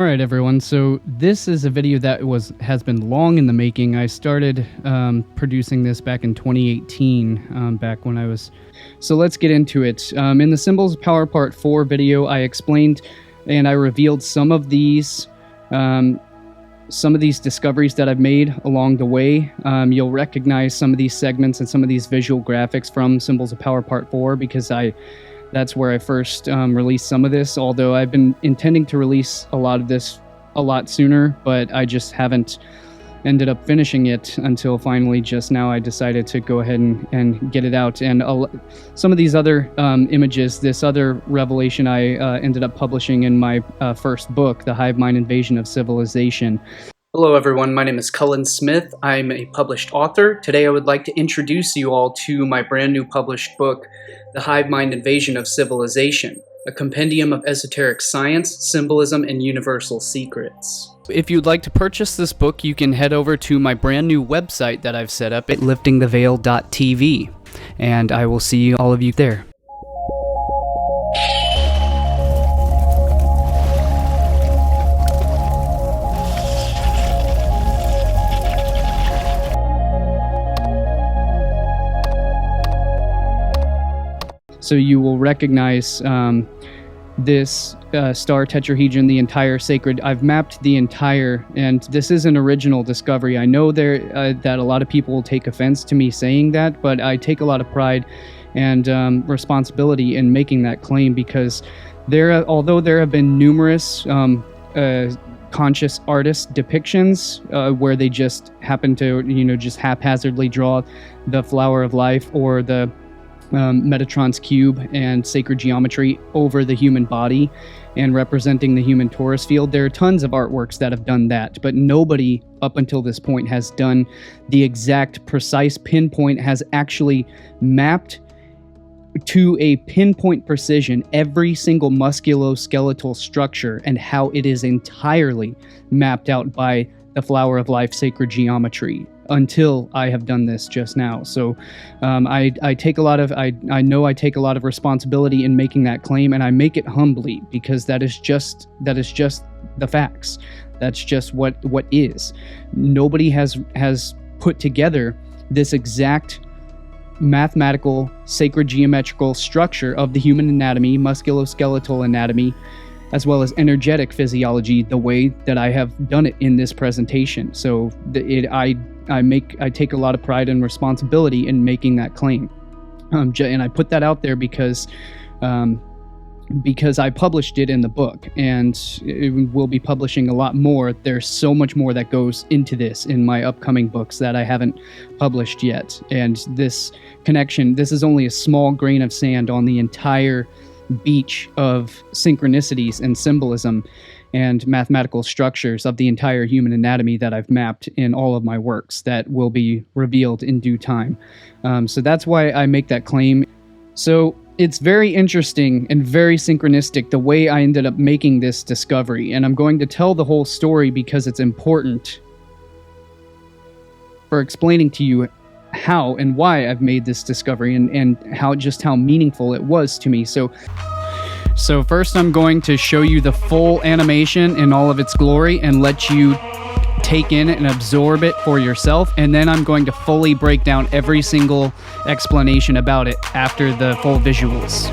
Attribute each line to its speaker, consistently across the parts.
Speaker 1: Alright everyone, so this is a video that has been long in the making. I started producing this back in 2018, back when I was... So let's get into it. In the Symbols of Power Part 4 video, I explained and I revealed some of these discoveries that I've made along the way. You'll recognize some of these segments and some of these visual graphics from Symbols of Power Part 4 because that's where I first released some of this, although I've been intending to release a lot of this a lot sooner, but I just haven't ended up finishing it until finally just now I decided to go ahead and get it out. And some of these other images, this other revelation I ended up publishing in my first book, The Hive Mind Invasion of Civilization. Hello everyone, my name is Cullen Smith. I'm a published author. Today I would like to introduce you all to my brand new published book, The Hive Mind Invasion of Civilization, a compendium of esoteric science, symbolism, and universal secrets. If you'd like to purchase this book, you can head over to my brand new website that I've set up at liftingtheveil.tv, and I will see all of you there. So you will recognize this star tetrahedron, the entire sacred. I've mapped the entire, and this is an original discovery. I know that a lot of people will take offense to me saying that, but I take a lot of pride and responsibility in making that claim because although there have been numerous conscious artist depictions where they just happen to, just haphazardly draw the flower of life or the Metatron's cube and sacred geometry over the human body and representing the human torus field. There are tons of artworks that have done that, but nobody up until this point has done the exact precise pinpoint, has actually mapped to a pinpoint precision every single musculoskeletal structure and how it is entirely mapped out by the flower of life sacred geometry until I have done this just now. So I take a lot of, I know I take a lot of responsibility in making that claim, and I make it humbly because that is just the facts. That's just what is. Nobody has put together this exact mathematical sacred geometrical structure of the human anatomy, musculoskeletal anatomy, as well as energetic physiology, the way that I have done it in this presentation. So I take a lot of pride and responsibility in making that claim, and I put that out there because I published it in the book, and we'll be publishing a lot more. There's so much more that goes into this in my upcoming books that I haven't published yet, and this connection, this is only a small grain of sand on the entire beach of synchronicities and symbolism and mathematical structures of the entire human anatomy that I've mapped in all of my works that will be revealed in due time. So that's why I make that claim. So it's very interesting and very synchronistic the way I ended up making this discovery, and I'm going to tell the whole story because it's important for explaining to you how and why I've made this discovery and how meaningful it was to me. So first I'm going to show you the full animation in all of its glory and let you take in and absorb it for yourself, and then I'm going to fully break down every single explanation about it after the full visuals.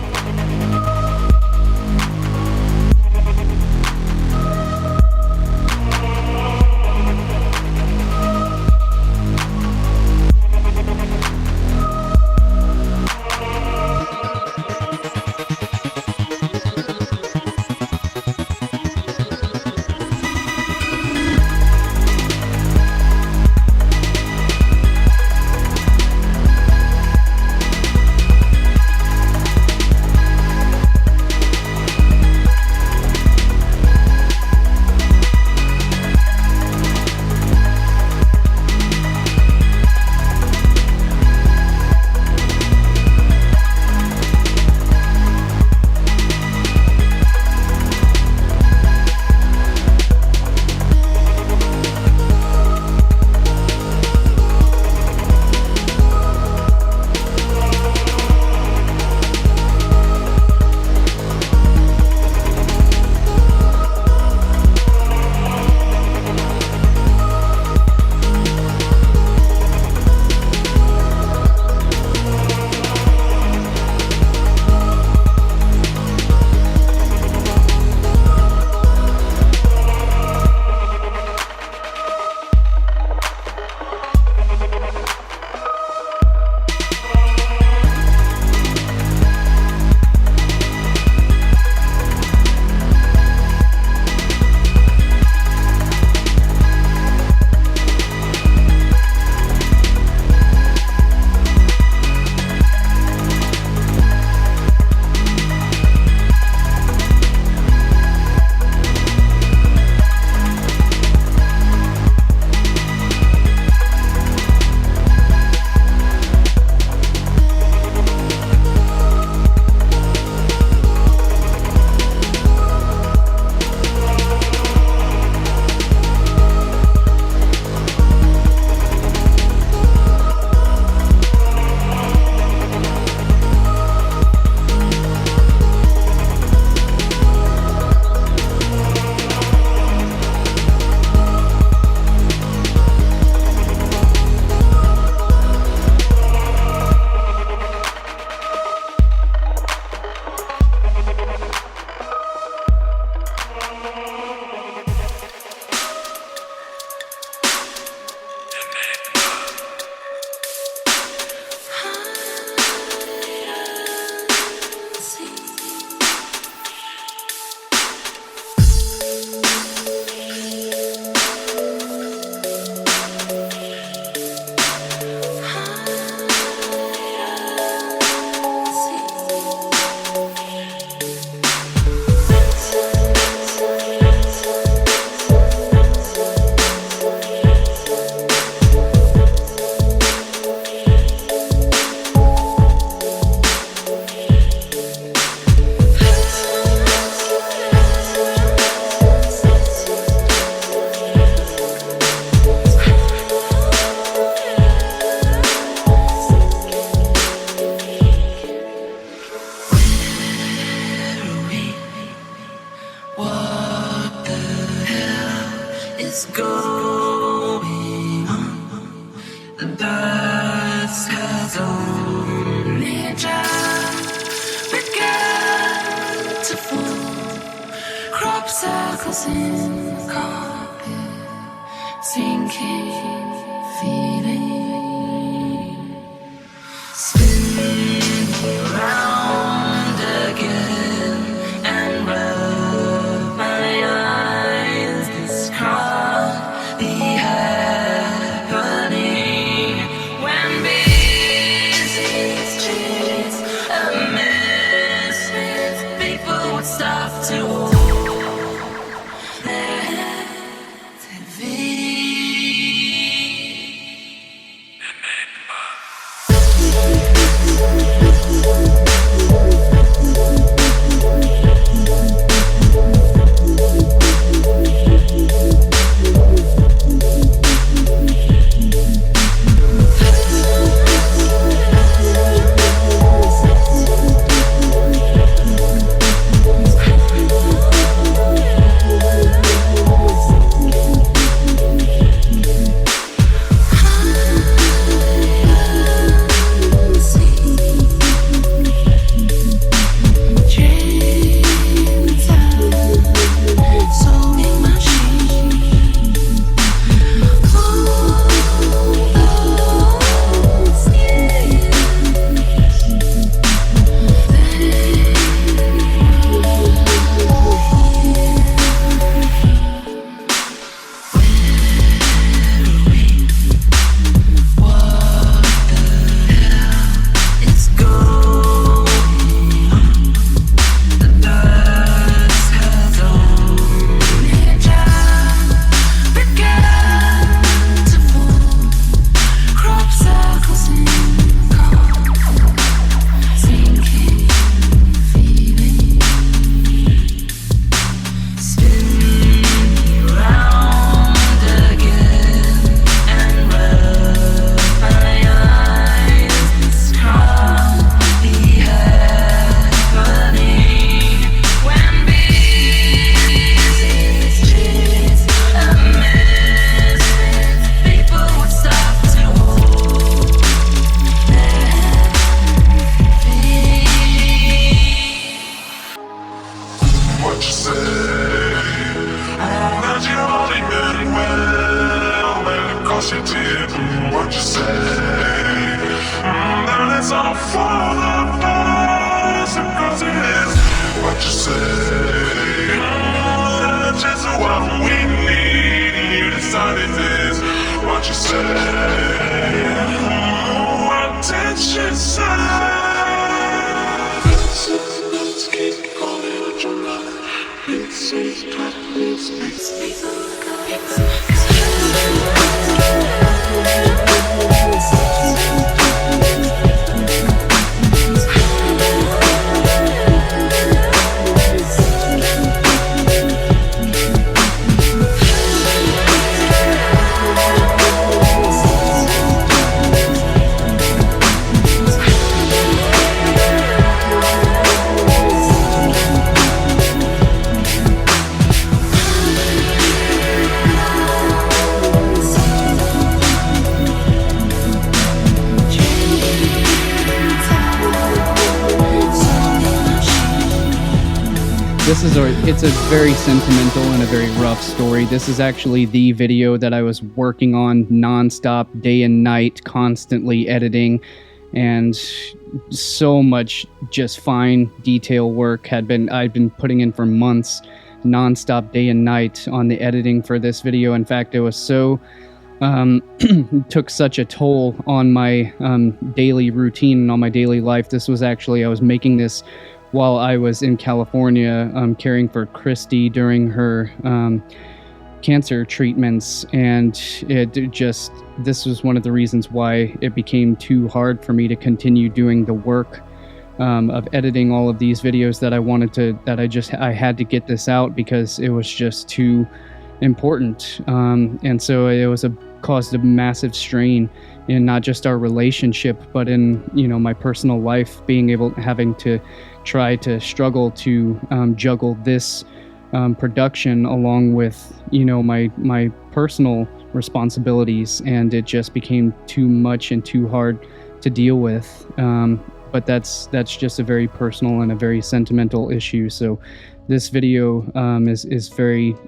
Speaker 2: is going on. The birds has only just begun to fall. Crop circles in carpet, sinking feeling. Spin round again and rub my eyes. This can't be happening when busy streets a mess with people would stop to walk their heads heavy.
Speaker 1: It's a very sentimental and a very rough story. This is actually the video that I was working on nonstop, day and night, constantly editing, and so much just fine detail work I'd been putting in for months, nonstop, day and night on the editing for this video. In fact, it was so took such a toll on my daily routine and on my daily life. This was actually, I was making this while I was in California caring for Christy during her cancer treatments, and this was one of the reasons why it became too hard for me to continue doing the work of editing all of these videos that I wanted to, I had to get this out because it was just too important. And so it caused a massive strain in not just our relationship, but in, my personal life, having to try to struggle to juggle this production along with, you know, my personal responsibilities, and it just became too much and too hard to deal with. But that's just a very personal and a very sentimental issue. So this video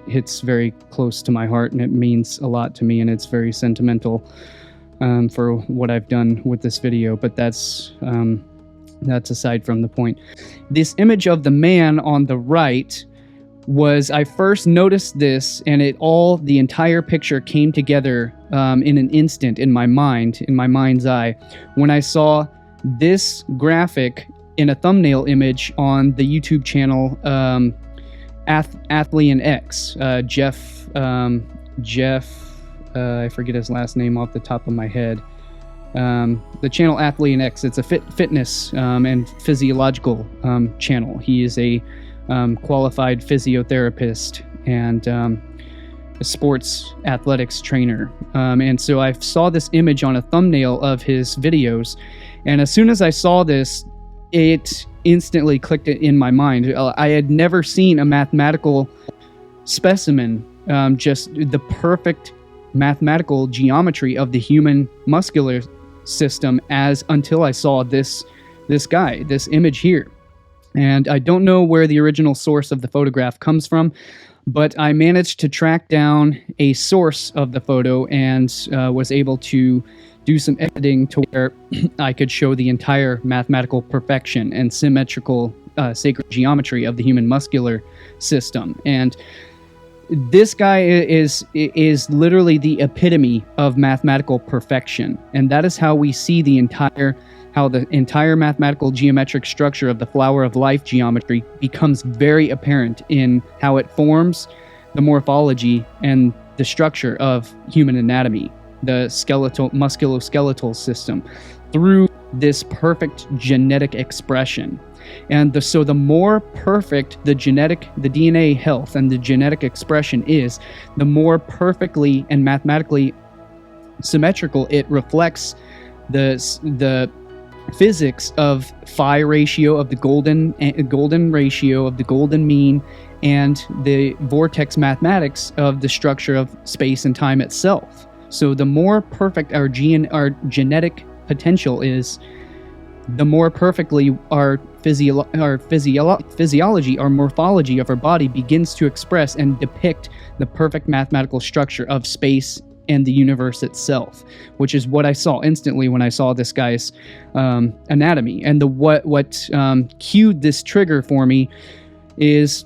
Speaker 1: hits very close to my heart, and it means a lot to me, and it's very sentimental for what I've done with this video. But that's aside from the point. This image of the man on the right was, I first noticed this, and the entire picture came together in an instant in my mind's eye, when I saw this graphic in a thumbnail image on the YouTube channel Athlean X. Jeff, I forget his last name off the top of my head. The channel Athlean X, it's a fitness and physiological channel. He is a qualified physiotherapist and a sports athletics trainer. And so I saw this image on a thumbnail of his videos, and as soon as I saw this, it instantly clicked in my mind. I had never seen a mathematical specimen, just the perfect mathematical geometry of the human muscular system until I saw this image here. And I don't know where the original source of the photograph comes from, but I managed to track down a source of the photo and was able to do some editing to where I could show the entire mathematical perfection and symmetrical sacred geometry of the human muscular system. And this guy is literally the epitome of mathematical perfection, and that is how we see the entire mathematical geometric structure of the flower of life geometry becomes very apparent in how it forms the morphology and the structure of human anatomy, the musculoskeletal system, through this perfect genetic expression. And so the more perfect the DNA health and the genetic expression is, the more perfectly and mathematically symmetrical it reflects the physics of phi ratio of the golden ratio of the golden mean, and the vortex mathematics of the structure of space and time itself. So the more perfect our genetic potential is, the more perfectly our physiology, our morphology of our body begins to express and depict the perfect mathematical structure of space and the universe itself, which is what I saw instantly when I saw this guy's anatomy. And what cued this trigger for me is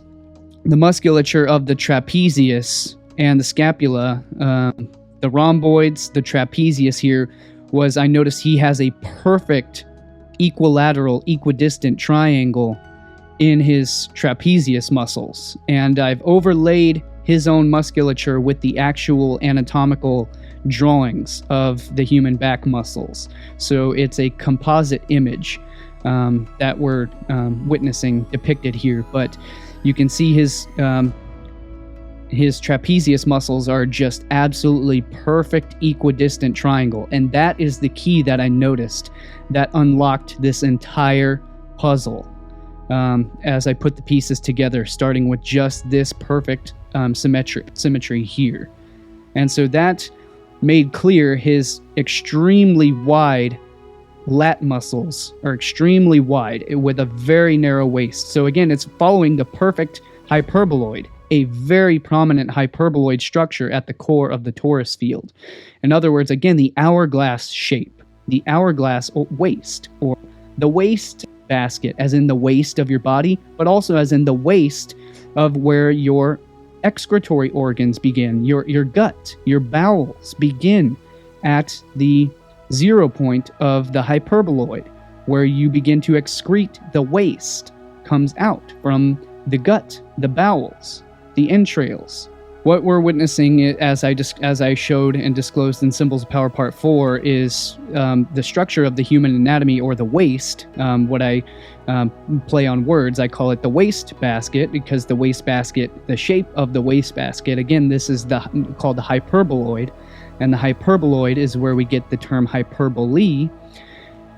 Speaker 1: the musculature of the trapezius and the scapula, the rhomboids, the trapezius here. I noticed he has a perfect equilateral, equidistant triangle in his trapezius muscles, and I've overlaid his own musculature with the actual anatomical drawings of the human back muscles. So it's a composite image that we're witnessing depicted here, but you can see his trapezius muscles are just absolutely perfect equidistant triangle, and that is the key that I noticed that unlocked this entire puzzle as I put the pieces together, starting with just this perfect symmetry here. And so that made clear his extremely wide lat muscles are extremely wide with a very narrow waist. So again, it's following the perfect hyperboloid, a very prominent hyperboloid structure at the core of the Taurus field. In other words, again, the hourglass shape, the hourglass waist, or the waist basket, as in the waist of your body, but also as in the waist of where your excretory organs begin. Your gut, your bowels begin at the 0 point of the hyperboloid, where you begin to excrete. The waste comes out from the gut, the bowels, the entrails. What we're witnessing, as I showed and disclosed in Symbols of Power Part 4, is the structure of the human anatomy, or the waist. What I play on words, I call it the waste basket, because the waste basket, the shape of the waste basket, again, this is called the hyperboloid, and the hyperboloid is where we get the term hyperbole.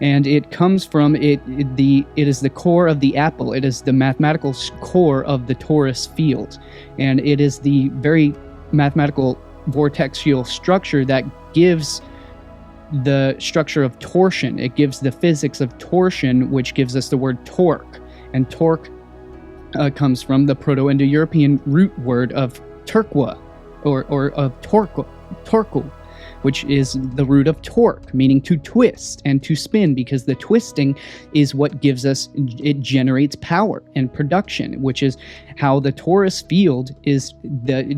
Speaker 1: And it comes from it is the core of the apple. It is the mathematical core of the torus field, and it is the very mathematical vortexial structure that gives the structure of torsion. It gives the physics of torsion, which gives us the word torque. And torque comes from the Proto-Indo-European root word of turqua, or of torque, which is the root of torque, meaning to twist and to spin, because the twisting is what gives us, it generates power and production, which is how the torus field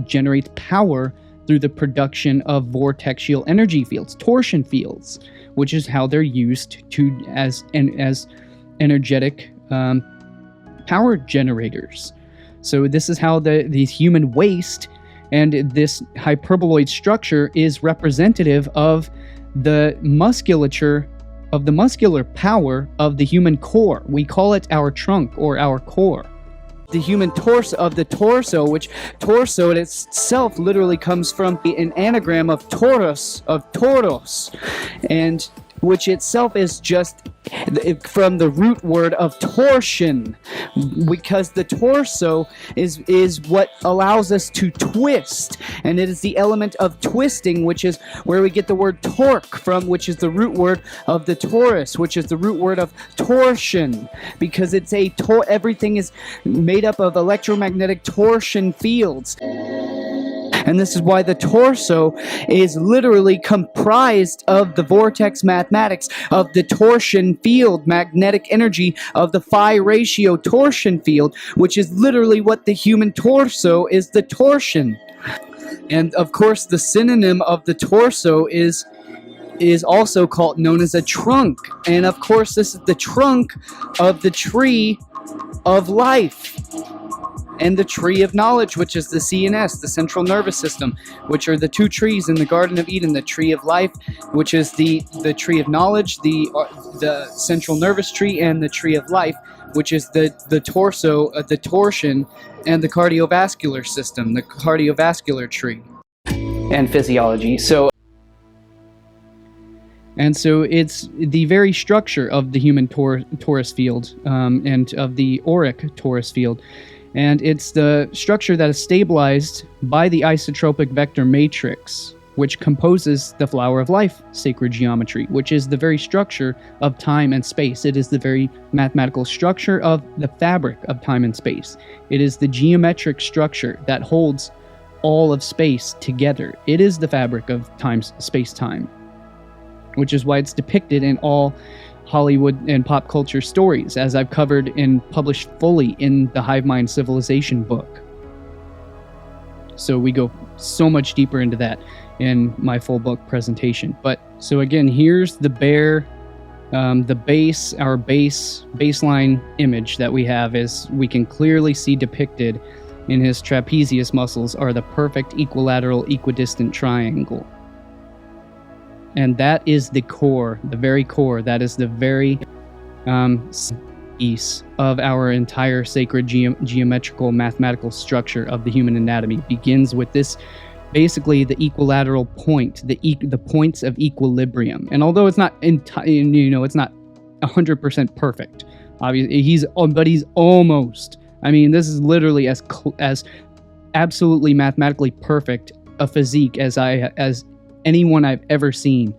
Speaker 1: generates power through the production of vortexial energy fields, torsion fields, which is how they're used as energetic power generators. So this is how the human waist and this hyperboloid structure is representative of the musculature, of the muscular power of the human core. We call it our trunk or our core. The human torso, of the torso, which torso in itself literally comes from an anagram of Taurus, and which itself is just from the root word of torsion, because the torso is what allows us to twist, and it is the element of twisting, which is where we get the word torque from, which is the root word of the torus, which is the root word of torsion, because it's everything is made up of electromagnetic torsion fields. And this is why the torso is literally comprised of the vortex mathematics, of the torsion field, magnetic energy, of the phi ratio torsion field, which is literally what the human torso is, the torsion. And of course, the synonym of the torso is also known as a trunk. And of course, this is the trunk of the tree of life, and the tree of knowledge, which is the CNS, the central nervous system, which are the two trees in the Garden of Eden, the tree of life, which is the tree of knowledge, the central nervous tree, and the tree of life, which is the torso, the torsion, and the cardiovascular system, the cardiovascular tree. And physiology. And so it's the very structure of the human torus field, and of the auric torus field. And it's the structure that is stabilized by the isotropic vector matrix, which composes the flower of life sacred geometry, which is the very structure of time and space. It is the very mathematical structure of the fabric of time and space. It is the geometric structure that holds all of space together. It is the fabric of space-time, which is why it's depicted in all Hollywood and pop culture stories, as I've covered and published fully in the Hive Mind Civilization book. So we go so much deeper into that in my full book presentation. But so again, here's the baseline image that we have is we can clearly see depicted in his trapezius muscles are the perfect equilateral equidistant triangle. And that is the core, the very core, that is the very piece of our entire sacred geometrical mathematical structure of the human anatomy. Begins with this, basically the equilateral point, the points of equilibrium. And although it's not it's not 100% perfect, obviously but he's almost. I mean, this is literally as absolutely mathematically perfect a physique as anyone I've ever seen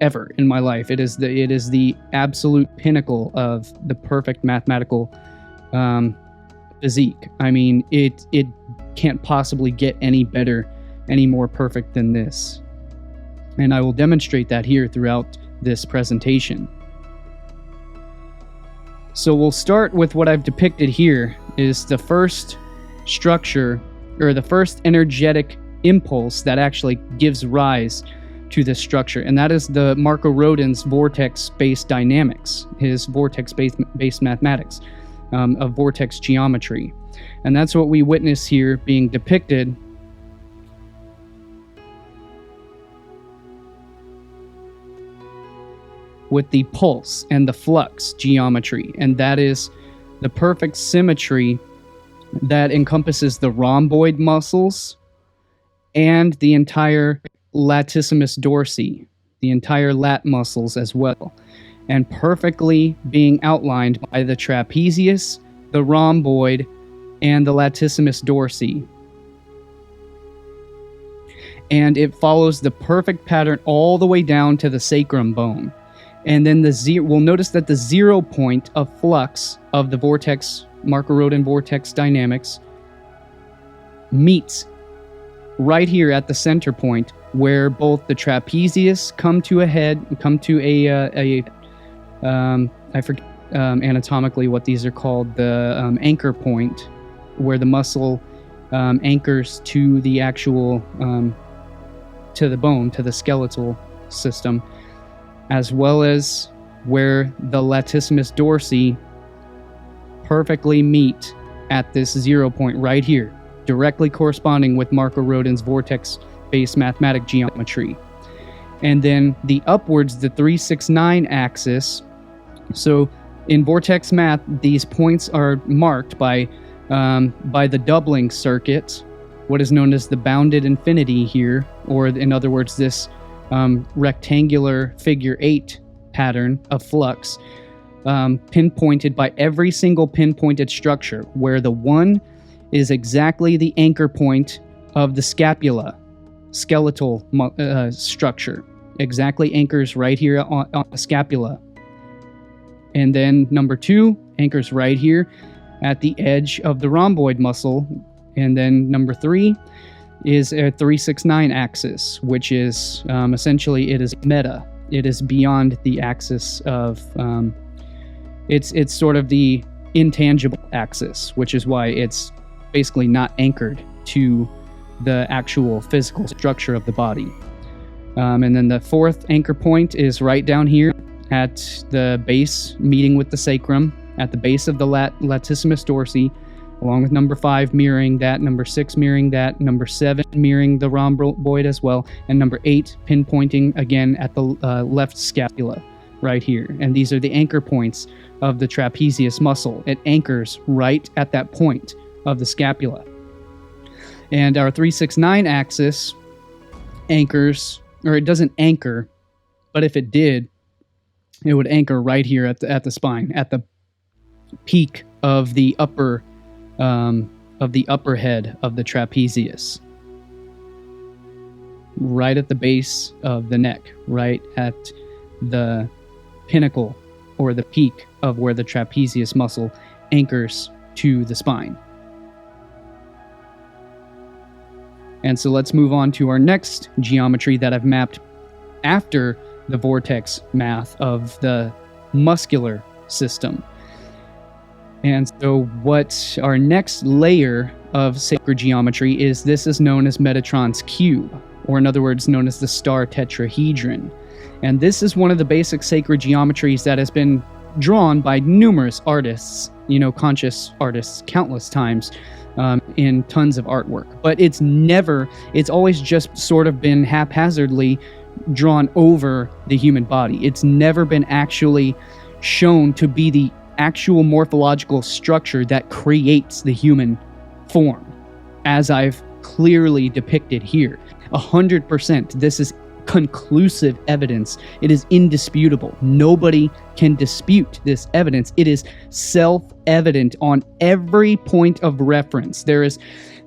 Speaker 1: ever in my life. It is the absolute pinnacle of the perfect mathematical physique. I mean, it can't possibly get any better, any more perfect than this. And I will demonstrate that here throughout this presentation. So we'll start with what I've depicted here is the first structure, or the first energetic impulse that actually gives rise to this structure, and that is the Marco Rodin's vortex-based dynamics, his vortex-based mathematics of vortex geometry. And that's what we witness here being depicted with the pulse and the flux geometry, and that is the perfect symmetry that encompasses the rhomboid muscles and the entire latissimus dorsi, the entire lat muscles as well, and perfectly being outlined by the trapezius, the rhomboid, and the latissimus dorsi. And it follows the perfect pattern all the way down to the sacrum bone. And then we'll notice that the 0 point of flux of the vortex, Marco-Rodin vortex dynamics, meets right here at the center point, where both the trapezius come to a head, come to I forget anatomically what these are called, the anchor point, where the muscle anchors to the actual, to the bone, to the skeletal system, as well as where the latissimus dorsi perfectly meet at this 0 point right here, directly corresponding with Marco-Rodin's vortex-based mathematic geometry. And then the upwards, the 369 axis. So in vortex math, these points are marked by the doubling circuit, what is known as the bounded infinity here, or in other words, this rectangular figure 8 pattern of flux, pinpointed by every single pinpointed structure, where the 1 is exactly the anchor point of the scapula, skeletal structure, exactly anchors right here on the scapula. And then number 2 anchors right here at the edge of the rhomboid muscle. And then number 3 is a 369 axis, which is essentially, it is meta. It is beyond the axis of, it's sort of the intangible axis, which is why it's basically not anchored to the actual physical structure of the body. And then the 4th anchor point is right down here at the base, meeting with the sacrum, at the base of the latissimus dorsi, along with number 5 mirroring that, number 6 mirroring that, number 7 mirroring the rhomboid as well, and number 8 pinpointing again at the left scapula right here. And these are the anchor points of the trapezius muscle. It anchors right at that point of the scapula. And our 369 axis anchors, or it doesn't anchor, but if it did, it would anchor right here at the spine, at the peak of the upper head of the trapezius, right at the base of the neck, right at the pinnacle or the peak of where the trapezius muscle anchors to the spine. And so let's move on to our next geometry that I've mapped after the vortex math of the muscular system. And so what our next layer of sacred geometry is, this is known as Metatron's cube, or in other words, known as the star tetrahedron. And this is one of the basic sacred geometries that has been drawn by numerous artists, conscious artists, countless times, in tons of artwork. But it's always just sort of been haphazardly drawn over the human body. It's never been actually shown to be the actual morphological structure that creates the human form, as I've clearly depicted here. 100%. This is conclusive evidence. It is indisputable. Nobody can dispute this evidence. It is self-evident on every point of reference. There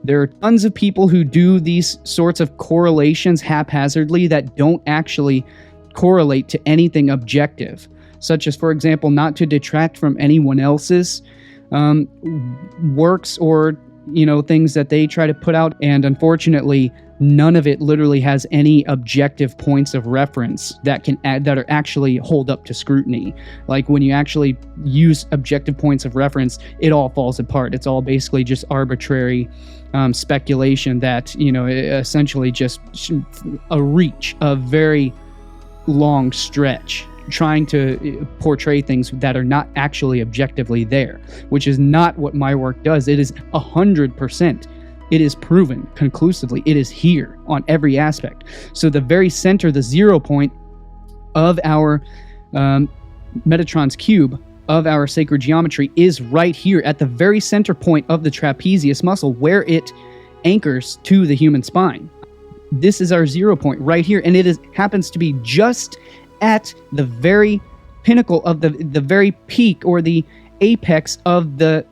Speaker 1: are tons of people who do these sorts of correlations haphazardly that don't actually correlate to anything objective, such as, for example, not to detract from anyone else's works or things that they try to put out. And unfortunately, none of it literally has any objective points of reference that are actually hold up to scrutiny. Like when you actually use objective points of reference, it all falls apart. It's all basically just arbitrary speculation that essentially just a reach, a very long stretch, trying to portray things that are not actually objectively there, which is not what my work does. It is 100%. It is proven conclusively. It is here on every aspect. So the very center, the 0 point of our Metatron's cube, of our sacred geometry, is right here at the very center point of the trapezius muscle, where it anchors to the human spine. This is our 0 point right here, and it happens to be just at the very pinnacle of the very peak, or the apex of the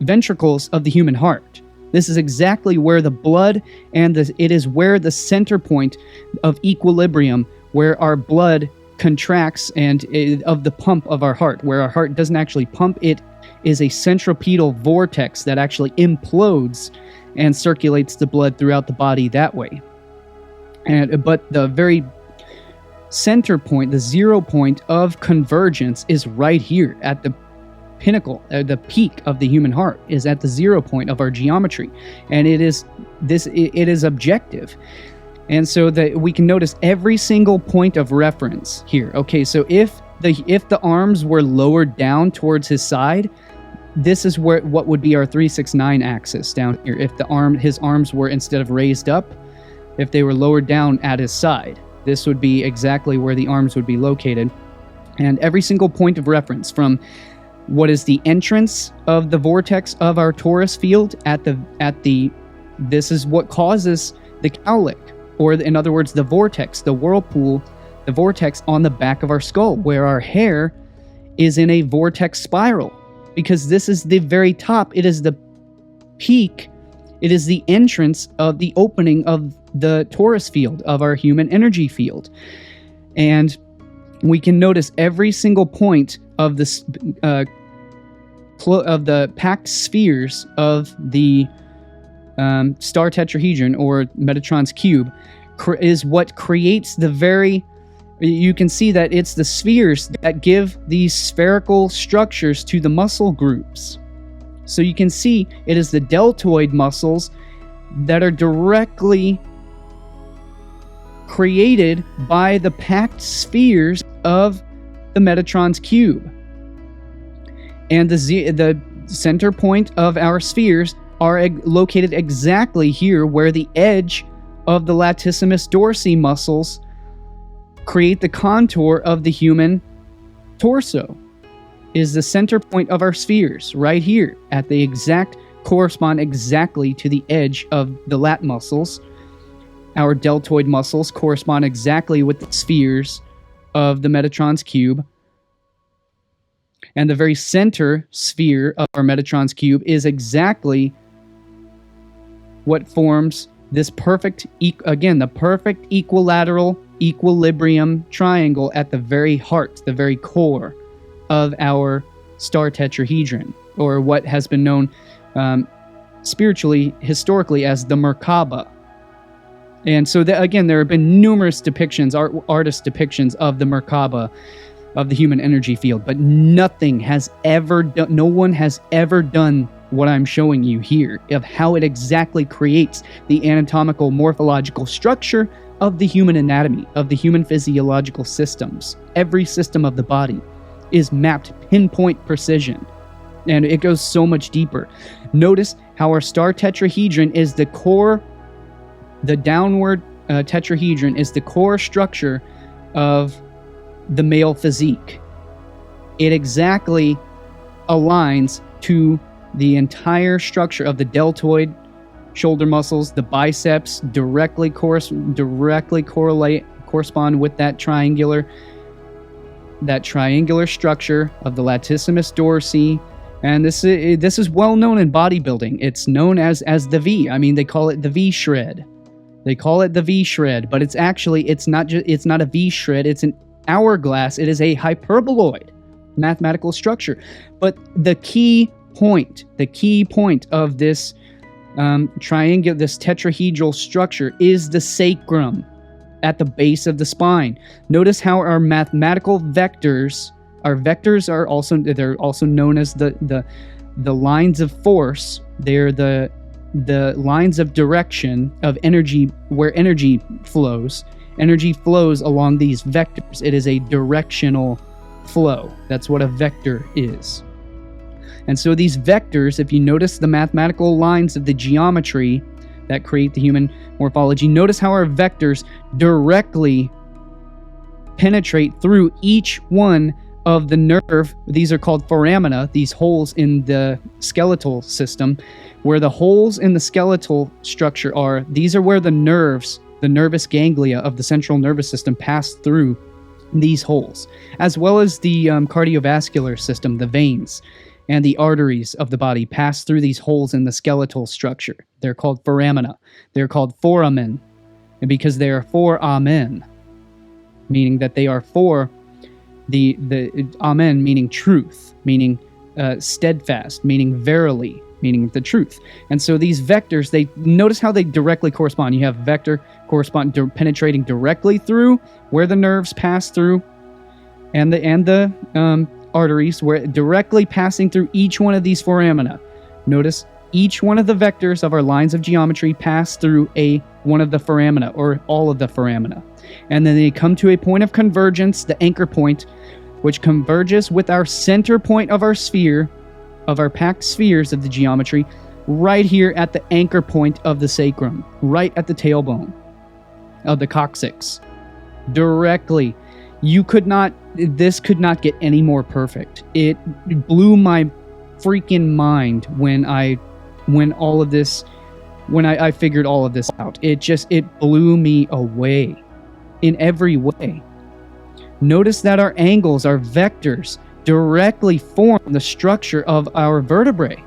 Speaker 1: ventricles of the human heart. This is exactly where the blood and it is where the center point of equilibrium, where our blood contracts and of the pump of our heart, where our heart doesn't actually pump, it is a centripetal vortex that actually implodes and circulates the blood throughout the body that way. But the very center point, the 0 point of convergence, is right here at the pinnacle, the peak of the human heart is at the 0 point of our geometry, and it is objective. And so that we can notice every single point of reference here. Okay, so if the arms were lowered down towards his side, this is what would be our 369 axis down here. If his arms were, instead of raised up, if they were lowered down at his side, this would be exactly where the arms would be located. And every single point of reference, from what is the entrance of the vortex of our Taurus field this is what causes the cowlick, or in other words, the vortex, the whirlpool, the vortex on the back of our skull, where our hair is in a vortex spiral, because this is the very top. It is the peak. It is the entrance of the opening of the Taurus field, of our human energy field. And we can notice every single point of this of the packed spheres of the star tetrahedron, or Metatron's cube, is what creates the very... You can see that it's the spheres that give these spherical structures to the muscle groups. So you can see it is the deltoid muscles that are directly created by the packed spheres of the Metatron's cube. And the center point of our spheres are located exactly here, where the edge of the latissimus dorsi muscles create the contour of the human torso. Is the center point of our spheres right here, at the exact correspond exactly to the edge of the lat muscles. Our deltoid muscles correspond exactly with the spheres of the Metatron's cube. And the very center sphere of our Metatron's cube is exactly what forms this perfect, the perfect equilateral equilibrium triangle at the very heart, the very core of our star tetrahedron, or what has been known spiritually, historically, as the Merkaba. And so, again, there have been numerous depictions, artist depictions of the Merkaba, of the human energy field, but no one has ever done what I'm showing you here, of how it exactly creates the anatomical morphological structure of the human anatomy, of the human physiological systems. Every system of the body is mapped pinpoint precision, and it goes so much deeper. Notice how our star tetrahedron is the core, the downward tetrahedron is the core structure of the male physique. It exactly aligns to the entire structure of the deltoid shoulder muscles. The biceps directly correspond with that triangular structure of the latissimus dorsi. And this is well known in bodybuilding. It's known as the V. I mean, they call it the V shred. They call it the V shred, but it's not a V shred. It's an hourglass. It is a hyperboloid mathematical structure. But the key point of this triangle, this tetrahedral structure, is the sacrum at the base of the spine. Notice how our mathematical vectors, they're also known as the lines of force. They're the lines of direction of energy, where energy flows. Energy flows along these vectors. It is a directional flow. That's what a vector is. And so these vectors, if you notice the mathematical lines of the geometry that create the human morphology, notice how our vectors directly penetrate through each one of the nerve. These are called foramina, these holes in the skeletal system. Where the holes in the skeletal structure are, these are where the nerves the nervous ganglia of the central nervous system pass through these holes, as well as the cardiovascular system, the veins, and the arteries of the body pass through these holes in the skeletal structure. They're called foramina. They're called foramen, and because they are foramen, meaning that they are for the amen, meaning truth, meaning steadfast, meaning verily, meaning the truth. And so these vectors, they notice how they directly correspond. You have vector penetrating directly through where the nerves pass through, and the arteries, where directly passing through each one of these foramina. Notice each one of the vectors of our lines of geometry pass through one of the foramina, or all of the foramina. And then they come to a point of convergence, the anchor point, which converges with our center point of our sphere, of our packed spheres of the geometry, right here at the anchor point of the sacrum, right at the tailbone of the coccyx. Directly. This could not get any more perfect. It blew my freaking mind when I figured all of this out. It blew me away in every way. Notice that our angles, our vectors, directly form the structure of our vertebrae.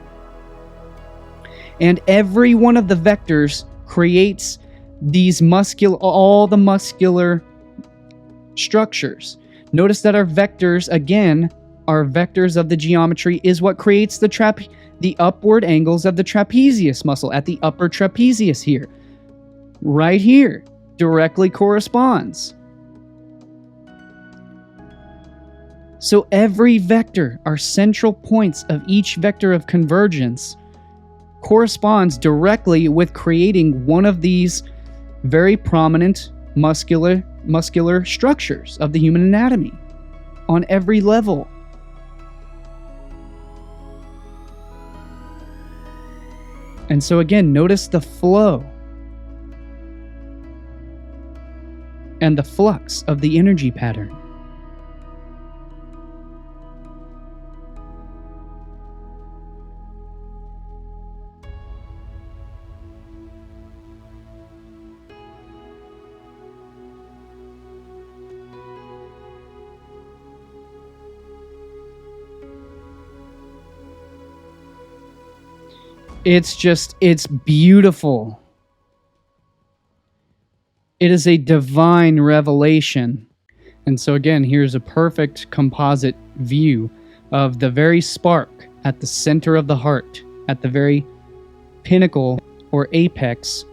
Speaker 1: And every one of the vectors creates all the muscular structures. Notice that our vectors, again, our vectors of the geometry, is what creates the upward angles of the trapezius muscle at the upper trapezius here. Right here, directly corresponds. So every vector, our central points of each vector of convergence, corresponds directly with creating one of these very prominent muscular structures of the human anatomy on every level. And so again, notice the flow and the flux of the energy pattern. It's beautiful. It is a divine revelation. And so again, here's a perfect composite view of the very spark at the center of the heart, at the very pinnacle or apex,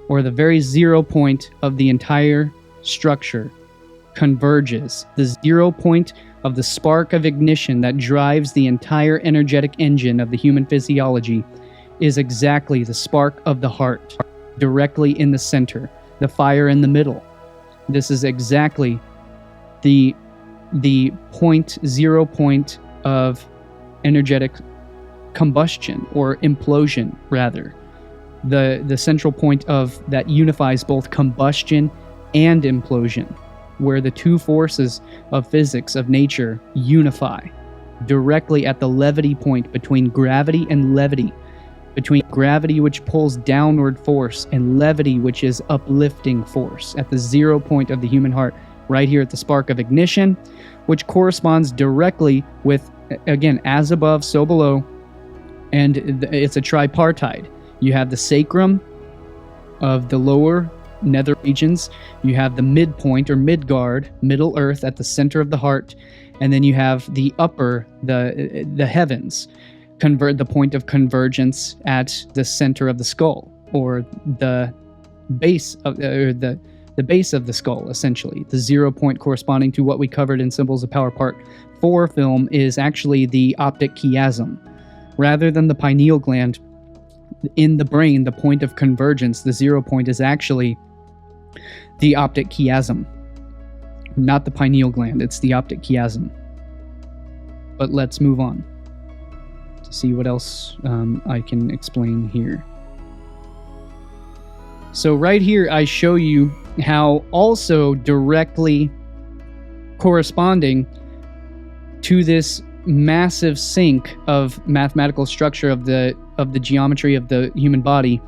Speaker 1: or the very 0 point of the entire structure converges. The 0 point of the spark of ignition that drives the entire energetic engine of the human physiology is exactly the spark of the heart, directly in the center, the fire in the middle. This is exactly the 0 point of energetic combustion, or implosion, rather. The central point of that unifies both combustion and implosion, where the two forces of physics, of nature, unify directly at the levity point between gravity and levity, between gravity, which pulls downward force, and levity, which is uplifting force, at the 0 point of the human heart, right here at the spark of ignition, which corresponds directly with, again, as above, so below, and it's a tripartite. You have the sacrum of the lower nether regions, you have the midpoint, or Midgard, Middle Earth, at the center of the heart, and then you have the upper, the heavens, the point of convergence at the center of the skull, or the base of the base of the skull, essentially. The 0 point corresponding to what we covered in Symbols of Power Part 4 film is actually the optic chiasm. Rather than the pineal gland in the brain, the point of convergence, the 0 point, is actually the optic chiasm. Not the pineal gland, it's the optic chiasm. But let's move on to see what else I can explain here. So right here I show you how, also directly corresponding to this massive sink of mathematical structure of the geometry of the human body,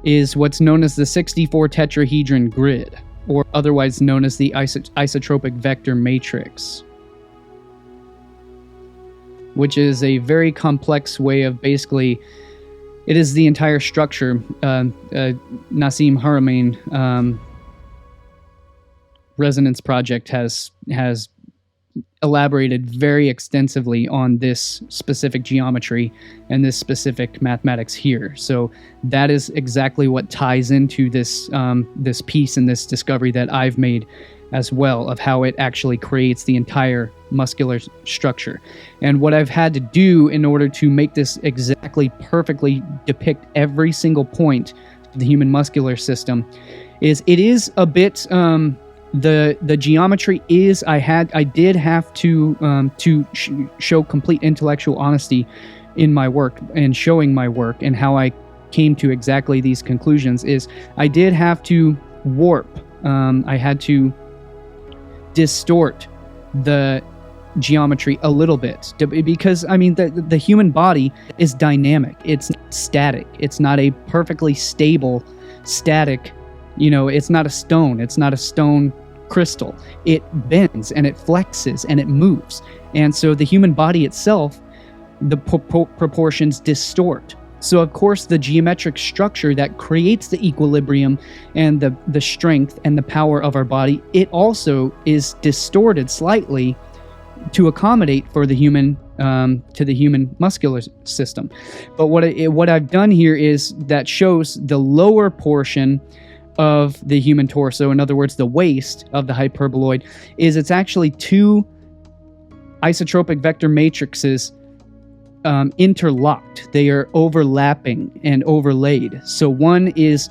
Speaker 1: is what's known as the 64 tetrahedron grid, or otherwise known as the isotropic vector matrix, which is a very complex way of basically, it is the entire structure. Nassim Haramein Resonance Project has elaborated very extensively on this specific geometry and this specific mathematics here. So that is exactly what ties into this this piece and this discovery that I've made as well, of how it actually creates the entire muscular structure. And what I've had to do in order to make this exactly perfectly depict every single point of the human muscular system is, it is a bit the geometry is, I did have to show complete intellectual honesty in my work and showing my work, and how I came to exactly these conclusions is I did have to warp, I had to distort the geometry a little bit, because I mean the human body is dynamic. It's not static. It's not a perfectly stable static, you know, it's not a stone. It's not a stone crystal. It bends and it flexes and it moves. And so the human body itself, the proportions distort. So of course the geometric structure that creates the equilibrium and the strength and the power of our body, it also is distorted slightly to accommodate for the human to the human muscular system. But what I've done here is that shows the lower portion of the human torso, in other words the waist of the hyperboloid, is it's actually two isotropic vector matrices interlocked. They are overlapping and overlaid. So one is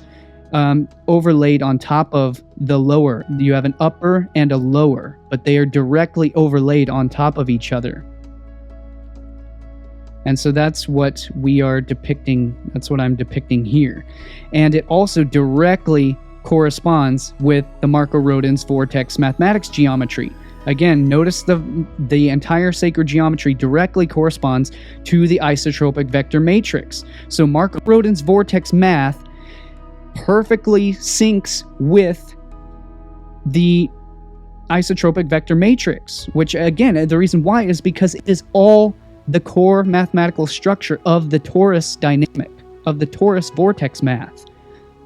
Speaker 1: overlaid on top of the lower. You have an upper and a lower, but they are directly overlaid on top of each other. And so that's what we are depicting. That's what I'm depicting here. And it also directly corresponds with the Marco Rodin's vortex mathematics geometry. Again, notice the entire sacred geometry directly corresponds to the isotropic vector matrix. So Marco Rodin's vortex math perfectly syncs with the isotropic vector matrix, which again, the reason why is because it is all the core mathematical structure of the Taurus dynamic, of the Taurus vortex math.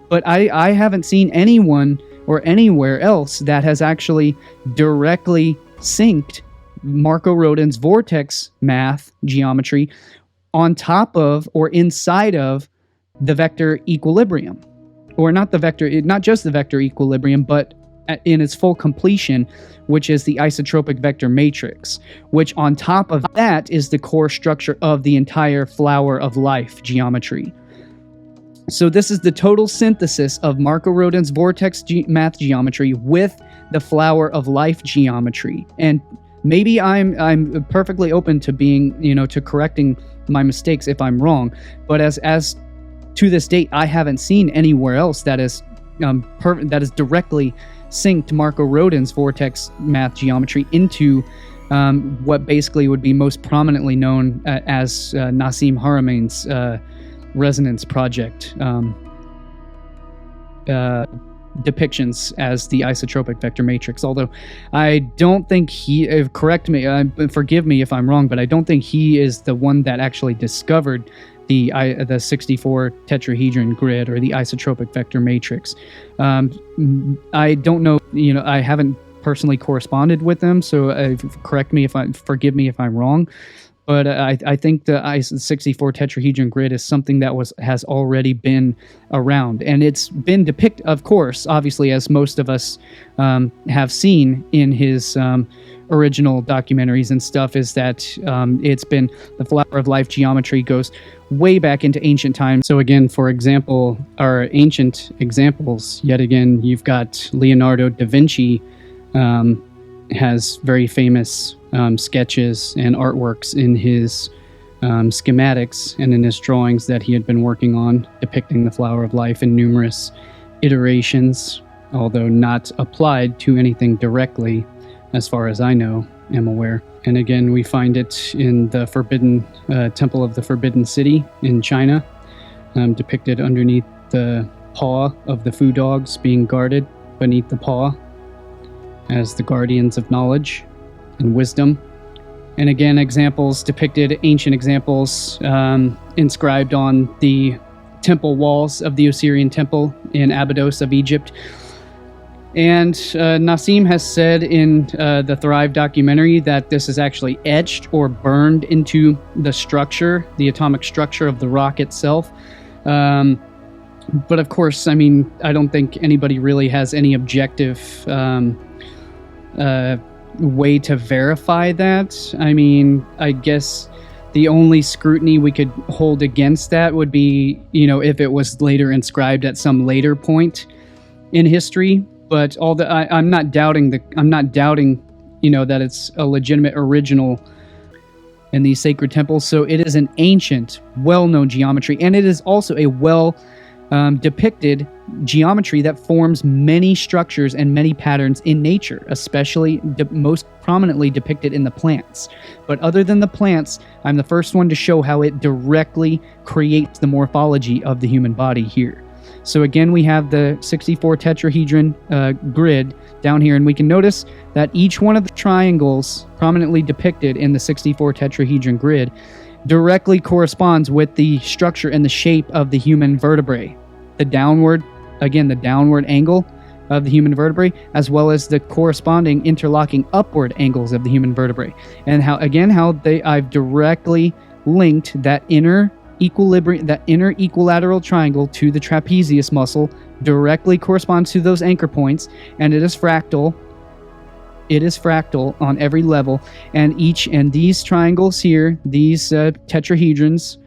Speaker 1: But I haven't seen anyone or anywhere else that has actually directly synced Marco Rodin's vortex math geometry on top of or inside of the vector equilibrium. Or not just the vector equilibrium, but in its full completion, which is the isotropic vector matrix, which on top of that is the core structure of the entire flower of life geometry. So this is the total synthesis of Marco Rodin's vortex math geometry with the flower of life geometry. And maybe I'm perfectly open to being, to correcting my mistakes if I'm wrong, but as to this date, I haven't seen anywhere else that is directly synced Marco Rodin's vortex math geometry into what basically would be most prominently known as Nassim Haramein's Resonance Project depictions as the isotropic vector matrix. Although I don't think forgive me if I'm wrong, but I don't think he is the one that actually discovered the 64 tetrahedron grid or the isotropic vector matrix. I don't know, I haven't personally corresponded with them, so forgive me if I'm wrong. But I think the 64 tetrahedron grid is something that has already been around, and it's been depicted, of course, obviously, as most of us have seen in his original documentaries and stuff, is that it's been the flower of life geometry goes way back into ancient times. So again, for example, our ancient examples, yet again, you've got Leonardo da Vinci has very famous sketches and artworks in his schematics and in his drawings that he had been working on, depicting the flower of life in numerous iterations, although not applied to anything directly, as far as I am aware. And again, we find it in the Forbidden Temple of the Forbidden City in China, depicted underneath the paw of the foo dogs being guarded beneath the paw as the guardians of knowledge and wisdom. And again, examples depicted, ancient examples inscribed on the temple walls of the Osirian temple in Abydos of Egypt. And Nassim has said in the Thrive documentary that this is actually etched or burned into the structure, the atomic structure of the rock itself. But of course, I mean, I don't think anybody really has any objective way to verify that. I mean, I guess the only scrutiny we could hold against that would be, you know, if it was later inscribed at some later point in history. But I'm not doubting, you know, that it's a legitimate original in these sacred temples. So it is an ancient, well-known geometry, and it is also a depicted geometry that forms many structures and many patterns in nature, especially most prominently depicted in the plants. But other than the plants, I'm the first one to show how it directly creates the morphology of the human body here. So again, we have the 64 tetrahedron grid down here, and we can notice that each one of the triangles prominently depicted in the 64 tetrahedron grid directly corresponds with the structure and the shape of the human vertebrae. The downward angle of the human vertebrae, as well as the corresponding interlocking upward angles of the human vertebrae. And I've directly linked that inner equilateral triangle to the trapezius muscle, directly corresponds to those anchor points, and it is fractal. It is fractal on every level, and these triangles here, these tetrahedrons,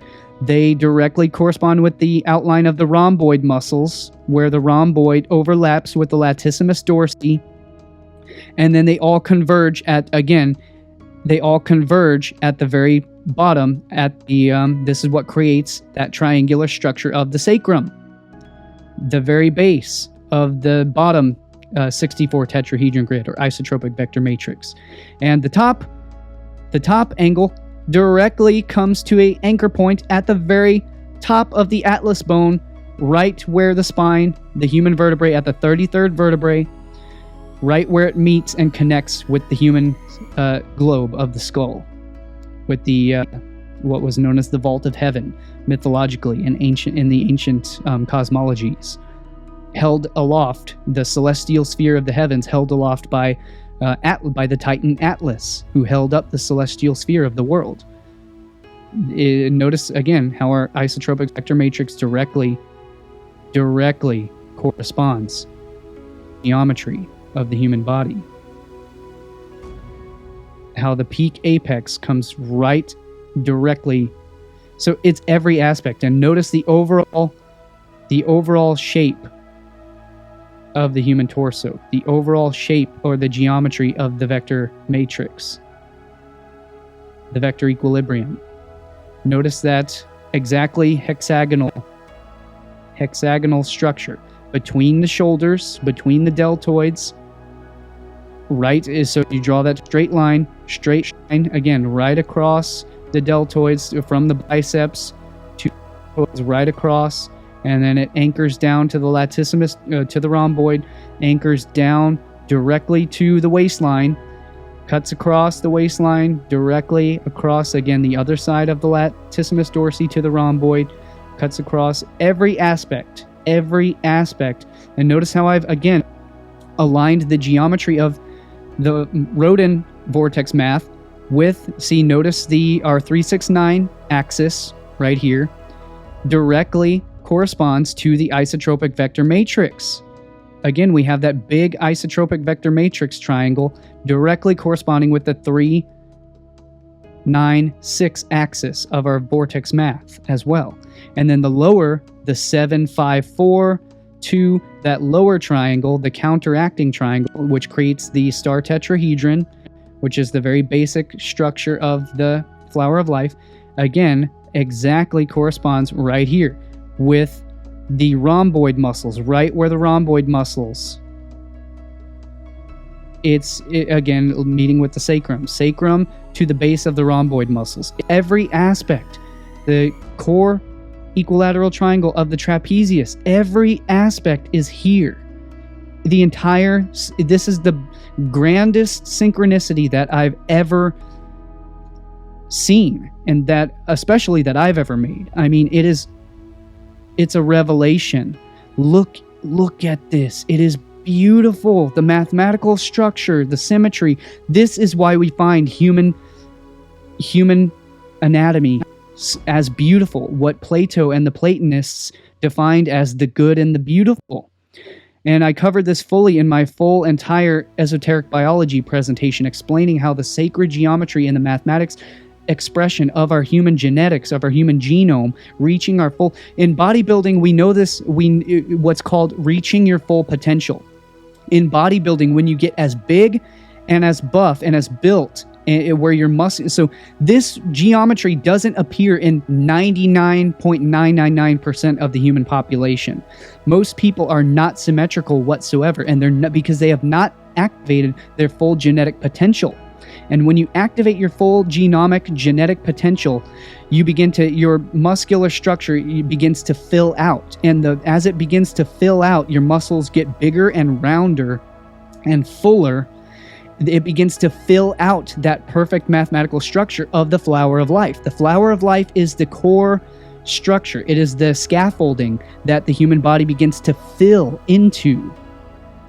Speaker 1: they directly correspond with the outline of the rhomboid muscles, where the rhomboid overlaps with the latissimus dorsi, and then they all converge at the very bottom at the this is what creates that triangular structure of the sacrum, the very base of the bottom 64 tetrahedron grid or isotropic vector matrix. And the top angle directly comes to a anchor point at the very top of the atlas bone, right where the spine, the human vertebrae at the 33rd vertebrae, right where it meets and connects with the human globe of the skull, with the what was known as the vault of heaven, mythologically in the ancient cosmologies, held aloft, the celestial sphere of the heavens, held aloft by the Titan Atlas, who held up the celestial sphere of the world. Notice again how our isotropic vector matrix directly corresponds to the geometry of the human body. How the peak apex comes right directly, so it's every aspect. And notice the overall shape of the human torso, the overall shape or the geometry of the vector matrix, the vector equilibrium. Notice that exactly hexagonal structure between the shoulders, between the deltoids. Right is, so you draw that straight line again right across the deltoids from the biceps to right across, and then it anchors down to the latissimus, to the rhomboid, anchors down directly to the waistline, cuts across the waistline, directly across again the other side of the latissimus dorsi to the rhomboid, cuts across every aspect. And notice how I've again aligned the geometry of the Rodin vortex math with, notice our 369 axis right here directly corresponds to the isotropic vector matrix. Again, we have that big isotropic vector matrix triangle directly corresponding with the 396 axis of our vortex math as well. And then the 754 to that lower triangle, the counteracting triangle, which creates the star tetrahedron, which is the very basic structure of the flower of life, again, exactly corresponds right here with the rhomboid muscles, right where the rhomboid muscles. It's again meeting with the sacrum to the base of the rhomboid muscles. Every aspect, the core equilateral triangle of the trapezius. Every aspect is here. This is the grandest synchronicity that I've ever seen, and especially that I've ever made. I mean, it's a revelation. Look at this. It is beautiful. The mathematical structure, the symmetry. This is why we find human anatomy as beautiful, what Plato and the Platonists defined as the good and the beautiful. And I covered this fully in my entire esoteric biology presentation, explaining how the sacred geometry and the mathematics expression of our human genetics, of our human genome, reaching our full... In bodybuilding, we know this, what's called reaching your full potential. In bodybuilding, when you get as big and as buff and as built, where your muscle... So this geometry doesn't appear in 99.999% of the human population. Most people are not symmetrical whatsoever, and they're not, because they have not activated their full genetic potential. And when you activate your full genetic potential, your muscular structure begins to fill out. And as it begins to fill out, your muscles get bigger and rounder and fuller. It begins to fill out that perfect mathematical structure of the flower of life. The flower of life is the core structure. It is the scaffolding that the human body begins to fill into.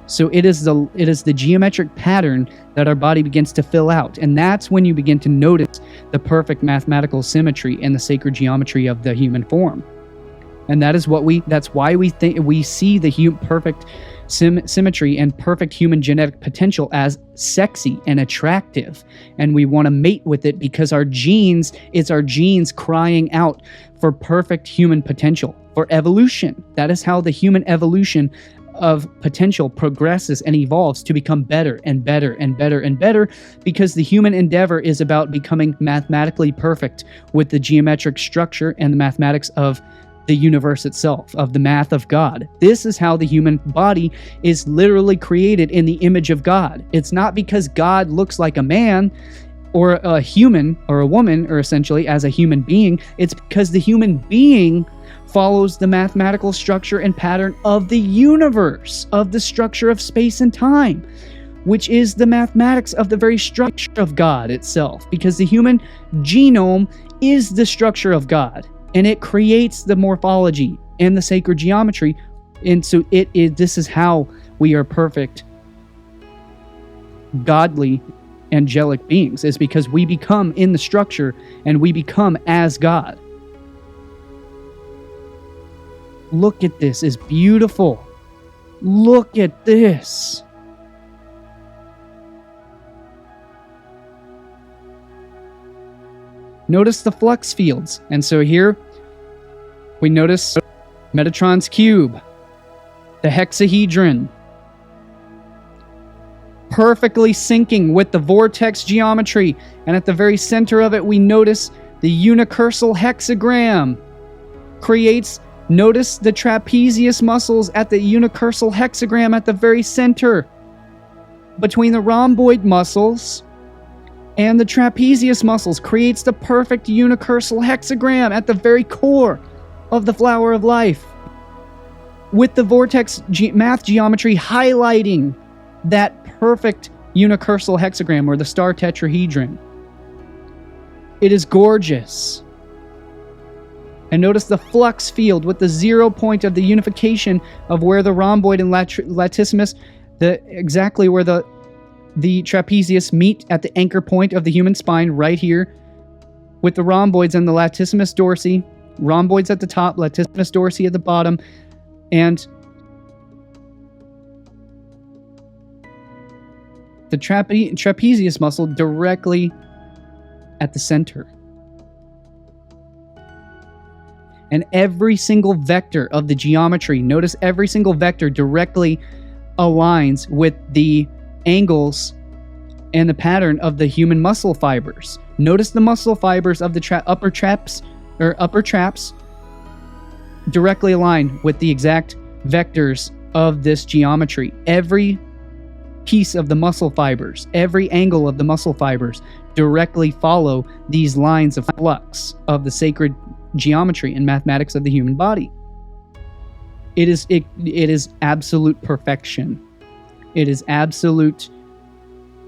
Speaker 1: So it is the geometric pattern that our body begins to fill out. And that's when you begin to notice the perfect mathematical symmetry and the sacred geometry of the human form. And that's why we see the perfect symmetry and perfect human genetic potential as sexy and attractive. And we want to mate with it because it's our genes crying out for perfect human potential, for evolution. That is how the human evolution of potential progresses and evolves to become better and better and better and better, because the human endeavor is about becoming mathematically perfect with the geometric structure and the mathematics of the universe itself, of the math of God. This is how the human body is literally created in the image of God. It's not because God looks like a man or a human or a woman, or essentially as a human being. It's because the human being follows the mathematical structure and pattern of the universe, of the structure of space and time, which is the mathematics of the very structure of God itself, because the human genome is the structure of God, and it creates the morphology and the sacred geometry. And so this is how we are perfect, godly, angelic beings, is because we become in the structure and we become as God. Look at this, it's beautiful. Look at this. Notice the flux fields. And so here we notice Metatron's cube, the hexahedron, perfectly syncing with the vortex geometry. And at the very center of it, we notice the unicursal hexagram creates. Notice the trapezius muscles at the unicursal hexagram at the very center. Between the rhomboid muscles and the trapezius muscles creates the perfect unicursal hexagram at the very core of the flower of life, with the vortex math geometry highlighting that perfect unicursal hexagram, or the star tetrahedron. It is gorgeous. And notice the flux field with the 0 point of the unification of where the rhomboid and latissimus, exactly where the trapezius meet at the anchor point of the human spine, right here, with the rhomboids and the latissimus dorsi. Rhomboids at the top, latissimus dorsi at the bottom, and the trapezius muscle directly at the center. And every single vector of the geometry, notice every single vector directly aligns with the angles and the pattern of the human muscle fibers. Notice the muscle fibers of the upper traps directly align with the exact vectors of this geometry. Every piece of the muscle fibers, every angle of the muscle fibers directly follow these lines of flux of the sacred geometry and mathematics of the human body. It is absolute perfection. It is absolute.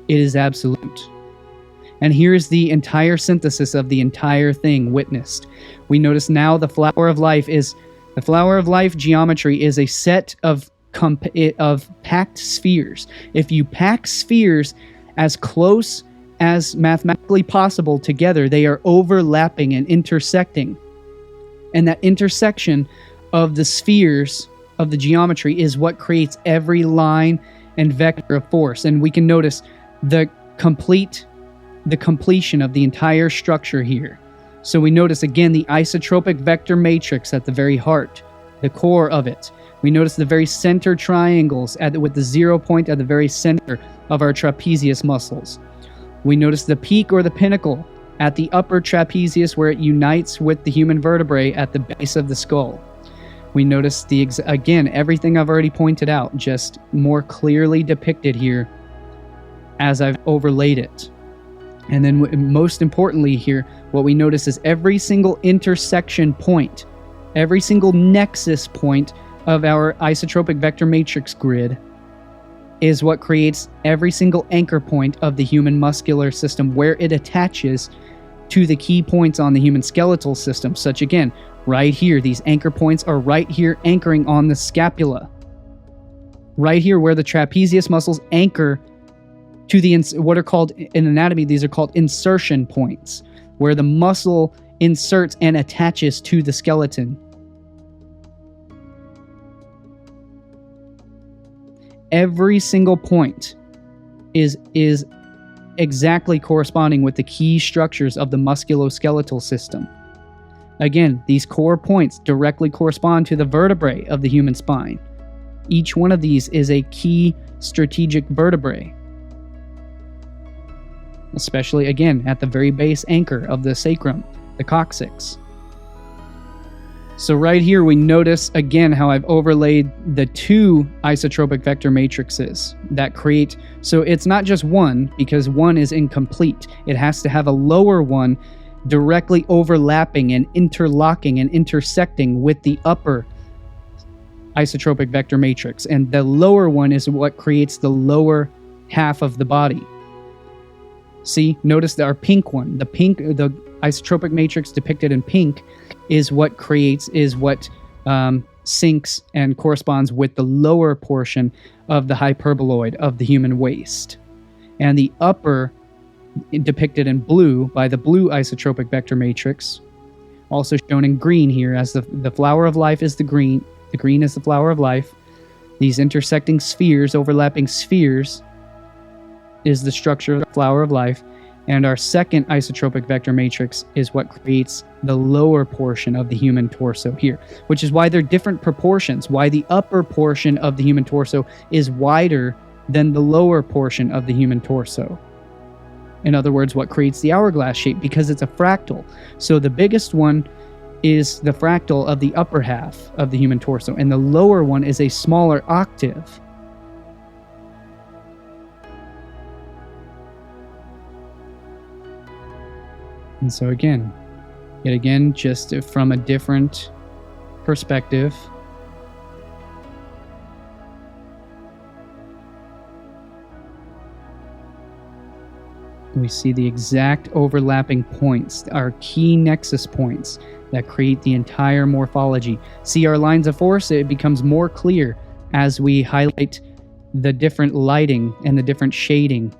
Speaker 1: It is absolute. And here's the entire synthesis of the entire thing witnessed. We notice now the flower of life geometry is a set of packed spheres. If you pack spheres as close as mathematically possible together, they are overlapping and intersecting. And that intersection of the spheres of the geometry is what creates every line and vector of force. And we can notice the completion of the entire structure here. So we notice again the isotropic vector matrix at the very heart, the core of it. We notice the very center triangles with the 0 point at the very center of our trapezius muscles. We notice the peak or the pinnacle at the upper trapezius where it unites with the human vertebrae at the base of the skull. We notice again, everything I've already pointed out, just more clearly depicted here as I've overlaid it. And then most importantly here, what we notice is every single intersection point, every single nexus point of our isotropic vector matrix grid is what creates every single anchor point of the human muscular system, where it attaches to the key points on the human skeletal system. Such again, right here, these anchor points are right here anchoring on the scapula. Right here where the trapezius muscles anchor to what are called in anatomy, these are called insertion points, where the muscle inserts and attaches to the skeleton. Every single point is exactly corresponding with the key structures of the musculoskeletal system. Again, these core points directly correspond to the vertebrae of the human spine. Each one of these is a key strategic vertebrae, especially again at the very base anchor of the sacrum, the coccyx. So right here we notice again how I've overlaid the two isotropic vector matrices that create, so it's not just one, because one is incomplete. It has to have a lower one directly overlapping and interlocking and intersecting with the upper isotropic vector matrix. And the lower one is what creates the lower half of the body. See, notice that our pink one, the isotropic matrix depicted in pink is what syncs and corresponds with the lower portion of the hyperboloid of the human waist. And the upper, depicted in blue by the blue isotropic vector matrix, also shown in green here, as the flower of life is the green is the flower of life. These intersecting spheres, overlapping spheres, is the structure of the flower of life. And our second isotropic vector matrix is what creates the lower portion of the human torso here, which is why they're different proportions, why the upper portion of the human torso is wider than the lower portion of the human torso. In other words, what creates the hourglass shape, because it's a fractal. So the biggest one is the fractal of the upper half of the human torso, and the lower one is a smaller octave. And so yet again, just from a different perspective, we see the exact overlapping points, our key nexus points that create the entire morphology. See our lines of force, it becomes more clear as we highlight the different lighting and the different shading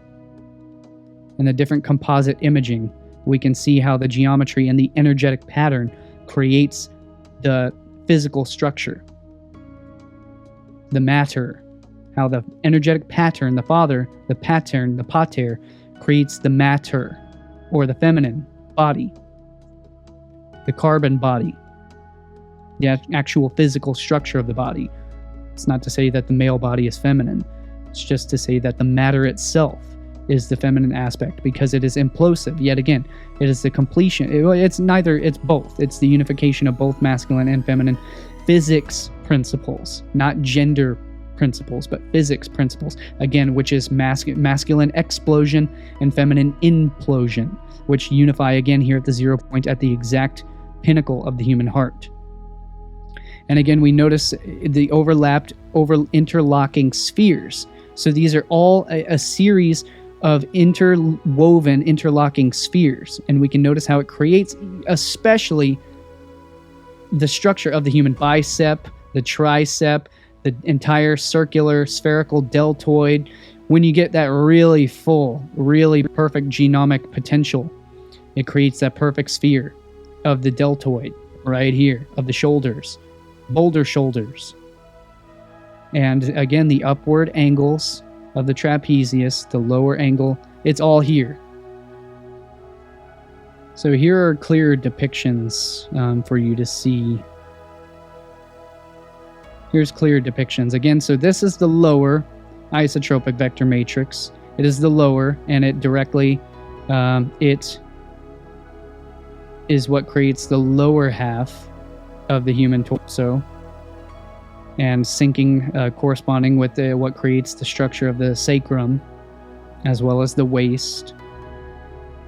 Speaker 1: and the different composite imaging. We can see how the geometry and the energetic pattern creates the physical structure, the matter, how the energetic pattern, the pater, creates the matter, or the feminine body, the carbon body, the actual physical structure of the body. It's not to say that the male body is feminine. It's just to say that the matter itself is the feminine aspect, because it is implosive. Yet again, it is the completion. It's both. It's the unification of both masculine and feminine physics principles, not gender principles, but physics principles. Again, which is masculine explosion and feminine implosion, which unify again here at the 0 point at the exact pinnacle of the human heart. And again, we notice the interlocking spheres. So these are all a series of interlocking spheres. And we can notice how it creates especially the structure of the human bicep, the tricep, the entire circular spherical deltoid. When you get that really full, really perfect genomic potential, it creates that perfect sphere of the deltoid right here, of the shoulders, boulder shoulders. And again, the upward angles of the trapezius, the lower angle, it's all here. So here are clear depictions for you to see. Here's clear depictions. Again, so this is the lower isotropic vector matrix. It is the lower, and it directly, it is what creates the lower half of the human torso, and syncing, corresponding with what creates the structure of the sacrum, as well as the waist.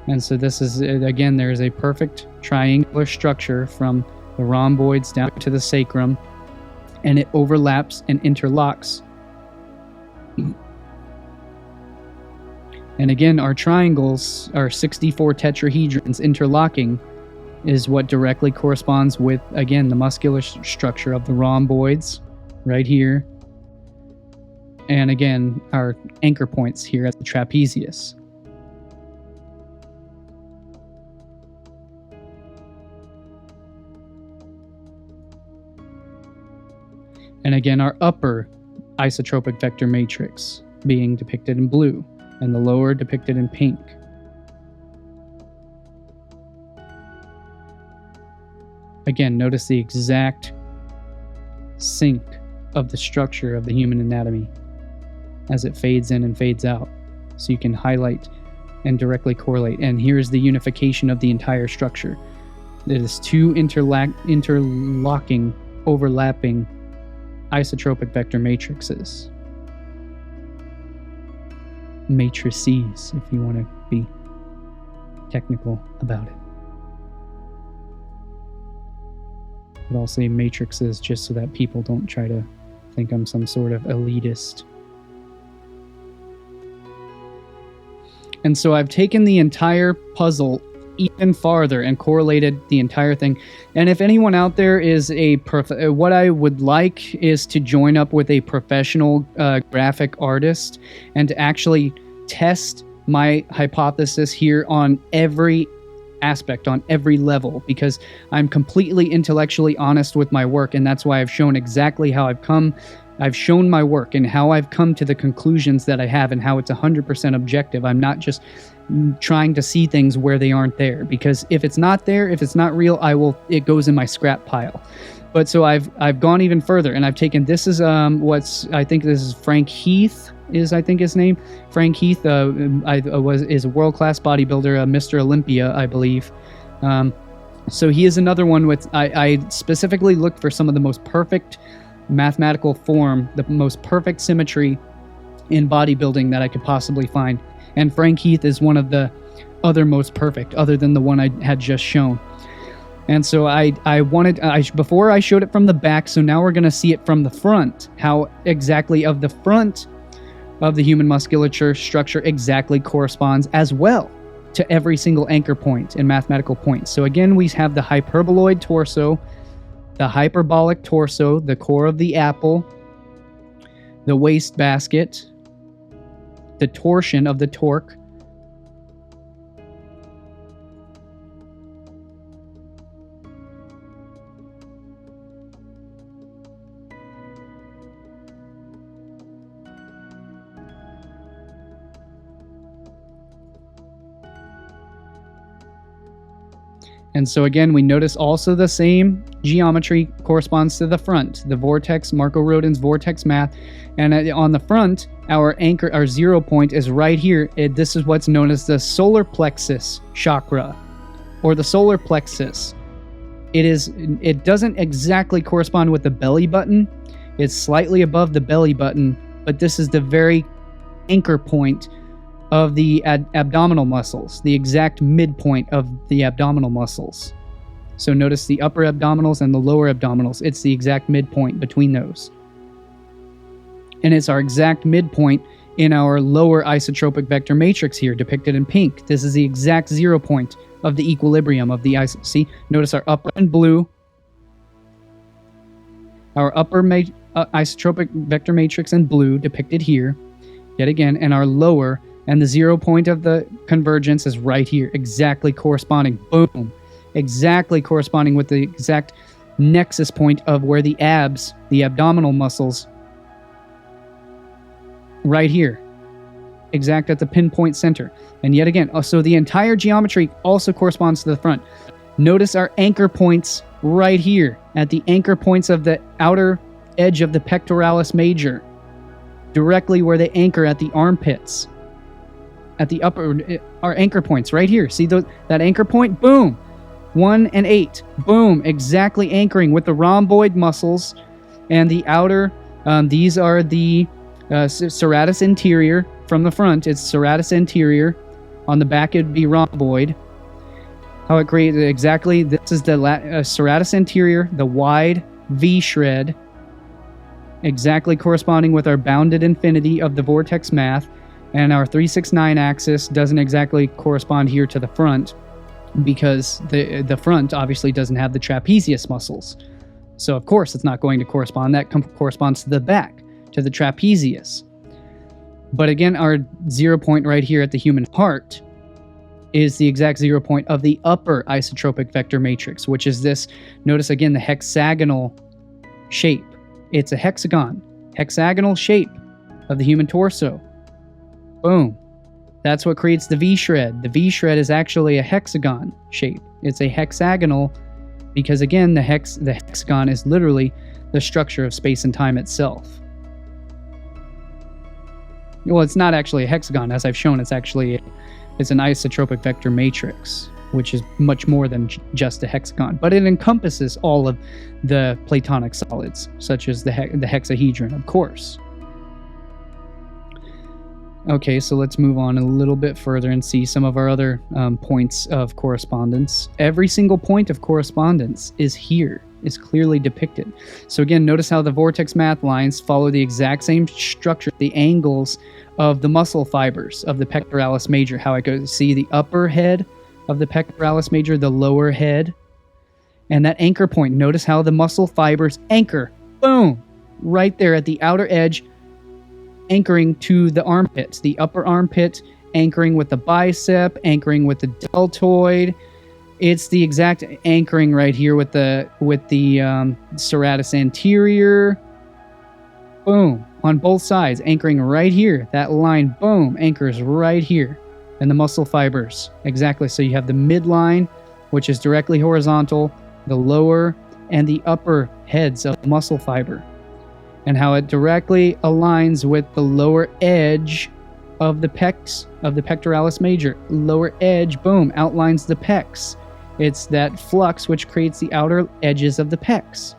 Speaker 1: And so this is, again, there is a perfect triangular structure from the rhomboids down to the sacrum, and it overlaps and interlocks. And again, our triangles, our 64 tetrahedrons interlocking, is what directly corresponds with, again, the muscular structure of the rhomboids right here. And again, our anchor points here at the trapezius. And again, our upper isotropic vector matrix being depicted in blue, and the lower depicted in pink. Again, notice the exact sync of the structure of the human anatomy as it fades in and fades out. So you can highlight and directly correlate. And here's the unification of the entire structure. It is two interlocking, overlapping isotropic vector matrices. Matrices, if you want to be technical about it. But I'll say matrices just so that people don't try to think I'm some sort of elitist. And so I've taken the entire puzzle even farther and correlated the entire thing. And if anyone out there is what I would like is to join up with a professional graphic artist and to actually test my hypothesis here on every aspect, on every level, because I'm completely intellectually honest with my work, and that's why I've shown exactly how I've shown my work and how I've come to the conclusions that I have, and how it's 100% objective. I'm not just trying to see things where they aren't there, because if it's not there, if it's not real, it goes in my scrap pile. But so I've gone even further, and I've taken, this is I think this is Frank Heath is, I think, his name. Frank Heath is a world-class bodybuilder, Mr. Olympia, I believe. So he is another one with, I specifically looked for some of the most perfect mathematical form, the most perfect symmetry in bodybuilding that I could possibly find. And Frank Heath is one of the other most perfect, other than the one I had just shown. And so before I showed it from the back, so now we're going to see it from the front, how exactly of the front of the human musculature structure exactly corresponds as well to every single anchor point and mathematical point. So again, we have the hyperboloid torso, the hyperbolic torso, the core of the apple, the waste basket, the torsion of the torque, and so again, we notice also the same geometry corresponds to the front, the vortex, Marco Rodin's vortex math. And on the front, our anchor, our 0 point is right here. This is what's known as the solar plexus chakra, or the solar plexus. It doesn't exactly correspond with the belly button. It's slightly above the belly button, but this is the very anchor point of the abdominal muscles, the exact midpoint of the abdominal muscles. So notice the upper abdominals and the lower abdominals. It's the exact midpoint between those. And it's our exact midpoint in our lower isotropic vector matrix here, depicted in pink. This is the exact 0 point of the equilibrium of the see, notice our upper in blue, our upper isotropic vector matrix in blue, depicted here, yet again, and our lower, and the 0 point of the convergence is right here, exactly corresponding, boom, exactly corresponding with the exact nexus point of where the abs, the abdominal muscles, right here, exact at the pinpoint center. And yet again, so the entire geometry also corresponds to the front. Notice our anchor points right here at the anchor points of the outer edge of the pectoralis major, directly where they anchor at the armpits, at the upper, our anchor points right here. See that anchor point? Boom, 1 and 8, boom, exactly anchoring with the rhomboid muscles and the outer. These are the serratus anterior. From the front, it's serratus anterior. On the back, it'd be rhomboid. How it creates exactly, this is the serratus anterior, the wide V shred, exactly corresponding with our bounded infinity of the vortex math. And our 369 axis doesn't exactly correspond here to the front, because the front obviously doesn't have the trapezius muscles. So of course it's not going to correspond. That corresponds to the back, to the trapezius. But again, our 0 point right here at the human heart is the exact 0 point of the upper isotropic vector matrix, which is this, notice again, the hexagonal shape. It's a hexagonal shape of the human torso. Boom. That's what creates the V shred. The V shred is actually a hexagon shape. It's a hexagonal because, again, the hexagon is literally the structure of space and time itself. Well, it's not actually a hexagon. As I've shown, it's an isotropic vector matrix, which is much more than just a hexagon. But it encompasses all of the Platonic solids, such as the hexahedron, of course. Okay, so let's move on a little bit further and see some of our other points of correspondence. Every single point of correspondence is here, is clearly depicted. So again, notice how the vortex math lines follow the exact same structure, the angles of the muscle fibers of the pectoralis major, how it goes. See the upper head of the pectoralis major, the lower head, and that anchor point. Notice how the muscle fibers anchor, boom, right there at the outer edge, anchoring to the armpits, the upper armpit, anchoring with the bicep, anchoring with the deltoid. It's the exact anchoring right here with the serratus anterior. Boom, on both sides, anchoring right here. That line, boom, anchors right here. And the muscle fibers, exactly. So you have the midline, which is directly horizontal, the lower and the upper heads of the muscle fiber, and how it directly aligns with the lower edge of the pecs, of the pectoralis major. Lower edge, boom, outlines the pecs. It's that flux which creates the outer edges of the pecs.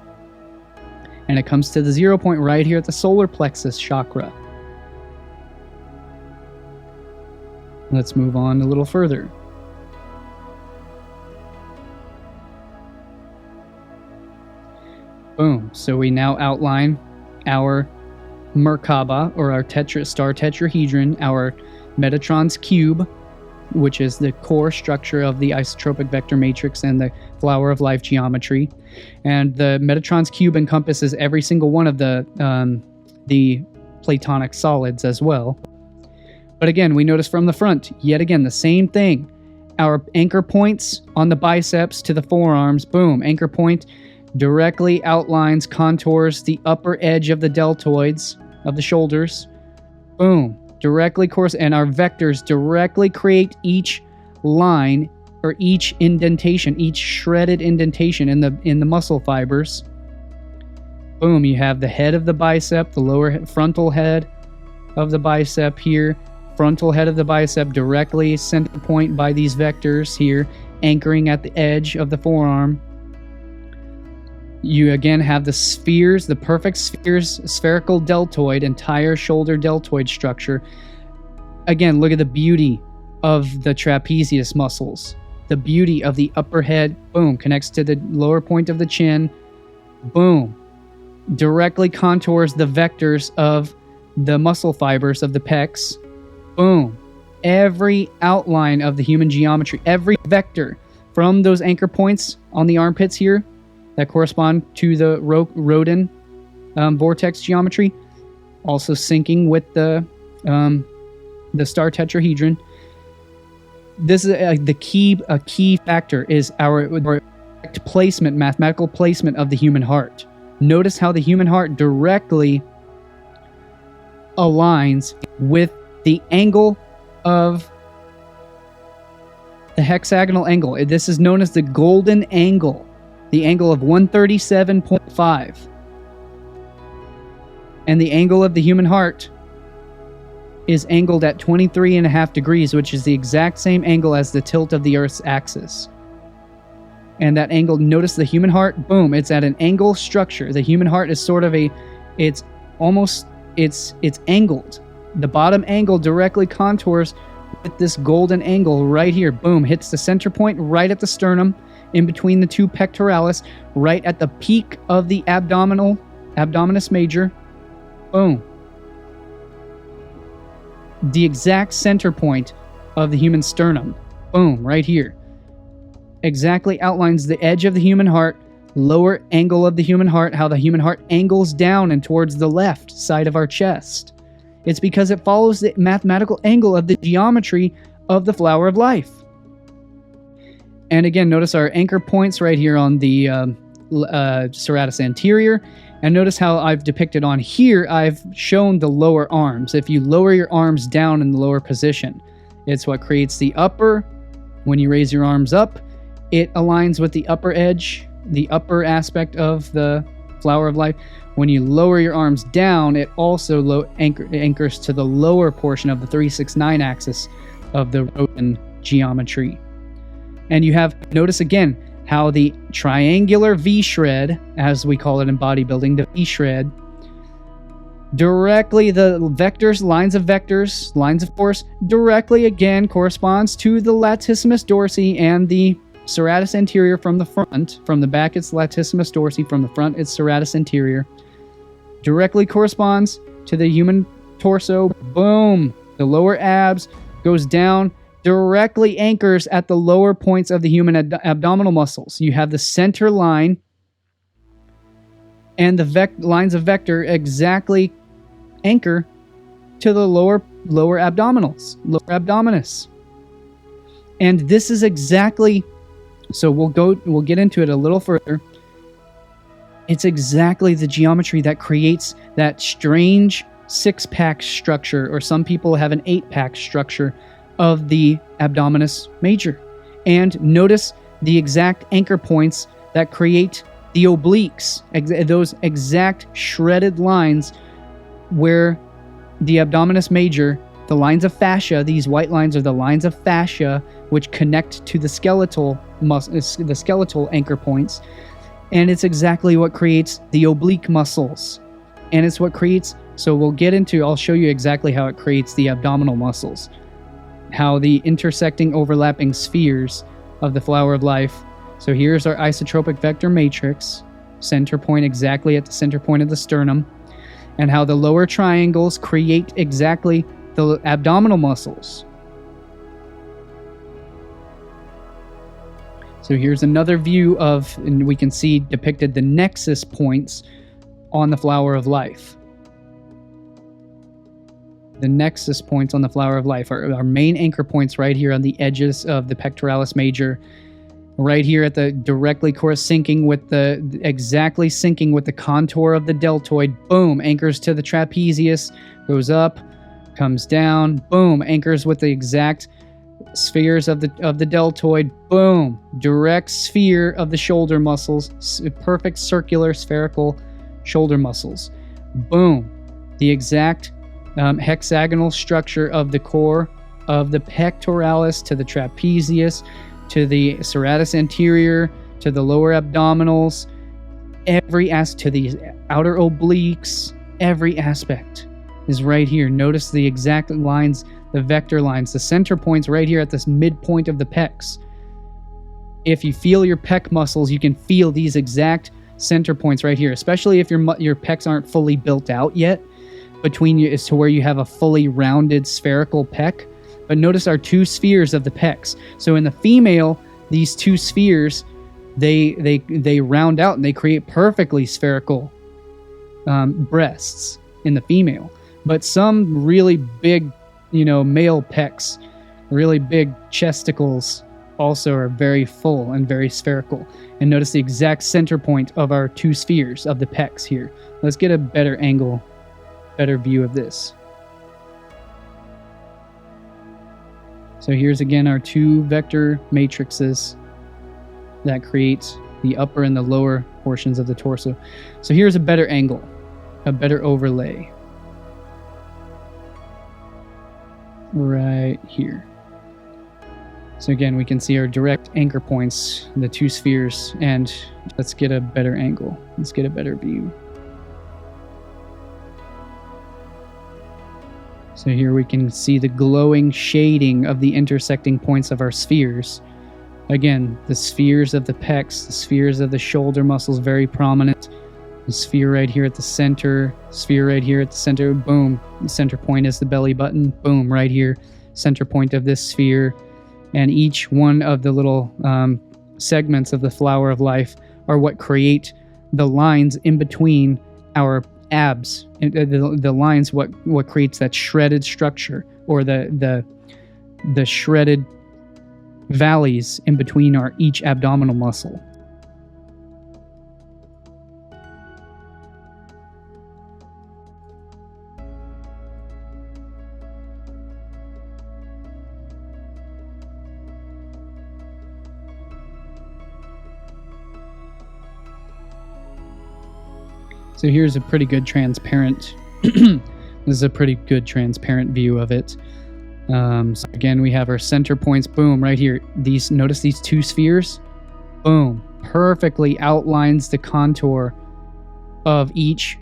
Speaker 1: And it comes to the 0 point right here at the solar plexus chakra. Let's move on a little further. Boom. So we now outline our Merkaba, or our star tetrahedron, our Metatron's cube, which is the core structure of the isotropic vector matrix and the flower of life geometry. And the Metatron's cube encompasses every single one of the Platonic solids as well. But again, we notice from the front, yet again, the same thing. Our anchor points on the biceps to the forearms, boom, anchor point directly outlines, contours the upper edge of the deltoids of the shoulders. Boom. Directly course, and our vectors directly create each line or each indentation, each shredded indentation in the muscle fibers. Boom, you have the head of the bicep, the lower frontal head of the bicep here, frontal head of the bicep directly center point by these vectors here, anchoring at the edge of the forearm. You again have the spheres, the perfect spheres, spherical deltoid, entire shoulder deltoid structure. Again, look at the beauty of the trapezius muscles. the beauty of the upper head. Boom, connects to the lower point of the chin. Boom, directly contours the vectors of the muscle fibers of the pecs. Boom, every outline of the human geometry, every vector from those anchor points on the armpits here that correspond to the Rodin vortex geometry, also syncing with the star tetrahedron. This is a key factor is our placement, mathematical placement of the human heart. Notice how the human heart directly aligns with the angle of the hexagonal angle. This is known as the golden angle, the angle of 137.5. And the angle of the human heart is angled at 23.5 degrees, which is the exact same angle as the tilt of the Earth's axis. And that angle, notice the human heart, boom, it's at an angle structure. The human heart is sort of it's angled. The bottom angle directly contours with this golden angle right here. Boom, hits the center point right at the sternum, in between the two pectoralis, right at the peak of the abdominis major. Boom. The exact center point of the human sternum. Boom, right here. Exactly outlines the edge of the human heart, lower angle of the human heart, how the human heart angles down and towards the left side of our chest. It's because it follows the mathematical angle of the geometry of the flower of life. And again, notice our anchor points right here on the serratus anterior. And notice how I've depicted on here, I've shown the lower arms. If you lower your arms down in the lower position, it's what creates the upper. When you raise your arms up, it aligns with the upper edge, the upper aspect of the flower of life. When you lower your arms down, it also anchors to the lower portion of the 369 axis of the Rodin geometry. And you have, notice again, how the triangular V-shred, as we call it in bodybuilding, the V-shred, directly the vectors, lines of force, directly again corresponds to the latissimus dorsi and the serratus anterior from the front. From the back, it's latissimus dorsi. From the front, it's serratus anterior. Directly corresponds to the human torso. Boom! The lower abs goes down, directly anchors at the lower points of the human abdominal muscles. You have the center line and the lines of vector exactly anchor to the lower abdominals, lower abdominis. And this is exactly, so we'll get into it a little further. It's exactly the geometry that creates that strange 6-pack structure, or some people have an 8-pack structure of the abdominis major. And notice the exact anchor points that create the obliques, those exact shredded lines where the abdominis major, the lines of fascia, these white lines are the lines of fascia which connect to the skeletal anchor points. And it's exactly what creates the oblique muscles. And it's what creates, so I'll show you exactly how it creates the abdominal muscles. How the intersecting, overlapping spheres of the flower of life. So here's our isotropic vector matrix, center point exactly at the center point of the sternum, and how the lower triangles create exactly the abdominal muscles. So here's another view of, and we can see depicted the nexus points on the flower of life. The nexus points on the flower of life are our main anchor points right here on the edges of the pectoralis major, right here at the exactly syncing with the contour of the deltoid. Boom, anchors to the trapezius, goes up, comes down, boom, anchors with the exact spheres of the deltoid. Boom, direct sphere of the shoulder muscles, perfect circular spherical shoulder muscles. Boom, the exact hexagonal structure of the core of the pectoralis to the trapezius, to the serratus anterior, to the lower abdominals, to the outer obliques, every aspect is right here. Notice the exact lines, the vector lines, the center points right here at this midpoint of the pecs. if you feel your pec muscles, you can feel these exact center points right here, especially if your pecs aren't fully built out yet between you, as to where you have a fully rounded spherical pec. But notice our two spheres of the pecs. So in the female, these two spheres, they round out and they create perfectly spherical breasts in the female. But some really big, male pecs, really big chesticles also are very full and very spherical. And notice the exact center point of our two spheres of the pecs here. Let's get a better angle, better view of this. So here's again our two vector matrices that create the upper and the lower portions of the torso. So here's a better angle, a better overlay. Right here. So again, we can see our direct anchor points, the two spheres, and let's get a better angle. Let's get a better view. So here we can see the glowing shading of the intersecting points of our spheres. Again, the spheres of the pecs, the spheres of the shoulder muscles, very prominent. The sphere right here at the center, sphere right here at the center, boom. The center point is the belly button, boom, right here. Center point of this sphere. And each one of the little segments of the flower of life are what create the lines in between our abs. The lines what creates that shredded structure, or the shredded valleys in between our each abdominal muscle. So here's a pretty good transparent, this is a pretty good transparent view of it. So again, we have our center points, boom, right here. Notice these two spheres, boom, perfectly outlines the contour of each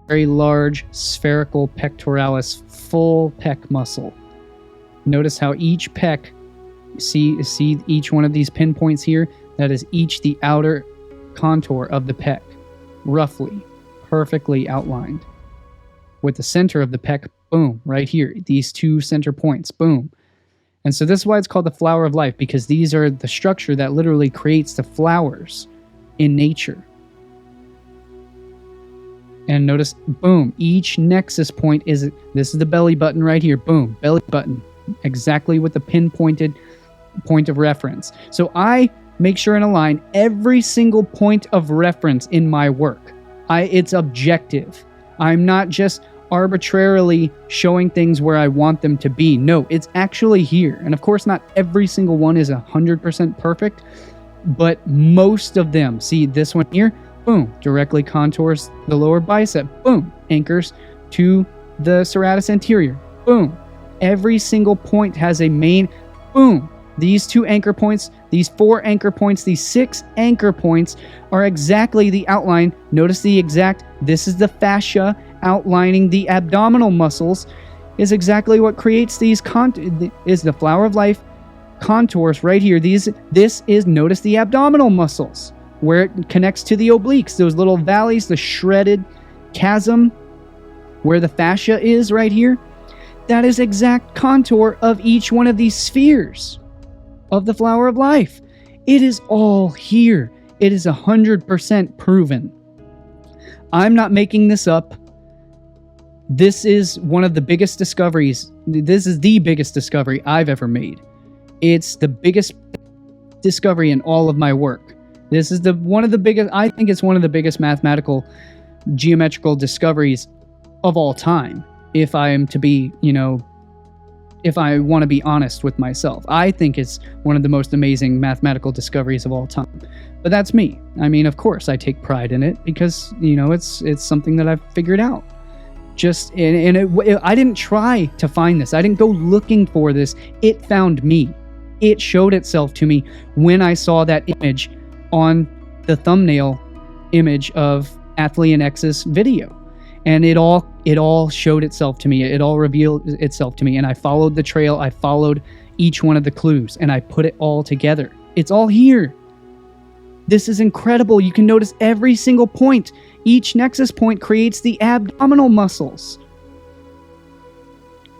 Speaker 1: very large spherical pectoralis full pec muscle. Notice how each pec, see each one of these pinpoints here, that is each the outer contour of the pec. Roughly, perfectly outlined. With the center of the pec, boom, right here. These two center points, boom. And so this is why it's called the flower of life, because these are the structure that literally creates the flowers in nature. And notice, boom, each nexus point this is the belly button right here, boom, belly button. Exactly with the pinpointed point of reference. So I make sure and align every single point of reference in my work. It's objective. I'm not just arbitrarily showing things where I want them to be. No, it's actually here. And of course, not every single one is 100% perfect, but most of them. See this one here? Boom, directly contours the lower bicep. Boom, anchors to the serratus anterior. Boom. Every single point has a main, boom. These two anchor points, these four anchor points, these six anchor points are exactly the outline. Notice this is the fascia outlining the abdominal muscles, is exactly what creates these is the flower of life contours right here. Notice the abdominal muscles, where it connects to the obliques, those little valleys, the shredded chasm where the fascia is right here. That is exact contour of each one of these spheres of the flower of life. It is all here. It is 100% proven. I'm not making this up. This is one of the biggest discoveries. This is the biggest discovery I've ever made. It's the biggest discovery in all of my work. This is one of the biggest, I think it's one of the biggest mathematical geometrical discoveries of all time. If I am to be, if I want to be honest with myself, I think it's one of the most amazing mathematical discoveries of all time. But that's me. I mean, of course, I take pride in it because, it's something that I've figured out. I didn't try to find this. I didn't go looking for this. It found me. It showed itself to me when I saw that image on the thumbnail image of Athlean X's video. And it all showed itself to me. It all revealed itself to me. And I followed the trail. I followed each one of the clues and I put it all together. It's all here. This is incredible. You can notice every single point. Each nexus point creates the abdominal muscles.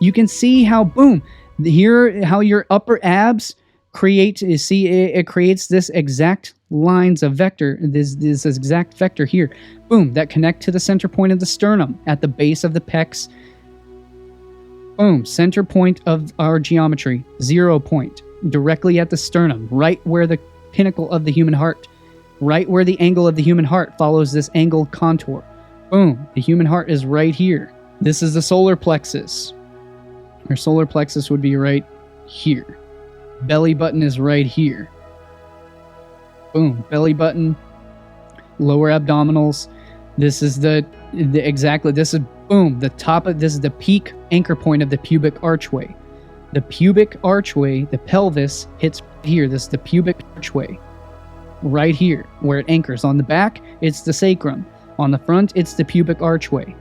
Speaker 1: You can see how, boom, here, how your upper abs create, you see, it creates this exact lines of vector, this exact vector here. Boom, that connect to the center point of the sternum at the base of the pecs. Boom, center point of our geometry, 0 point, directly at the sternum, right where the pinnacle of the human heart, right where the angle of the human heart follows this angled contour. Boom, the human heart is right here. This is the solar plexus. Our solar plexus would be right here. Belly button is right here. Boom, belly button, lower abdominals. This is exactly, this is, boom, the top of, this is the peak anchor point of the pubic archway. The pubic archway, the pelvis hits here. This is the pubic archway. Right here, where it anchors. On the back, it's the sacrum. On the front, it's the pubic archway.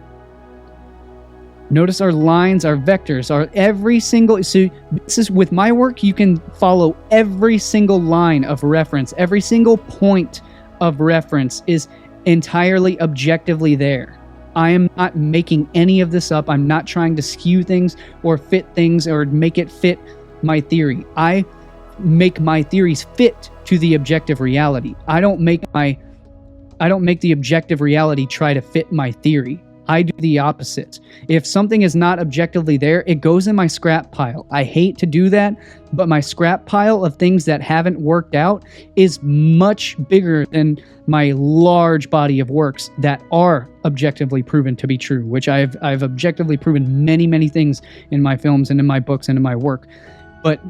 Speaker 1: Notice our lines, our vectors, are every single, so this is, with my work, you can follow every single line of reference. Every single point of reference is entirely objectively there. I am not making any of this up. I'm not trying to skew things or fit things or make it fit my theory. I make my theories fit to the objective reality. I don't make the objective reality try to fit my theory. I do the opposite. If something is not objectively there, it goes in my scrap pile. I hate to do that, but my scrap pile of things that haven't worked out is much bigger than my large body of works that are objectively proven to be true, which I've objectively proven many things in my films and in my books and in my work. But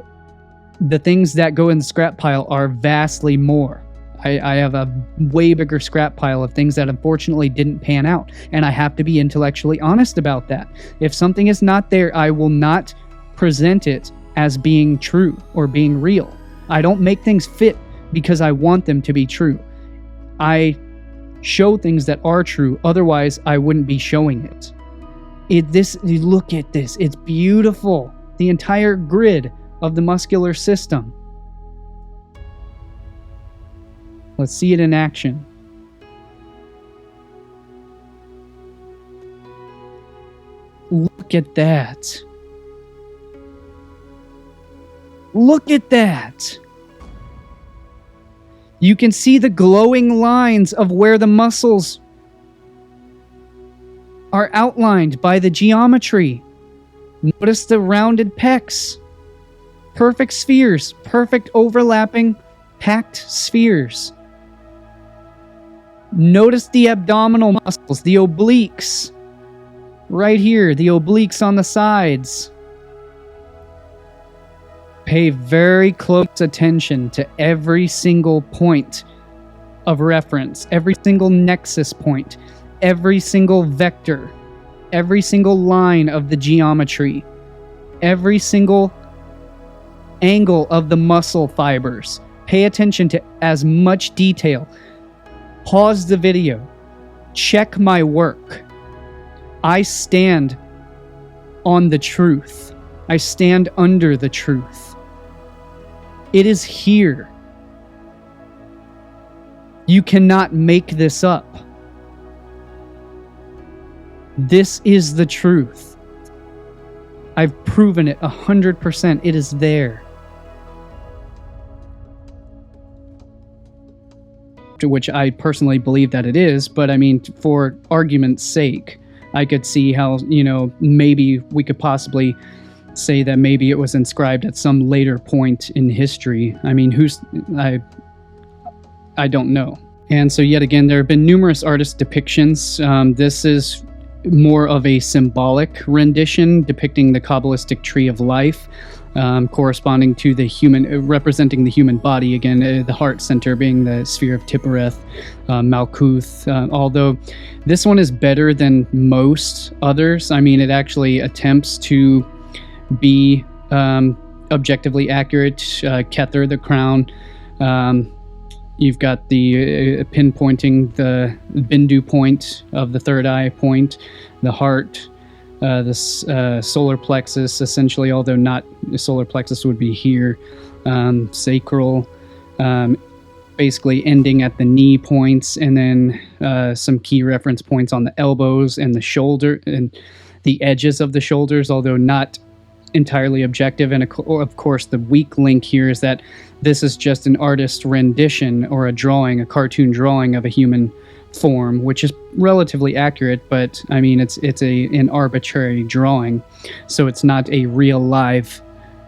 Speaker 1: the things that go in the scrap pile are vastly more. I have a way bigger scrap pile of things that unfortunately didn't pan out, and I have to be intellectually honest about that. If something is not there, I will not present it as being true or being real. I don't make things fit because I want them to be true. I show things that are true, otherwise I wouldn't be showing it. Look at this, it's beautiful. The entire grid of the muscular system. Let's see it in action. Look at that. Look at that. You can see the glowing lines of where the muscles are outlined by the geometry. Notice the rounded pecs. Perfect spheres. Perfect overlapping, packed spheres. Notice the abdominal muscles, the obliques. Right here, the obliques on the sides. Pay very close attention to every single point of reference, every single nexus point, every single vector, every single line of the geometry, every single angle of the muscle fibers. Pay attention to as much detail. Pause the video. Check my work. I stand on the truth. I stand under the truth. It is here. You cannot make this up. This is the truth. I've proven it 100%. It is there. Which I personally believe that it is, but I mean, for argument's sake, I could see how, maybe we could possibly say that maybe it was inscribed at some later point in history. I mean, I don't know. And so yet again, there have been numerous artist depictions. This is more of a symbolic rendition depicting the Kabbalistic tree of life. Corresponding to the human, representing the human body, again, the heart center being the sphere of Tippereth, Malkuth, although this one is better than most others. I mean, it actually attempts to be objectively accurate. Kether, the crown, you've got the pinpointing the Bindu point of the third eye point, the heart, the solar plexus, essentially, although not the solar plexus would be here, sacral, basically ending at the knee points, and then some key reference points on the elbows and the shoulder and the edges of the shoulders, although not entirely objective. And of course, the weak link here is that this is just an artist's rendition or a cartoon drawing of a human form, which is relatively accurate, but I mean, it's an arbitrary drawing, so it's not a real live,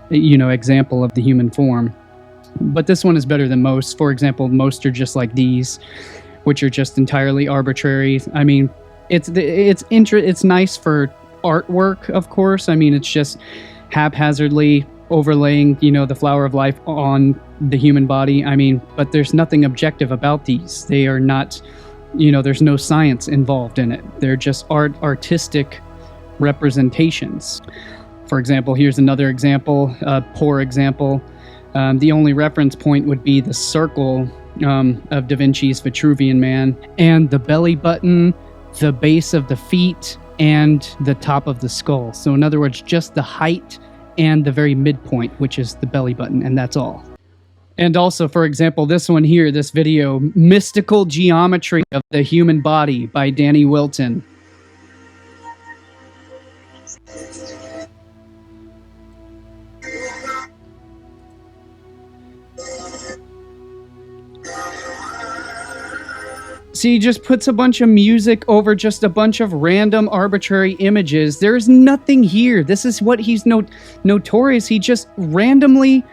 Speaker 1: example of the human form. But this one is better than most. For example, most are just like these, which are just entirely arbitrary. I mean, it's nice for artwork, of course. I mean, it's just haphazardly overlaying, the flower of life on the human body. I mean, but there's nothing objective about these. They are not, there's no science involved in it. They're just artistic representations. For example, here's another example, a poor example. The only reference point would be the circle of Da Vinci's Vitruvian Man, and the belly button, the base of the feet, and the top of the skull. So in other words, just the height and the very midpoint, which is the belly button, and that's all. And also, for example, this one here, this video, Mystical Geometry of the Human Body by Danny Wilton. See, he just puts a bunch of music over just a bunch of random arbitrary images. There's nothing here. This is what he's notorious. He just randomly,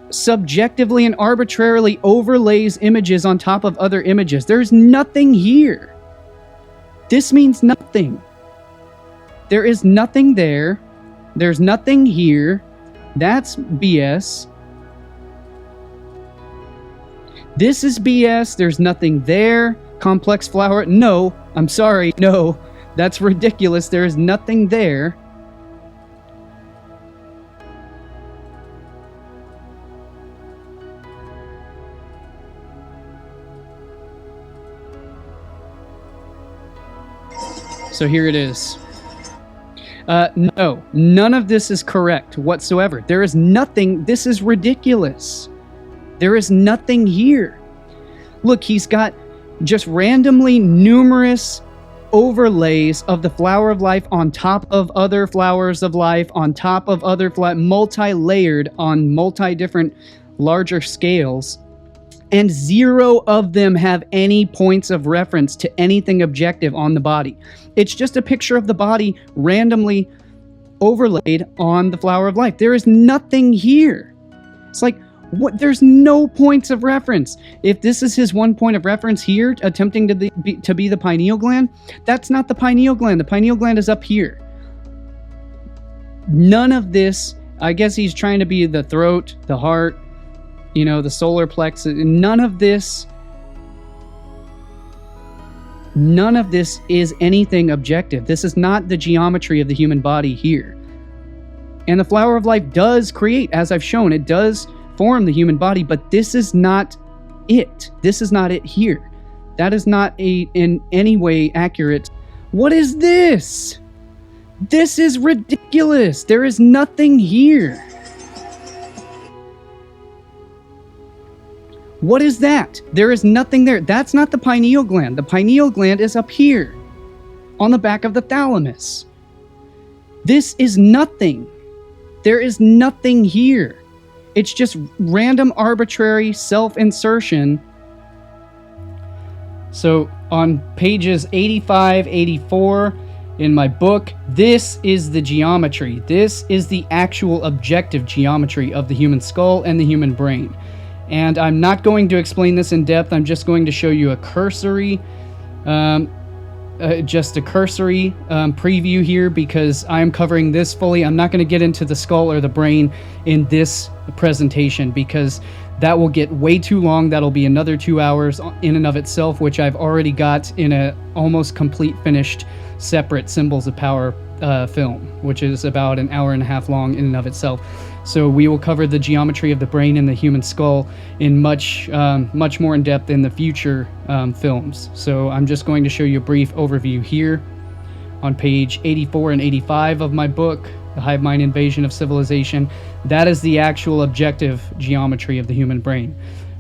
Speaker 1: subjectively, and arbitrarily overlays images on top of other images. There's nothing here. This means nothing. There is nothing there. There's nothing here. That's BS. This is BS. There's nothing there. Complex flower. No, I'm sorry. No, that's ridiculous. There is nothing there. So here it is. No, none of this is correct whatsoever. There is nothing. This is ridiculous. There is nothing here. Look, he's got just randomly numerous overlays of the flower of life on top of other flowers of life, on top of other multi-layered on multi-different larger scales, and zero of them have any points of reference to anything objective on the body. It's just a picture of the body randomly overlaid on the flower of life. There is nothing here. It's like, what? There's no points of reference. If this is his one point of reference here, attempting to be the pineal gland, that's not the pineal gland. The pineal gland is up here. None of this, I guess he's trying to be the throat, the heart, the solar plexus. None of this is anything objective. This is not the geometry of the human body here. And the flower of life does create, as I've shown, it does form the human body, but this is not it. This is not it here. That is not in any way accurate. What is this? This is ridiculous. There is nothing here. What is that? There is nothing there. That's not the pineal gland. The pineal gland is up here on the back of the thalamus. This is nothing. There is nothing here. It's just random, arbitrary self-insertion. So on pages 85, 84 in my book, this is the geometry. This is the actual objective geometry of the human skull and the human brain. And I'm not going to explain this in depth. I'm just going to show you a cursory preview here, because I'm covering this fully. I'm not going to get into the skull or the brain in this presentation, because that will get way too long. That'll be another 2 hours in and of itself, which I've already got in a almost complete finished separate Symbols of Power film, which is about an hour and a half long in and of itself. So we will cover the geometry of the brain and the human skull in much more in depth in the future films. So I'm just going to show you a brief overview here on page 84 and 85 of my book, The Hive Mind Invasion of Civilization. That is the actual objective geometry of the human brain.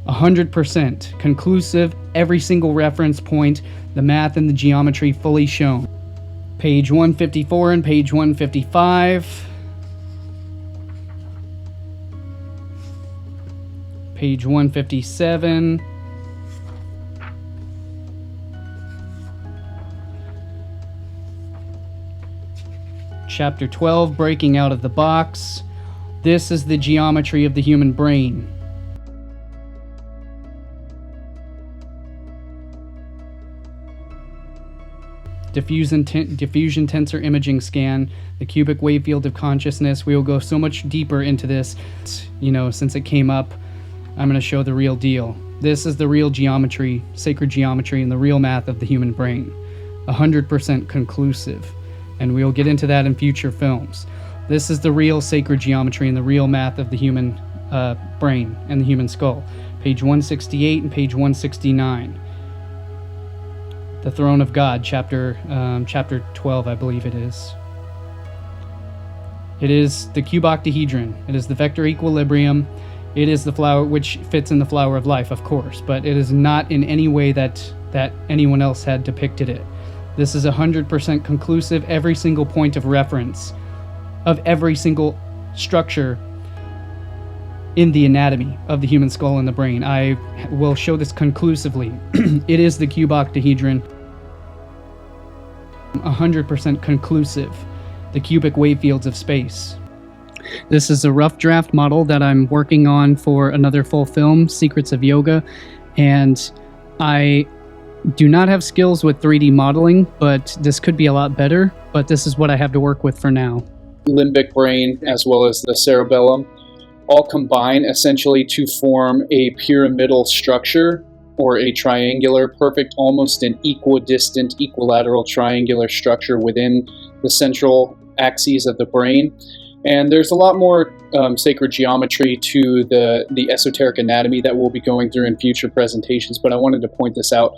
Speaker 1: 100% conclusive, every single reference point, the math and the geometry fully shown. Page 154 and page 155. Page 157. Chapter 12, Breaking Out of the Box. This is the geometry of the human brain. Diffusion tensor imaging scan, the cubic wave field of consciousness. We will go so much deeper into this, since it came up. I'm going to show the real deal. This is the real geometry, sacred geometry, and the real math of the human brain. 100% conclusive. And we'll get into that in future films. This is the real sacred geometry and the real math of the human brain and the human skull. Page 168 and page 169. The Throne of God, chapter 12, I believe it is. It is the cuboctahedron. It is the vector equilibrium. It is the flower, which fits in the flower of life, of course, but it is not in any way that anyone else had depicted it. This is 100% conclusive, every single point of reference of every single structure in the anatomy of the human skull and the brain. I will show this conclusively. It is the cuboctahedron. 100% conclusive. The cubic wave fields of space. This is a rough draft model that I'm working on for another full film, Secrets of Yoga, and I do not have skills with 3D modeling, but this could be a lot better, but this is what I have to work with for now.
Speaker 3: Limbic brain as well as the cerebellum all combine essentially to form a pyramidal structure, or a triangular, perfect, almost an equidistant, equilateral triangular structure within the central axes of the brain. And there's a lot more sacred geometry to the esoteric anatomy that we'll be going through in future presentations, but I wanted to point this out.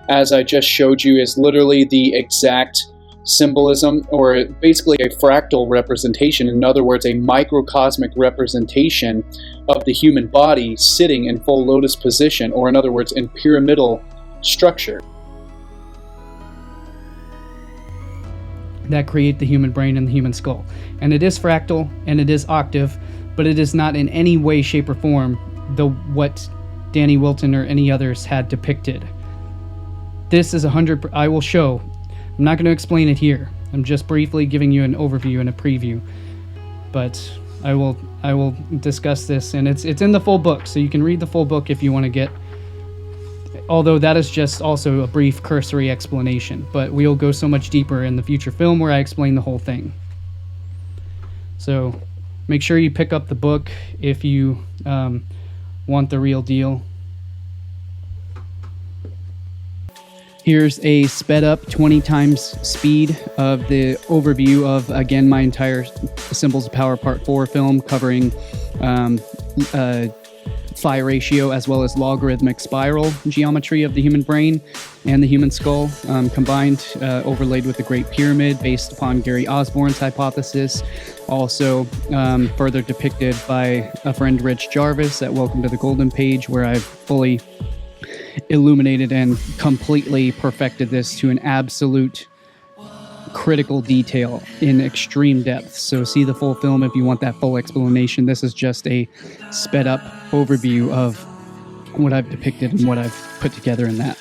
Speaker 3: As I just showed you, is literally the exact symbolism, or basically a fractal representation, in other words, a microcosmic representation of the human body sitting in full lotus position, or in other words, in pyramidal structure.
Speaker 1: That create the human brain and the human skull. And it is fractal and it is octave, but it is not in any way, shape, or form what Danny Wilton or any others had depicted. This is 100%. I will show. I'm not going to explain it here. I'm just briefly giving you an overview and a preview. But I will discuss this, and it's in the full book, so you can read the full book if you want to get. Although that is just also a brief cursory explanation, but we'll go so much deeper in the future film where I explain the whole thing. So make sure you pick up the book if you want the real deal. Here's a sped up 20 times speed of the overview of, again, my entire Symbols of Power Part 4 film covering phi ratio as well as logarithmic spiral geometry of the human brain and the human skull, combined, overlaid with the Great Pyramid based upon Gary Osborne's hypothesis. Also further depicted by a friend, Rich Jarvis, at Welcome to the Golden Page, where I've fully illuminated and completely perfected this to an absolute critical detail in extreme depth. So see the full film if you want that full explanation. This is just a sped up overview of what I've depicted and what I've put together in that.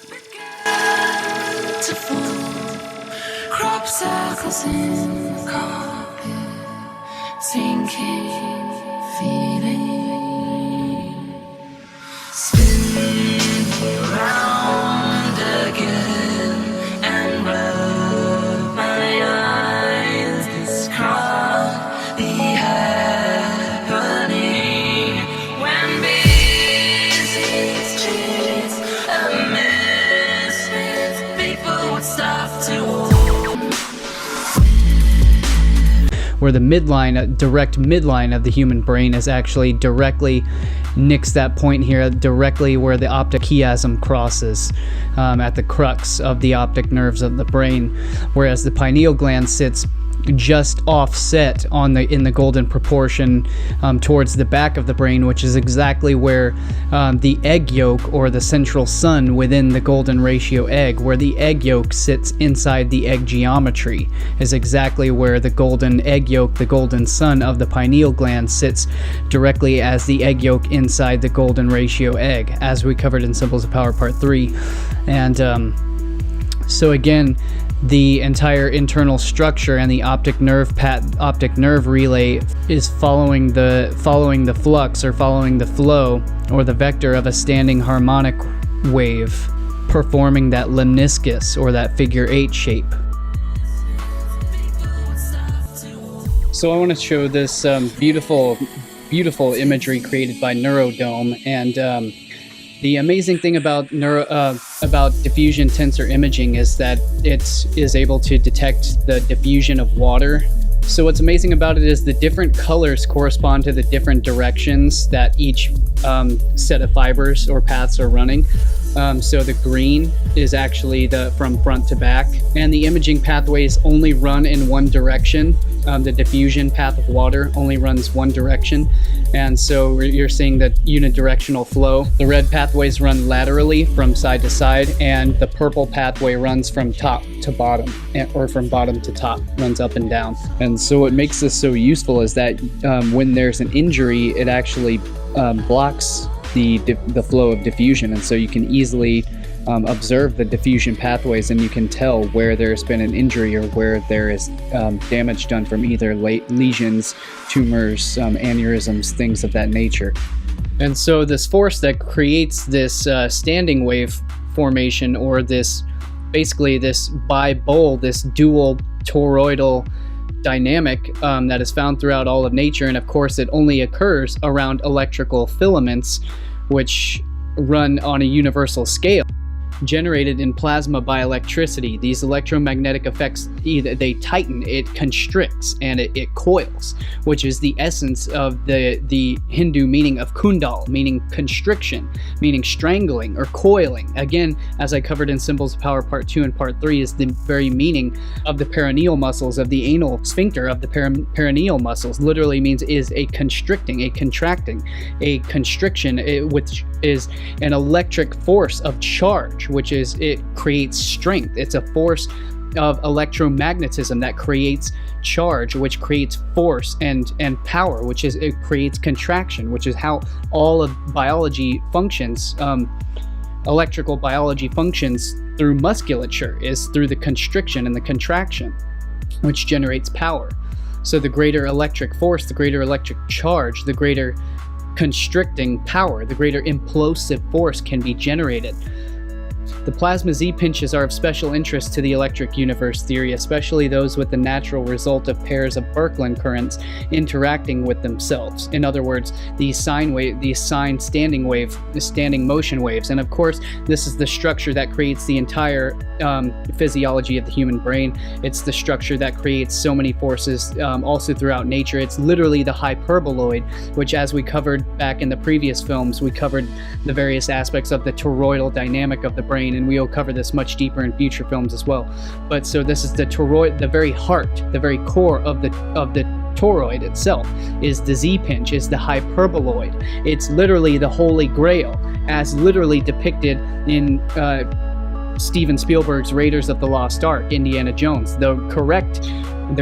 Speaker 2: Crop circles in the carpet, sinking feeling, spinning around again and rub my eyes. This can't be happening when business changes a misfit. People would stop to
Speaker 1: where the midline, direct midline of the human brain is actually directly nicks that point here, directly where the optic chiasm crosses at the crux of the optic nerves of the brain, whereas the pineal gland sits just offset in the golden proportion towards the back of the brain, which is exactly where the egg yolk, or the central sun within the golden ratio egg, where the egg yolk sits inside the egg geometry, is exactly where the golden egg yolk, the golden sun of the pineal gland, sits directly as the egg yolk inside the golden ratio egg, as we covered in Symbols of Power Part 3. And so again, the entire internal structure and the optic nerve relay is following the flux, or following the flow, or the vector of a standing harmonic wave, performing that lemniscus, or that figure 8 shape. So I want to show this beautiful imagery created by Neurodome, and the amazing thing about diffusion tensor imaging is that it is able to detect the diffusion of water. So what's amazing about it is the different colors correspond to the different directions that each set of fibers or paths are running. So the green is actually from front to back, and the imaging pathways only run in one direction. The diffusion path of water only runs one direction, and so you're seeing that unidirectional flow. The red pathways run laterally from side to side, and the purple pathway runs from top to bottom, or from bottom to top, runs up and down. And so what makes this so useful is that when there's an injury, it actually blocks the flow of diffusion, and so you can easily observe the diffusion pathways, and you can tell where there's been an injury, or where there is damage done from either lesions, tumors, aneurysms, things of that nature. And so this force that creates this standing wave formation, or this bipole, this dual toroidal dynamic that is found throughout all of nature, and of course it only occurs around electrical filaments, which run on a universal scale, generated in plasma by electricity. These electromagnetic effects, either they tighten, it constricts, and it coils, which is the essence of the Hindu meaning of kundal, meaning constriction, meaning strangling or coiling. Again, as I covered in Symbols of Power Part 2 and Part 3, is the very meaning of the perineal muscles, of the anal sphincter, of the perineal muscles. Literally means is a constricting, a contracting, a constriction, which is an electric force of charge, which is, it creates strength. It's a force of electromagnetism that creates charge, which creates force and power, which is, it creates contraction, which is how all of biology functions. Electrical biology functions through musculature, is through the constriction and the contraction, which generates power. So the greater electric force, the greater electric charge, the greater constricting power, the greater implosive force can be generated. The plasma Z-pinches are of special interest to the electric universe theory, especially those with the natural result of pairs of Birkeland currents interacting with themselves. In other words, these standing motion waves. And of course, this is the structure that creates the entire physiology of the human brain. It's the structure that creates so many forces also throughout nature. It's literally the hyperboloid, which, as we covered back in the previous films, we covered the various aspects of the toroidal dynamic of the brain, and we'll cover this much deeper in future films as well. But so this is the toroid, the very heart, the very core of the toroid itself is the Z-pinch, is the hyperboloid. It's literally the Holy Grail, as literally depicted in Steven Spielberg's Raiders of the Lost Ark, Indiana Jones. The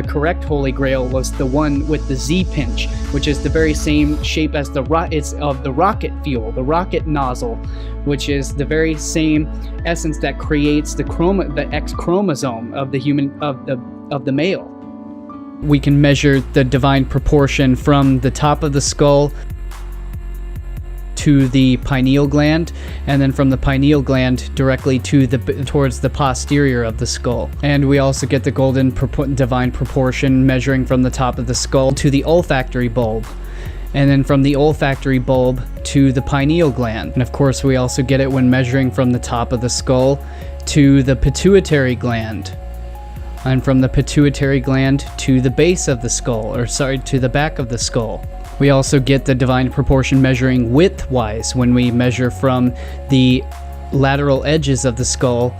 Speaker 1: correct Holy Grail was the one with the Z-pinch, which is the very same shape as it's of the rocket fuel, the rocket nozzle, which is the very same essence that creates the X chromosome of the human, of the male. We can measure the divine proportion from the top of the skull to the pineal gland, and then from the pineal gland directly to towards the posterior of the skull. And we also get the golden divine proportion measuring from the top of the skull to the olfactory bulb, and then from the olfactory bulb to the pineal gland. And of course, we also get it when measuring from the top of the skull to the pituitary gland, and from the pituitary gland to the base of the skull, to the back of the skull. We also get the divine proportion measuring width-wise when we measure from the lateral edges of the skull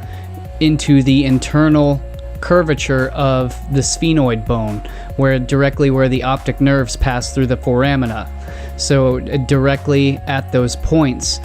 Speaker 1: into the internal curvature of the sphenoid bone, directly where the optic nerves pass through the foramina. So directly at those points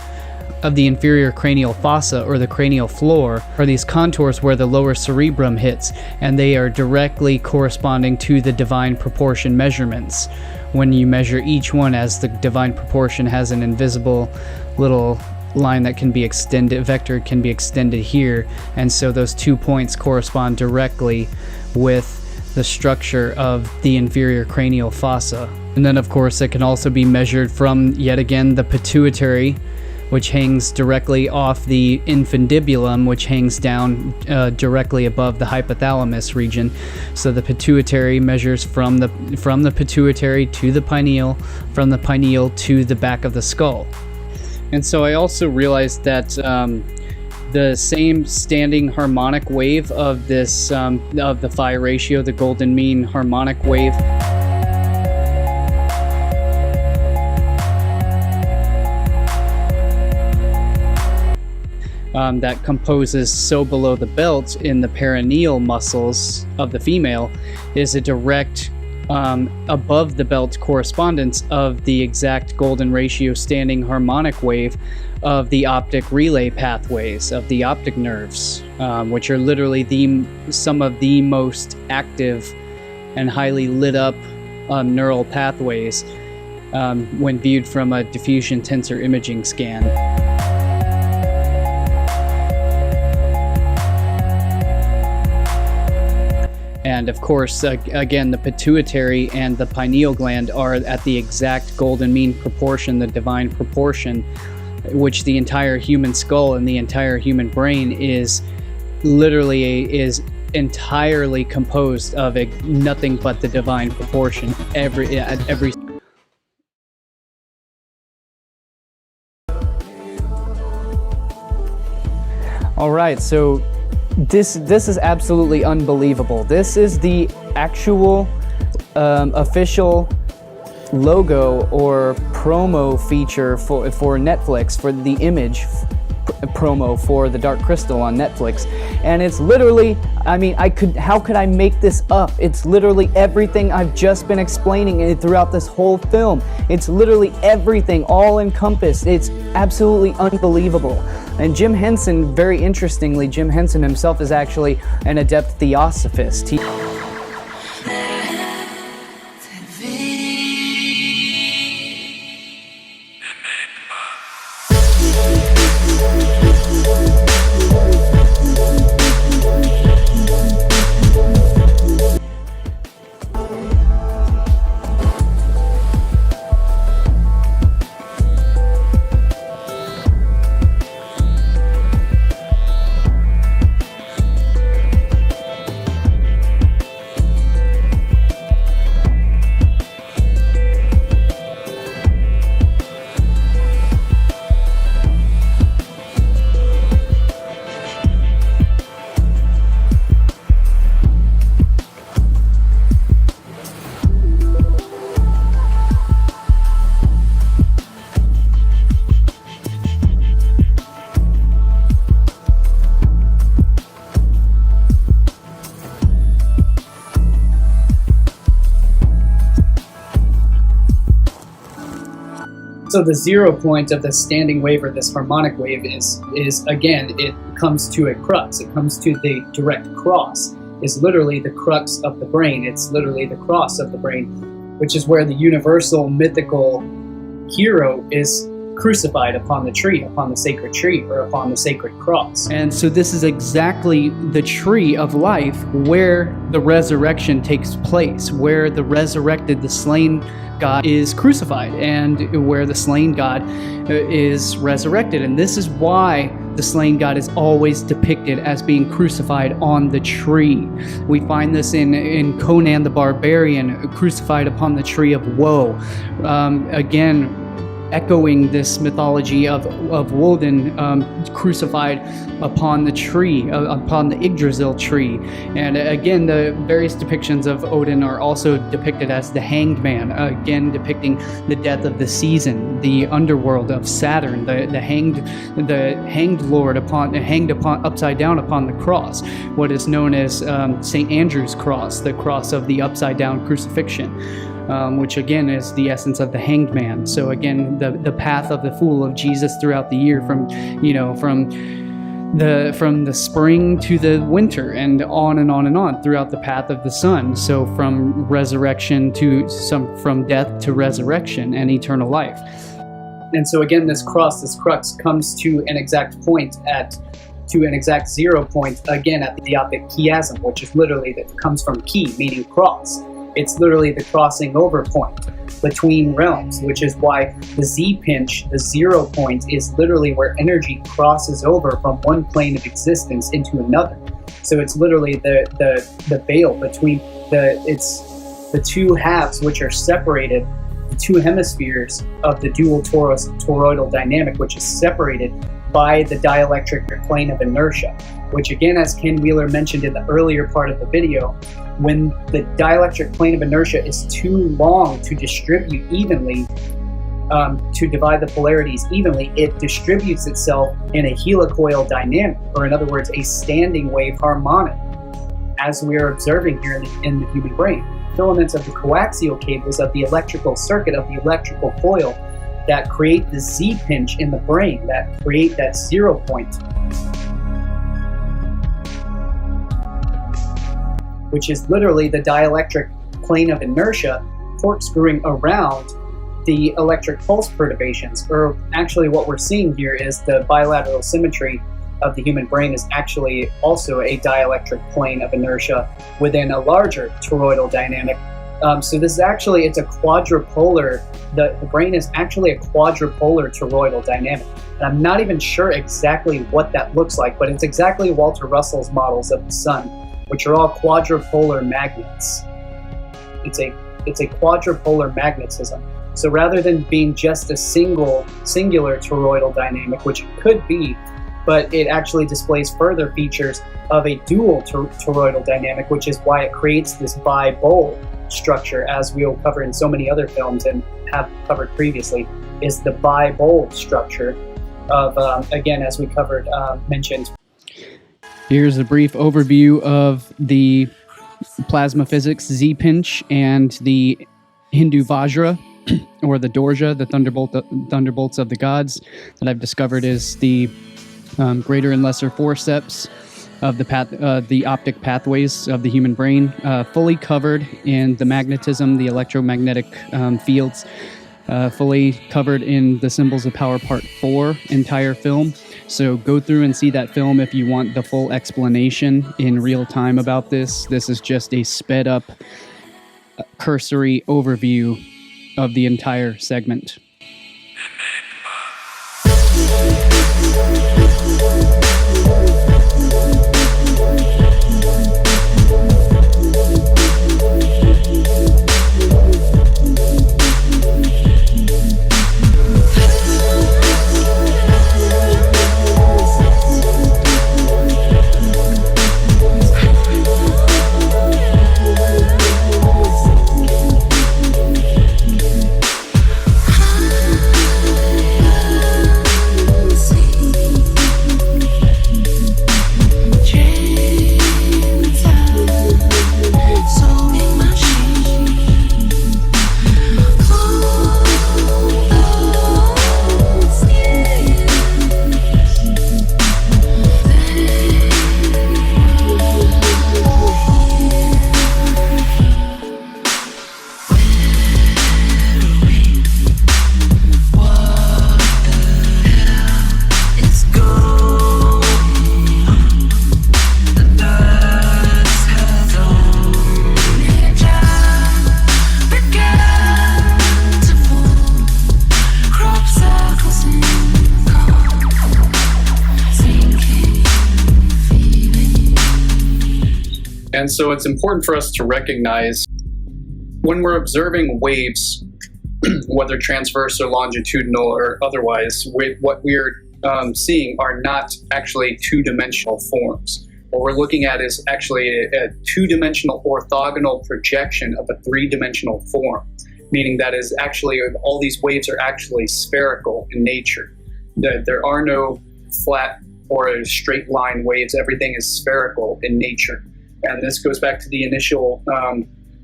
Speaker 1: of the inferior cranial fossa, or the cranial floor, are these contours where the lower cerebrum hits, and they are directly corresponding to the divine proportion measurements. When you measure each one, as the divine proportion has an invisible little line that can be extended, vector can be extended here, and so those 2 points correspond directly with the structure of the inferior cranial fossa. And then of course it can also be measured from, yet again, the pituitary, which hangs directly off the infundibulum, which hangs down directly above the hypothalamus region. So the pituitary measures from the pituitary to the pineal, from the pineal to the back of the skull. And so I also realized that the same standing harmonic wave of this of the phi ratio, the golden mean harmonic wave, that composes so below the belt in the perineal muscles of the female, is a direct above the belt correspondence of the exact golden ratio standing harmonic wave of the optic relay pathways of the optic nerves, which are literally some of the most active and highly lit up neural pathways when viewed from a diffusion tensor imaging scan. And of course, again, the pituitary and the pineal gland are at the exact golden mean proportion, the divine proportion, which the entire human skull and the entire human brain is entirely composed of nothing but the divine proportion. Every All right, so this is absolutely unbelievable. This is the actual official logo or promo feature for Netflix, for the image promo for the Dark Crystal on Netflix. And it's literally, I mean, how could I make this up? It's literally everything I've just been explaining throughout this whole film. It's literally everything, all encompassed. It's absolutely unbelievable. And Jim Henson, very interestingly, Jim Henson himself is actually an adept theosophist. So the 0 point of the standing wave, or this harmonic wave, is again, it comes to a crux. It comes to the direct cross. It's literally the crux of the brain. It's literally the cross of the brain, which is where the universal mythical hero is crucified upon the tree, upon the sacred tree, or upon the sacred cross. And so this is exactly the tree of life where the resurrection takes place, where the resurrected, the slain God is crucified, and where the slain God is resurrected. And this is why the slain God is always depicted as being crucified on the tree. We find this in Conan the Barbarian, crucified upon the tree of woe. Again, echoing this mythology of Woden crucified upon the tree, upon the Yggdrasil tree. And again, the various depictions of Odin are also depicted as the Hanged Man, again depicting the death of the season, the underworld of Saturn, the hanged Lord hanged upside down upon the cross, what is known as St. Andrew's cross, the cross of the upside down crucifixion. Which again is the essence of the Hanged Man. So again, the path of the fool of Jesus throughout the year, from the spring to the winter, and on and on and on throughout the path of the sun. So from resurrection from death to resurrection and eternal life. And so again, this crux comes to an exact point to an exact 0 point again at the optic chiasm, which is literally that comes from chi, meaning cross. It's literally the crossing over point between realms, which is why the Z pinch, the 0 point, is literally where energy crosses over from one plane of existence into another. So it's literally the veil between the two halves, which are separated, the two hemispheres of the dual toroidal dynamic, which is separated by the dielectric plane of inertia, which again, as Ken Wheeler mentioned in the earlier part of the video, when the dielectric plane of inertia is too long to distribute evenly, to divide the polarities evenly, it distributes itself in a helicoidal dynamic, or in other words, a standing wave harmonic, as we are observing here in the human brain. Filaments of the coaxial cables of the electrical circuit of the electrical coil that create the Z pinch in the brain, that create that 0 point, which is literally the dielectric plane of inertia corkscrewing around the electric pulse perturbations. Or actually what we're seeing here is the bilateral symmetry of the human brain is actually also a dielectric plane of inertia within a larger toroidal dynamic. So this is actually, it's a quadrupolar, the brain is actually a quadrupolar toroidal dynamic. And I'm not even sure exactly what that looks like, but it's exactly Walter Russell's models of the sun, which are all quadrupolar magnets. It's a quadrupolar magnetism. So rather than being just a singular toroidal dynamic, which it could be, but it actually displays further features of a dual toroidal dynamic, which is why it creates this bi-bowl structure, as we'll cover in so many other films and have covered previously, is the bi-bowl structure of, again, as we covered, mentioned. Here's a brief overview of the plasma physics Z-pinch and the Hindu Vajra, or the Dorja, the thunderbolts of the gods, that I've discovered is the greater and lesser forceps of the optic pathways of the human brain, fully covered in the magnetism, the electromagnetic fields, fully covered in the Symbols of Power Part 4 entire film. So go through and see that film if you want the full explanation in real time about this. This is just a sped up, cursory overview of the entire segment.
Speaker 3: And so it's important for us to recognize when we're observing waves whether transverse or longitudinal or otherwise, with what we're seeing are not actually two-dimensional forms. What we're looking at is actually a two-dimensional orthogonal projection of a three-dimensional form, meaning that is actually all these waves are actually spherical in nature. There are no flat or straight line waves. Everything is spherical in nature. And this goes back to the initial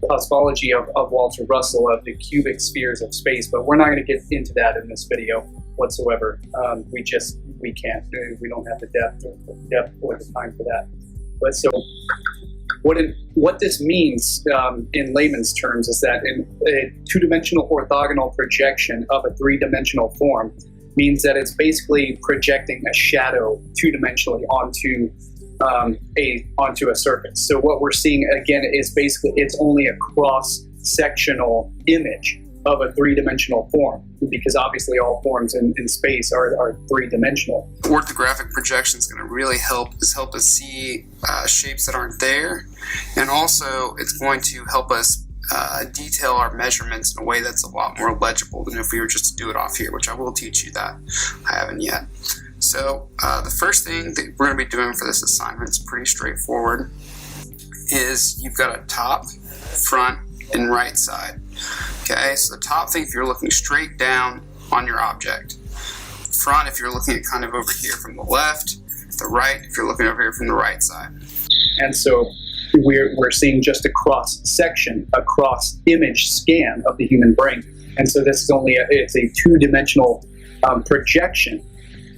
Speaker 3: cosmology of Walter Russell of the cubic spheres of space, but we're not going to get into that in this video whatsoever. We can't. We don't have the depth or the time for that. But so what this means in layman's terms is that in a two-dimensional orthogonal projection of a three-dimensional form means that it's basically projecting a shadow two-dimensionally onto a surface. So what we're seeing again is basically it's only a cross-sectional image of a three-dimensional form, because obviously all forms in space are three-dimensional.
Speaker 4: Orthographic projection is going to really help us see shapes that aren't there, and also it's going to help us detail our measurements in a way that's a lot more legible than if we were just to do it off here, which I will teach you that. I haven't yet. So the first thing that we're going to be doing for this assignment is pretty straightforward, is you've got a top, front, and right side. Okay, so the top thing if you're looking straight down on your object. Front if you're looking at kind of over here from the left. The right if you're looking over here from the right side.
Speaker 3: And so we're seeing just a cross section, a cross image scan of the human brain. And so this is it's a two-dimensional projection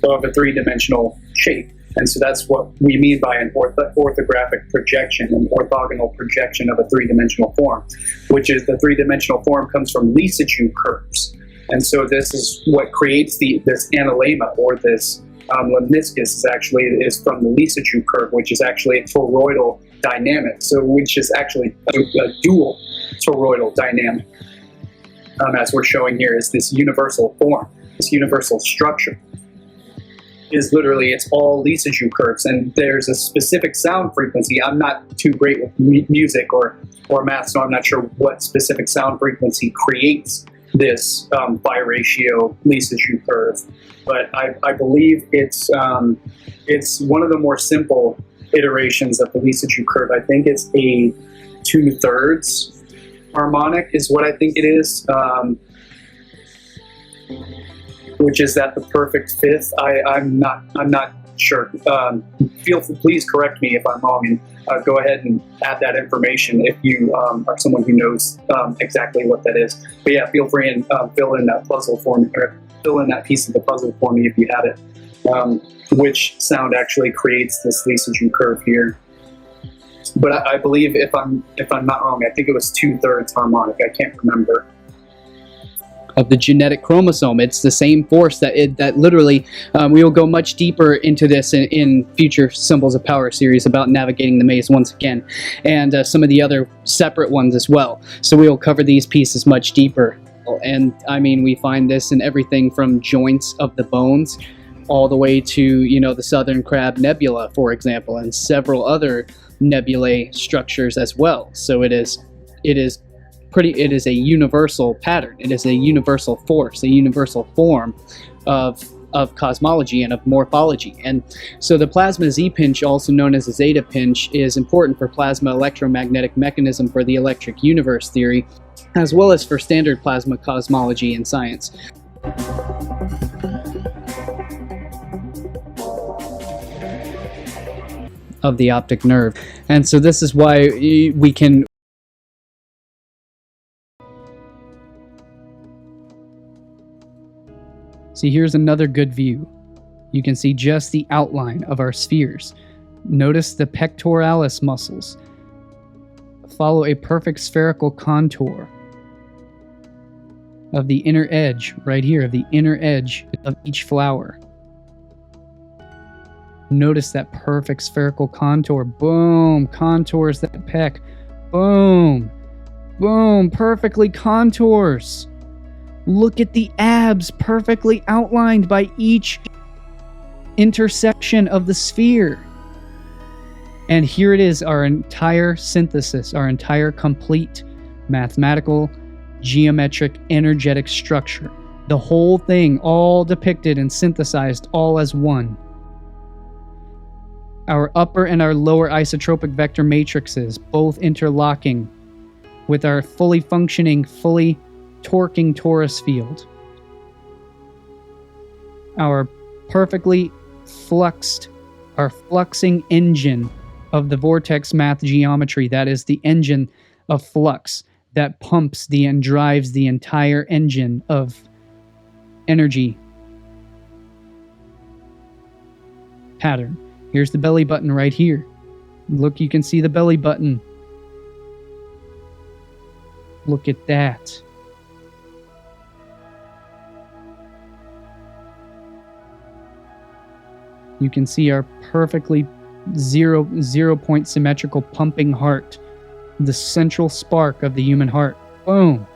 Speaker 3: of a three-dimensional shape. And so that's what we mean by an orthographic projection, an orthogonal projection of a three-dimensional form, which is the three-dimensional form comes from Lissajous curves. And so this is what creates this analemma, or this lemniscus is from the Lissajous curve, which is actually a toroidal dynamic, so which is actually a dual toroidal dynamic. As we're showing here is this universal form, this universal structure. Is literally, it's all Lissajous curves, and there's a specific sound frequency. I'm not too great with music or math, so I'm not sure what specific sound frequency creates this biratio Lissajous curve. But I believe it's one of the more simple iterations of the Lissajous curve. I think it's a 2/3 harmonic is what I think it is. Which is that the perfect fifth? I'm not sure. Please correct me if I'm wrong, and go ahead and add that information if you are someone who knows exactly what that is. But yeah, feel free and fill in that puzzle for me, or fill in that piece of the puzzle for me if you have it. Which sound actually creates this Lissajous curve here? But I believe if I'm not wrong, I think it was 2/3 harmonic. I can't remember.
Speaker 1: Of the genetic chromosome. It's the same force that literally, we will go much deeper into this in future Symbols of Power series about navigating the maze once again, and some of the other separate ones as well. So we will cover these pieces much deeper. And I mean, we find this in everything from joints of the bones all the way to, the Southern Crab Nebula, for example, and several other nebulae structures as well. So it is a universal pattern. It is a universal force, a universal form of cosmology and of morphology. And so the plasma Z-pinch, also known as a zeta pinch, is important for plasma electromagnetic mechanism for the electric universe theory, as well as for standard plasma cosmology in science. Of the optic nerve. And so this is why we can see, here's another good view. You can see just the outline of our spheres. Notice the pectoralis muscles. Follow a perfect spherical contour of the inner edge, right here, of the inner edge of each flower. Notice that perfect spherical contour. Boom, contours that pec. Boom, boom, perfectly contours. Look at the abs perfectly outlined by each intersection of the sphere. And here it is, our entire synthesis, our entire complete mathematical geometric, energetic structure. The whole thing, all depicted and synthesized all as one. Our upper and our lower isotropic vector matrices, both interlocking with our fully functioning, fully torquing torus field. Our perfectly fluxed, our fluxing engine of the vortex math geometry, that is the engine of flux that pumps and drives the entire engine of energy pattern. Here's the belly button right here. Look, you can see the belly button. Look at that. You can see our perfectly zero point symmetrical pumping heart, the central spark of the human heart. Boom!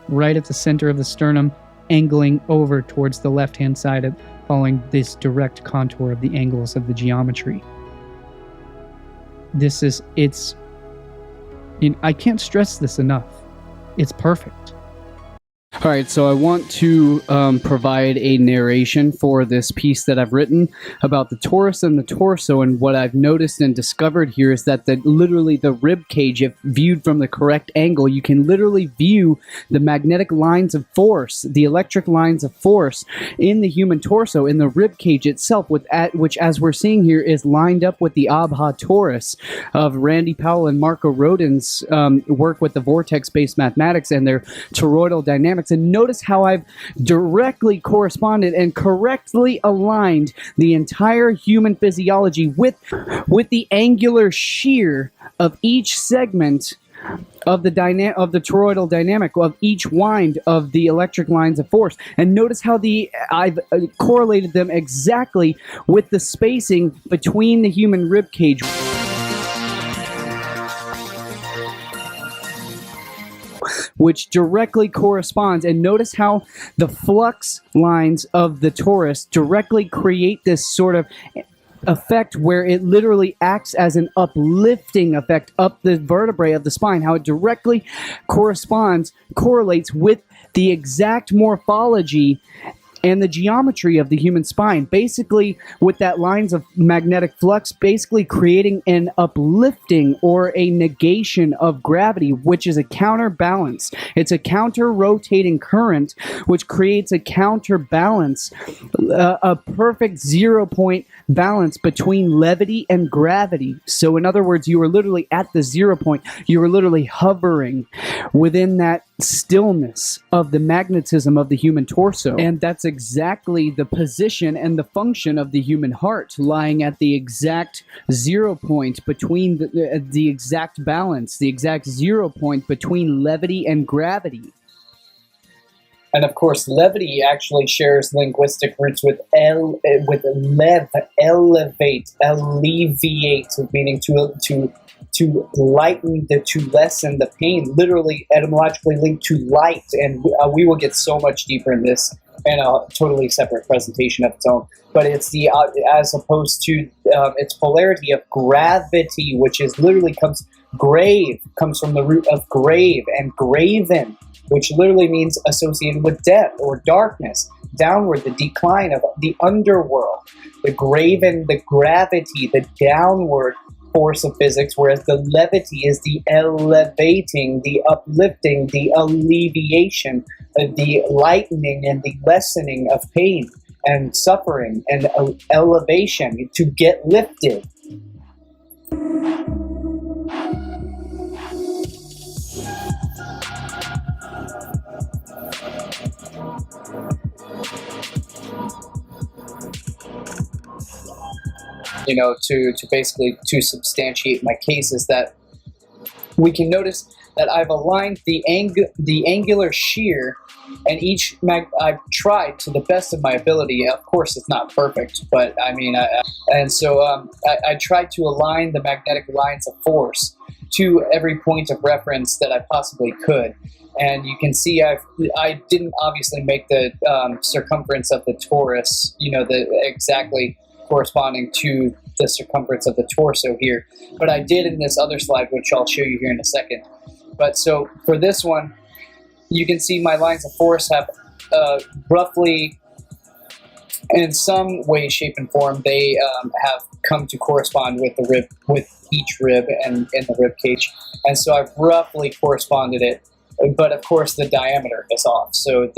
Speaker 1: Right at the center of the sternum, angling over towards the left-hand side, following this direct contour of the angles of the geometry. I can't stress this enough. It's perfect. All right, so I want to provide a narration for this piece that I've written about the torus and the torso, and what I've noticed and discovered here is that literally the rib cage, if viewed from the correct angle, you can literally view the magnetic lines of force, the electric lines of force in the human torso, in the rib cage itself, which, as we're seeing here, is lined up with the Abha torus of Randy Powell and Marco Rodin's work with the vortex-based mathematics and their toroidal dynamics. And notice how I've directly corresponded and correctly aligned the entire human physiology with the angular shear of each segment of the toroidal dynamic of each wind of the electric lines of force. And notice how I've correlated them exactly with the spacing between the human rib cage, which directly corresponds. And notice how the flux lines of the torus directly create this sort of effect where it literally acts as an uplifting effect up the vertebrae of the spine, how it directly correlates with the exact morphology and the geometry of the human spine, basically with that lines of magnetic flux, basically creating an uplifting or a negation of gravity, which is a counterbalance. It's a counter-rotating current, which creates a counterbalance, a perfect 0 point balance between levity and gravity. So in other words, you were literally at the 0 point. You were literally hovering within that stillness of the magnetism of the human torso. And that's exactly the position and the function of the human heart, lying at the exact 0 point between the exact balance, the exact 0 point between levity and gravity.
Speaker 3: And of course, levity actually shares linguistic roots with lev, elevate, alleviate, meaning to lighten, to lessen the pain, literally etymologically linked to light. And we will get so much deeper in this in a totally separate presentation of its own. But it's as opposed to its polarity of gravity, which is literally comes from the root of grave, and graven, which literally means associated with death or darkness, downward, the decline of the underworld. The graven, the gravity, the downward force of physics, whereas the levity is the elevating, the uplifting, the alleviation, the lightening and the lessening of pain and suffering and elevation, to get lifted. To basically to substantiate my case is that we can notice that I've aligned the angular shear, and I've tried to the best of my ability. Of course, it's not perfect, but I mean, I tried to align the magnetic lines of force to every point of reference that I possibly could. And you can see I didn't obviously make the circumference of the torus, exactly corresponding to the circumference of the torso here, but I did in this other slide, which I'll show you here in a second. But so for this one,
Speaker 5: you can see my lines of force have roughly, in some way, shape, and form, they have come to correspond with the rib, with each rib and in the rib cage, and so I've roughly corresponded it. But of course, the diameter is off. So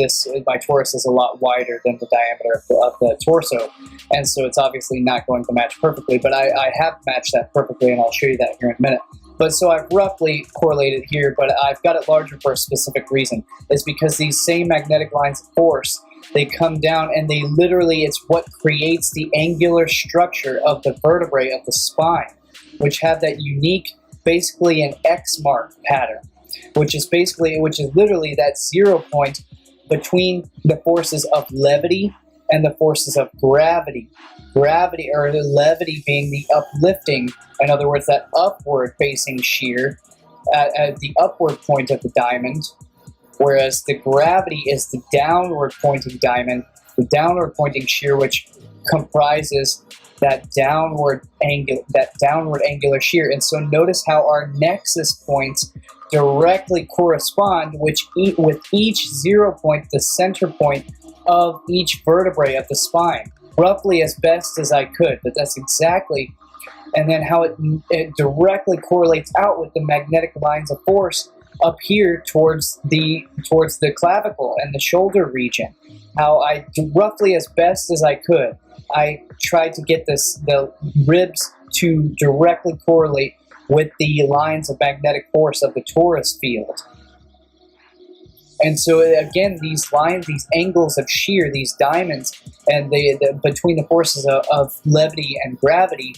Speaker 5: my torus is a lot wider than the diameter of the torso, and so it's obviously not going to match perfectly. But I have matched that perfectly, and I'll show you that here in a minute. But so I've roughly correlated here, but I've got it larger for a specific reason. It's because these same magnetic lines of force, they come down and they literally, it's what creates the angular structure of the vertebrae of the spine, which have that unique, basically an X mark pattern, which is literally that 0 point between the forces of levity and the forces of gravity. Gravity, or the levity, being the uplifting, in other words, that upward facing shear at the upward point of the diamond, whereas the gravity is the downward pointing diamond, the downward pointing shear, which comprises that downward angular shear. And so notice how our nexus points directly correspond, with each 0 point, the center point of each vertebrae of the spine, roughly as best as I could, but that's exactly, and then how it directly correlates out with the magnetic lines of force up here towards the clavicle and the shoulder region. How I, roughly as best as I could, I tried to get the ribs to directly correlate with the lines of magnetic force of the torus field. And so again, these lines, these angles of shear, these diamonds, and between the forces of levity and gravity,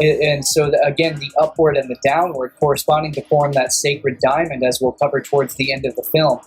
Speaker 5: and so again, the upward and the downward corresponding to form that sacred diamond, as we'll cover towards the end of the film,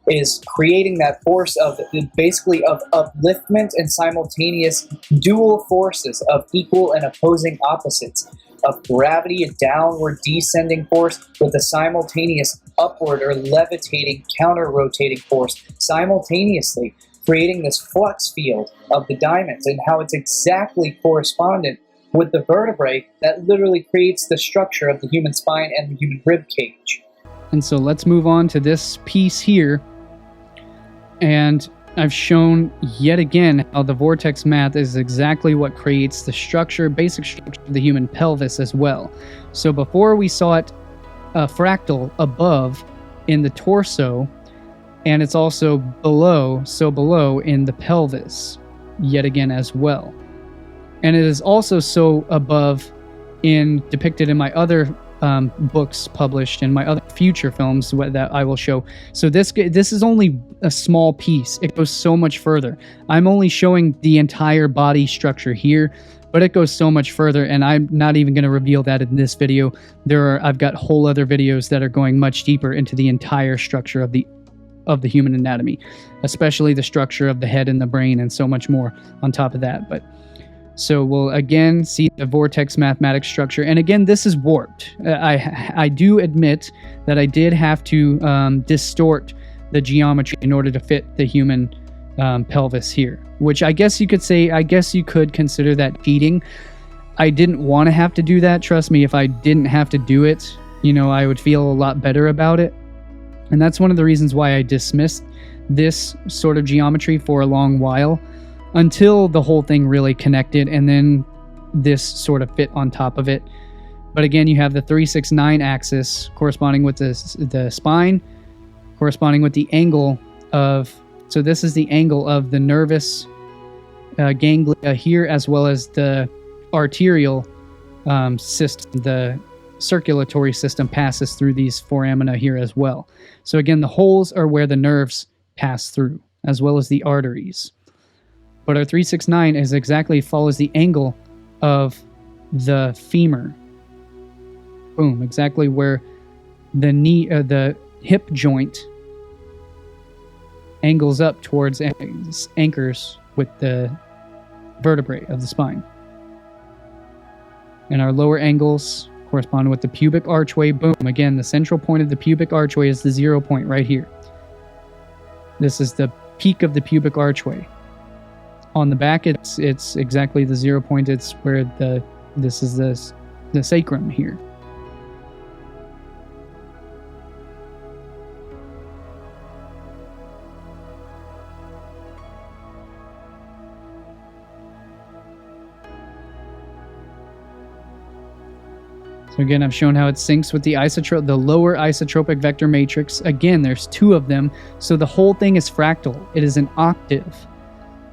Speaker 5: is creating that force of basically of upliftment and simultaneous dual forces of equal and opposing opposites of gravity, a downward descending force with a simultaneous upward or levitating counter-rotating force simultaneously, creating this flux field of the diamonds, and how it's exactly correspondent with the vertebrae that literally creates the structure of the human spine and the human rib cage.
Speaker 1: And so let's move on to this piece here. And I've shown yet again how the vortex math is exactly what creates the structure, basic structure of the human pelvis as well. So before we saw it fractal above in the torso, and it's also below in the pelvis, yet again as well. And it is also so above depicted in my other books published in my other future films that I will show. So this is only a small piece. It goes so much further. I'm only showing the entire body structure here, but it goes so much further, and I'm not even going to reveal that in this video. I've got whole other videos that are going much deeper into the entire structure of the human anatomy, especially the structure of the head and the brain, and so much more on top of that. But so we'll again see the vortex mathematics structure. And again, this is warped. I do admit that I did have to distort the geometry in order to fit the human pelvis here, which I guess you could consider that cheating. I didn't want to have to do that. Trust me, if I didn't have to do it, I would feel a lot better about it. And that's one of the reasons why I dismissed this sort of geometry for a long while, until the whole thing really connected, and then this sort of fit on top of it. But again, you have the 369 axis corresponding with the spine, corresponding with the angle of, so this is the angle of the nervous ganglia here, as well as the arterial system. The circulatory system passes through these foramina here as well. So again, the holes are where the nerves pass through, as well as the arteries. But our 369 follows the angle of the femur. Boom, exactly where the knee, the hip joint angles up towards anchors with the vertebrae of the spine. And our lower angles correspond with the pubic archway. Boom, again, the central point of the pubic archway is the 0 point right here. This is the peak of the pubic archway. On the back, it's exactly the 0 point. It's where this is the sacrum here. So again, I've shown how it syncs with the lower isotropic vector matrix. Again, there's 2 of them, so the whole thing is fractal. It is an octave.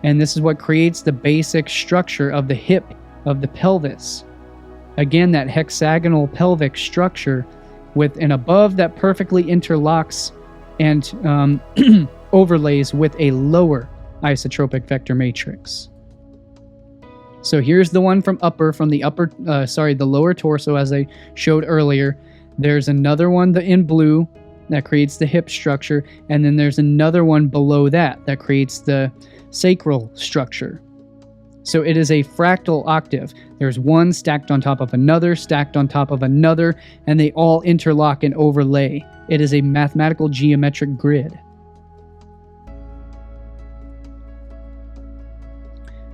Speaker 1: And this is what creates the basic structure of the hip, of the pelvis. Again, that hexagonal pelvic structure with an above that perfectly interlocks and overlays with a lower isotropic vector matrix. So here's the one from the lower torso, as I showed earlier. There's another one in blue that creates the hip structure, and then there's another one below that creates the sacral structure. So it is a fractal octave. There's one stacked on top of another, stacked on top of another, and they all interlock and overlay. It is a mathematical geometric grid.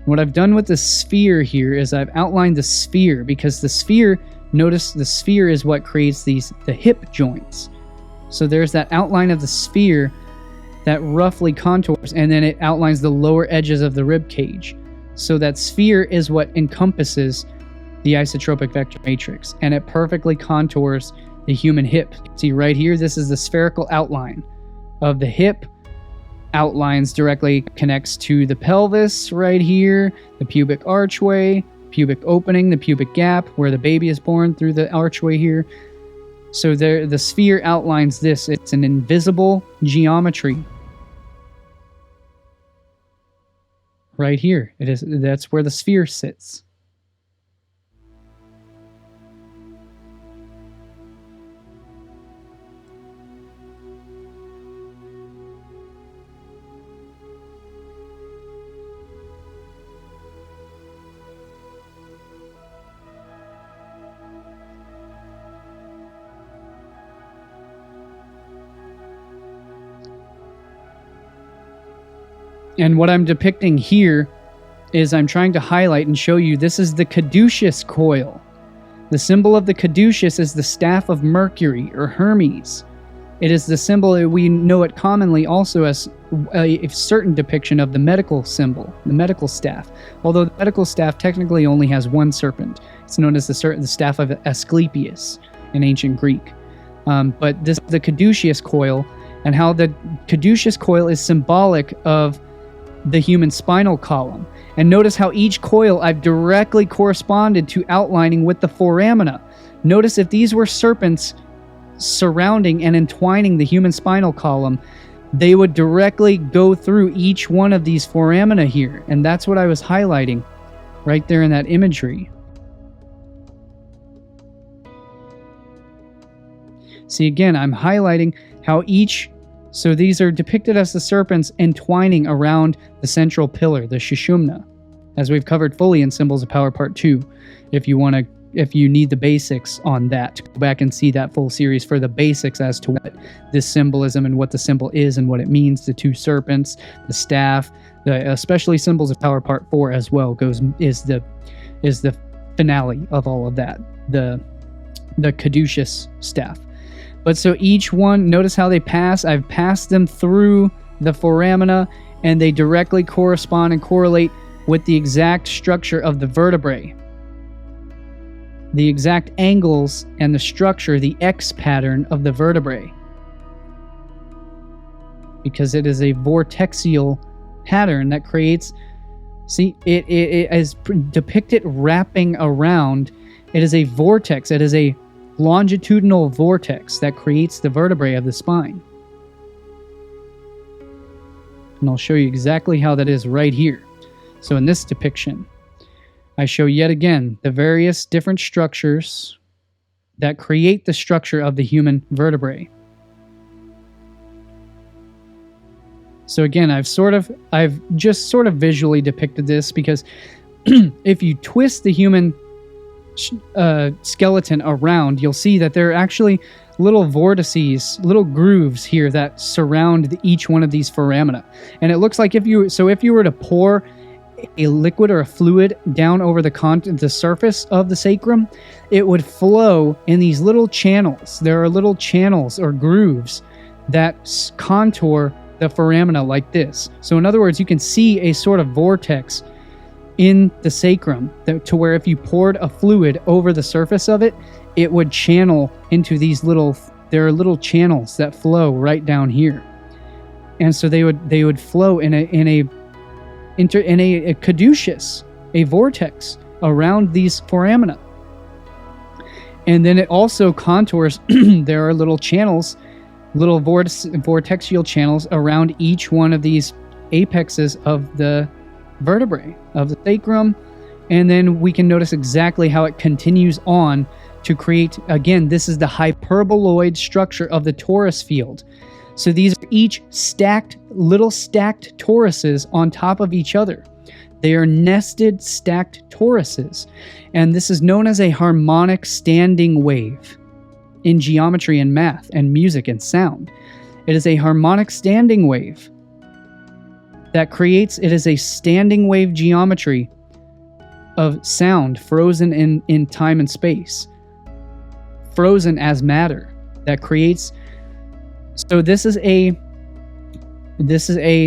Speaker 1: What I've done with the sphere here is I've outlined the sphere, because the sphere, notice the sphere is what creates the hip joints. So there's that outline of the sphere that roughly contours, and then it outlines the lower edges of the rib cage. So that sphere is what encompasses the isotropic vector matrix, and it perfectly contours the human hip. See right here, this is the spherical outline of the hip. Outlines directly connects to the pelvis right here, the pubic archway, pubic opening, the pubic gap where the baby is born through the archway here. So there, the sphere outlines this. It's an invisible geometry. Right here, it is. That's where the sphere sits. And what I'm depicting here is I'm trying to highlight and show you this is the Caduceus Coil. The symbol of the Caduceus is the staff of Mercury, or Hermes. It is the symbol that we know it commonly also as a certain depiction of the medical symbol, the medical staff. Although the medical staff technically only has one serpent. It's known as the staff of Asclepius in ancient Greek. But this the Caduceus Coil, and how the Caduceus Coil is symbolic of the human spinal column. And notice how each coil I've directly corresponded to outlining with the foramina. Notice if these were serpents surrounding and entwining the human spinal column, they would directly go through each one of these foramina here. And that's what I was highlighting right there in that imagery. See, again, I'm highlighting how so these are depicted as the serpents entwining around the central pillar, the Sushumna, as we've covered fully in Symbols of Power Part 2. If you need the basics on that, go back and see that full series for the basics as to what this symbolism and what the symbol is and what it means. The 2 serpents, the staff, especially Symbols of Power Part 4 as well is the finale of all of that. The Caduceus staff. But so each one, notice how they pass. I've passed them through the foramina, and they directly correspond and correlate with the exact structure of the vertebrae. The exact angles and the structure, the X pattern of the vertebrae. Because it is a vortexial pattern that creates, see, it is depicted wrapping around. It is a vortex. It is a longitudinal vortex that creates the vertebrae of the spine. And I'll show you exactly how that is right here. So in this depiction, I show yet again the various different structures that create the structure of the human vertebrae. So again, I've just sort of visually depicted this because if you twist the human skeleton around, you'll see that there are actually little vortices, little grooves here that surround each one of these foramina. And it looks like if you were to pour a liquid or a fluid down over the surface of the sacrum, it would flow in these little channels. There are little channels or grooves that contour the foramina like this. So in other words, you can see a sort of vortex in the sacrum to where if you poured a fluid over the surface of it, it would channel into these there are little channels that flow right down here. And so they would flow in a caduceus, a vortex around these foramina. And then it also contours, there are little channels, little vortexial channels around each one of these apexes of the vertebrae, of the sacrum. And then we can notice exactly how it continues on to create, again, this is the hyperboloid structure of the torus field. So these are each little stacked toruses on top of each other. They are nested, stacked toruses. And this is known as a harmonic standing wave in geometry and math and music and sound. It is a harmonic standing wave that creates, it is a standing wave geometry of sound frozen in time and space, frozen as matter that creates. So this is a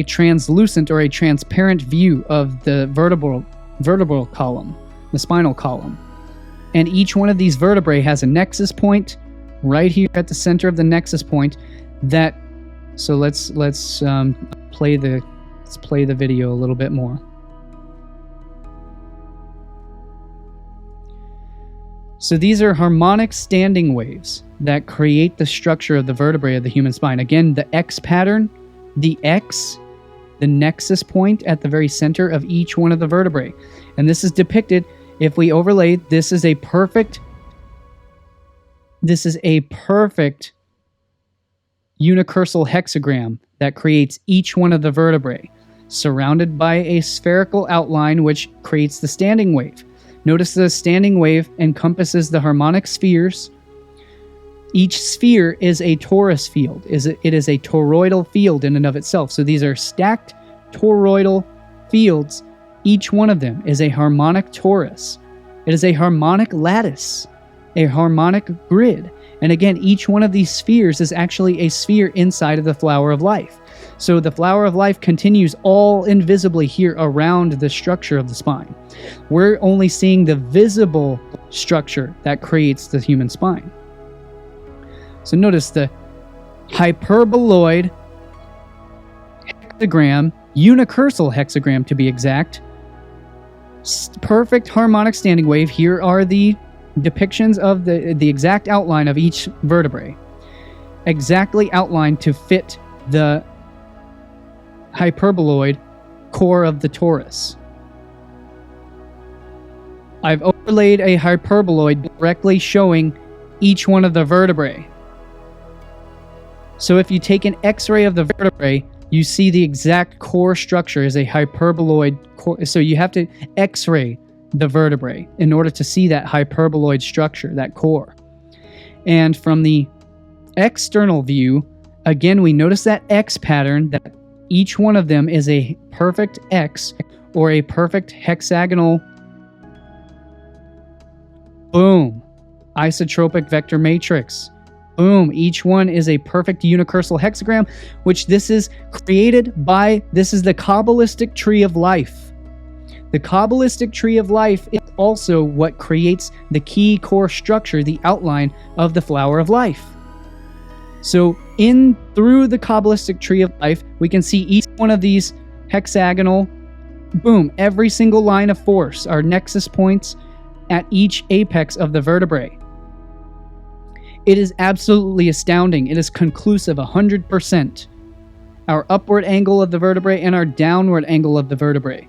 Speaker 1: translucent or a transparent view of the vertebral column, the spinal column. And each one of these vertebrae has a nexus point right here at the center of the nexus point that, so let's play the video a little bit more. So these are harmonic standing waves that create the structure of the vertebrae of the human spine. Again, the X pattern, the X, the nexus point at the very center of each one of the vertebrae. And this is depicted, if we overlay, this is a perfect unicursal hexagram that creates each one of the vertebrae, surrounded by a spherical outline which creates the standing wave. Notice the standing wave encompasses the harmonic spheres. Each sphere is a torus field. It is a toroidal field in and of itself. So these are stacked toroidal fields. Each one of them is a harmonic torus. It is a harmonic lattice, a harmonic grid. And again, each one of these spheres is actually a sphere inside of the flower of life. So the flower of life continues all invisibly here around the structure of the spine. We're only seeing the visible structure that creates the human spine. So notice the hyperboloid hexagram, unicursal hexagram to be exact, perfect harmonic standing wave. Here are the depictions of the exact outline of each vertebrae, exactly outlined to fit the hyperboloid core of the torus. I've overlaid a hyperboloid directly showing each one of the vertebrae. So if you take an X-ray of the vertebrae, you see the exact core structure is a hyperboloid core. So you have to X-ray the vertebrae in order to see that hyperboloid structure, that core. And from the external view, again, we notice that X pattern, that each one of them is a perfect X or a perfect hexagonal, boom, isotropic vector matrix. Boom, each one is a perfect unicursal hexagram, which this is created by, this is the Kabbalistic tree of life. The Kabbalistic tree of life is also what creates the key core structure, the outline of the flower of life. So through the Kabbalistic tree of life, we can see each one of these hexagonal, boom, every single line of force, our nexus points at each apex of the vertebrae. It is absolutely astounding. It is conclusive, 100%. Our upward angle of the vertebrae and our downward angle of the vertebrae.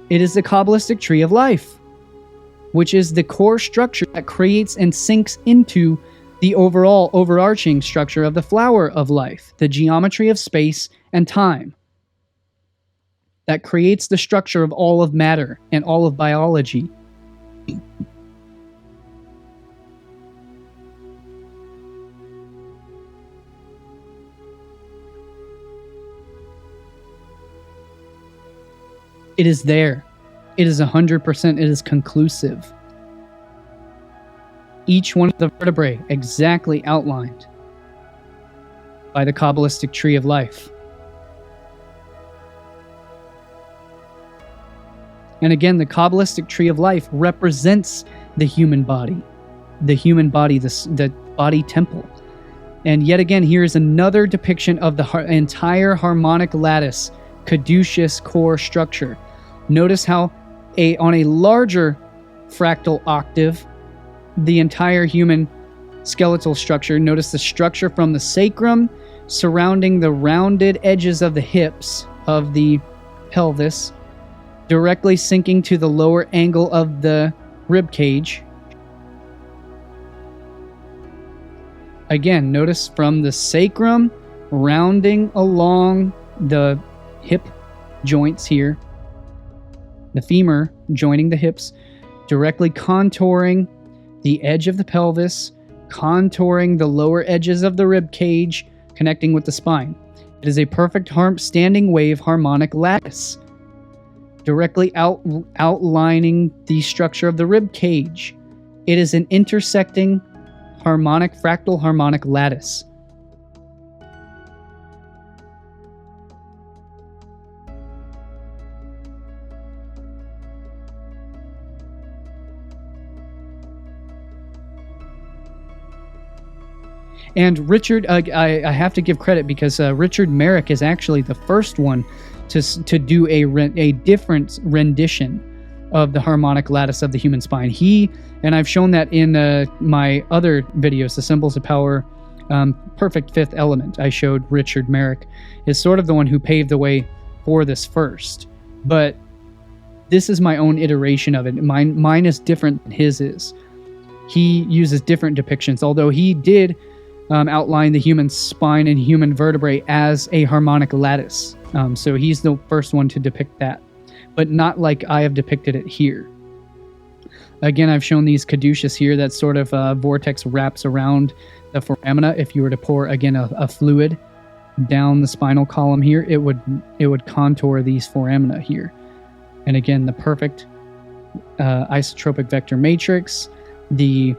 Speaker 1: It is the Kabbalistic tree of life, which is the core structure that creates and sinks into the overall overarching structure of the flower of life, the geometry of space and time that creates the structure of all of matter and all of biology. It is there. It is 100%. It is conclusive. Each one of the vertebrae exactly outlined by the Kabbalistic tree of life. And again, the Kabbalistic tree of life represents the human body. the human body, the body temple. And yet again, here's another depiction of the entire harmonic lattice, caduceus core structure. Notice how on a larger fractal octave, the entire human skeletal structure, notice the structure from the sacrum surrounding the rounded edges of the hips of the pelvis, directly sinking to the lower angle of the rib cage. Again, notice from the sacrum rounding along the hip joints here, the femur joining the hips, directly contouring the edge of the pelvis, contouring the lower edges of the rib cage, connecting with the spine. It is a perfect standing wave harmonic lattice, directly outlining the structure of the rib cage. It is an intersecting fractal harmonic lattice. And Richard, I have to give credit because Richard Merrick is actually the first one to do a different rendition of the harmonic lattice of the human spine. And I've shown that in my other videos, the Symbols of Power, Perfect Fifth Element. I showed Richard Merrick is sort of the one who paved the way for this first. But this is my own iteration of it. Mine is different than his is. He uses different depictions, although he did outline the human spine and human vertebrae as a harmonic lattice. So he's the first one to depict that, but not like I have depicted it here. Again, I've shown these caduceus here. That sort of vortex wraps around the foramina. If you were to pour, again, a fluid down the spinal column here, it would contour these foramina here. And again, the perfect isotropic vector matrix, the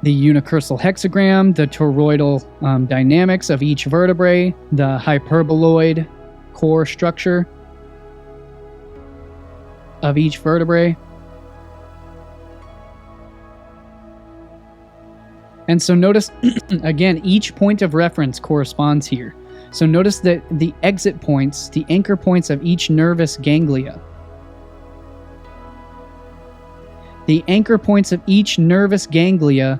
Speaker 1: unicursal hexagram, the toroidal dynamics of each vertebrae, the hyperboloid core structure of each vertebrae. And so notice, again, each point of reference corresponds here. So notice that the exit points, the anchor points of each nervous ganglia. The anchor points of each nervous ganglia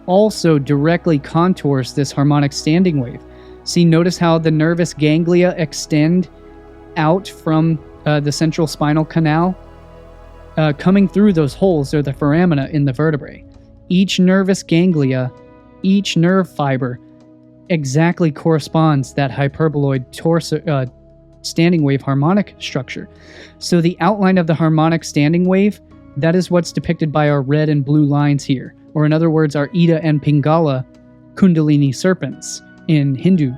Speaker 1: also directly contours this harmonic standing wave. See, notice how the nervous ganglia extend out from the central spinal canal. Coming through those holes are the foramina in the vertebrae. Each nervous ganglia, each nerve fiber exactly corresponds that hyperboloid torso standing wave harmonic structure. So the outline of the harmonic standing wave, that is what's depicted by our red and blue lines here. Or in other words, our Ida and Pingala Kundalini serpents in Hindu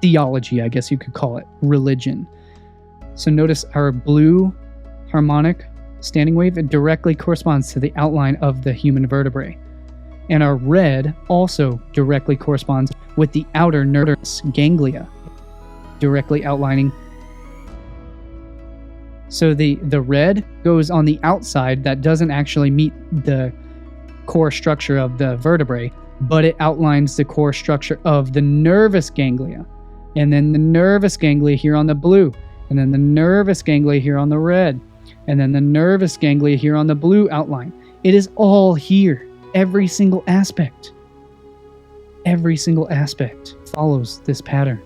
Speaker 1: theology, I guess you could call it, religion. So notice our blue harmonic standing wave, it directly corresponds to the outline of the human vertebrae. And our red also directly corresponds with the outer nervous ganglia, directly outlining. So the red goes on the outside that doesn't actually meet the core structure of the vertebrae, but it outlines the core structure of the nervous ganglia. And then the nervous ganglia here on the blue, and then the nervous ganglia here on the red, and then the nervous ganglia here on the blue outline. It is all here. Every single aspect follows this pattern.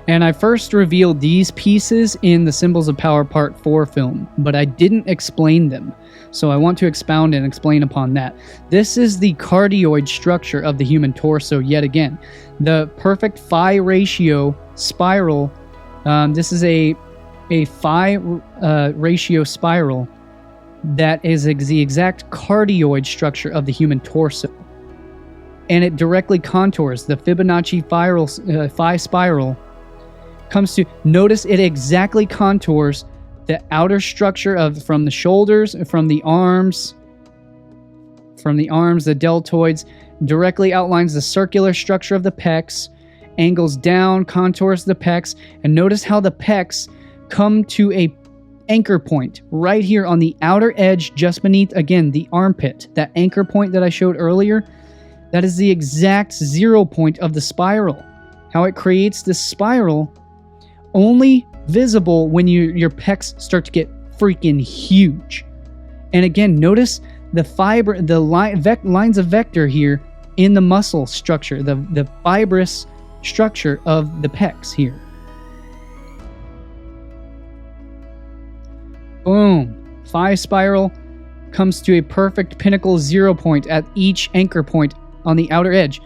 Speaker 1: And I first revealed these pieces in the Symbols of Power Part 4 film, but I didn't explain them. So I want to expound and explain upon that. This is the cardioid structure of the human torso yet again. The perfect phi ratio spiral. This is a phi ratio spiral that is the exact cardioid structure of the human torso. And it directly contours the Fibonacci phi spiral. Comes to notice it exactly contours the outer structure from the shoulders, from the arms, the deltoids, directly outlines the circular structure of the pecs, angles down, contours the pecs, and notice how the pecs come to a anchor point right here on the outer edge, just beneath, again, the armpit. That anchor point that I showed earlier, that is the exact 0 point of the spiral. How it creates this spiral, only visible when your pecs start to get freaking huge. And again, notice the lines of vector here in the muscle structure, the fibrous structure of the pecs here. Boom. Phi spiral comes to a perfect pinnacle 0 point at each anchor point on the outer edge.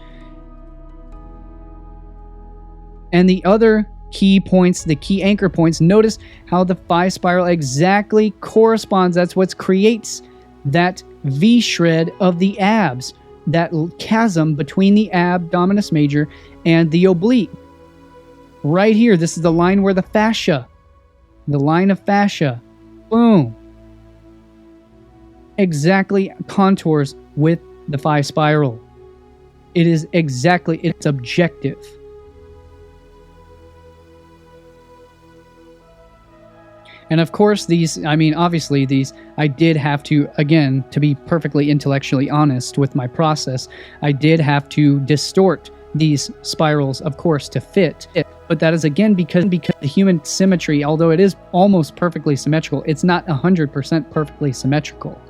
Speaker 1: And the other key points, the key anchor points, notice how the phi spiral exactly corresponds. That's what creates that V shred of the abs, that chasm between the abdominis major and the oblique. Right here, this is the line where the line of fascia, boom, exactly contours with the phi spiral. It is exactly its objective. And of course, obviously these, I did have to, again, to be perfectly intellectually honest with my process, I did have to distort these spirals, of course, to fit. But that is, again, because the human symmetry, although it is almost perfectly symmetrical, it's not 100% perfectly symmetrical.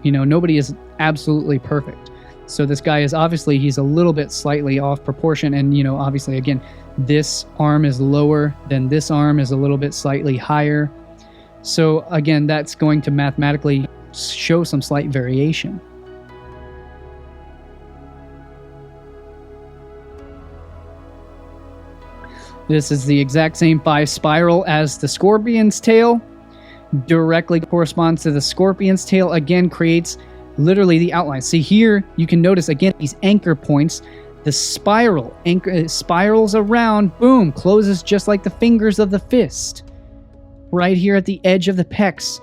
Speaker 1: Nobody is absolutely perfect. So this guy is obviously, he's a little bit slightly off proportion. And, obviously, again, this arm is lower than this arm is a little bit slightly higher. So again, that's going to mathematically show some slight variation. This is the exact same phi spiral as the scorpion's tail. Directly corresponds to the scorpion's tail. Again, creates literally the outline. See here, you can notice again these anchor points. The spiral spirals around, boom, closes just like the fingers of the fist. Right here at the edge of the pecs.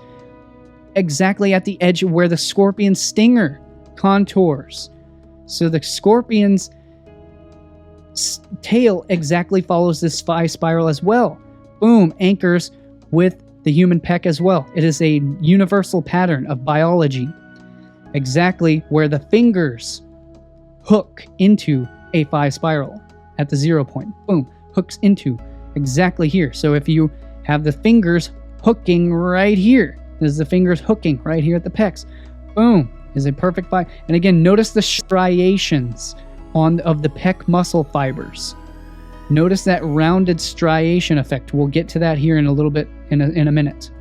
Speaker 1: Exactly at the edge where the scorpion's stinger contours. So the scorpion's tail exactly follows this phi spiral as well. Boom, anchors with the human pec as well. It is a universal pattern of biology. Exactly where the fingers hook into a phi spiral at the 0 point. Boom, hooks into exactly here. So if you have the fingers hooking right here, there's the fingers hooking right here at the pecs. Boom, is a perfect phi. And again, notice the striations of the pec muscle fibers. Notice that rounded striation effect. We'll get to that here in a little bit, in a minute.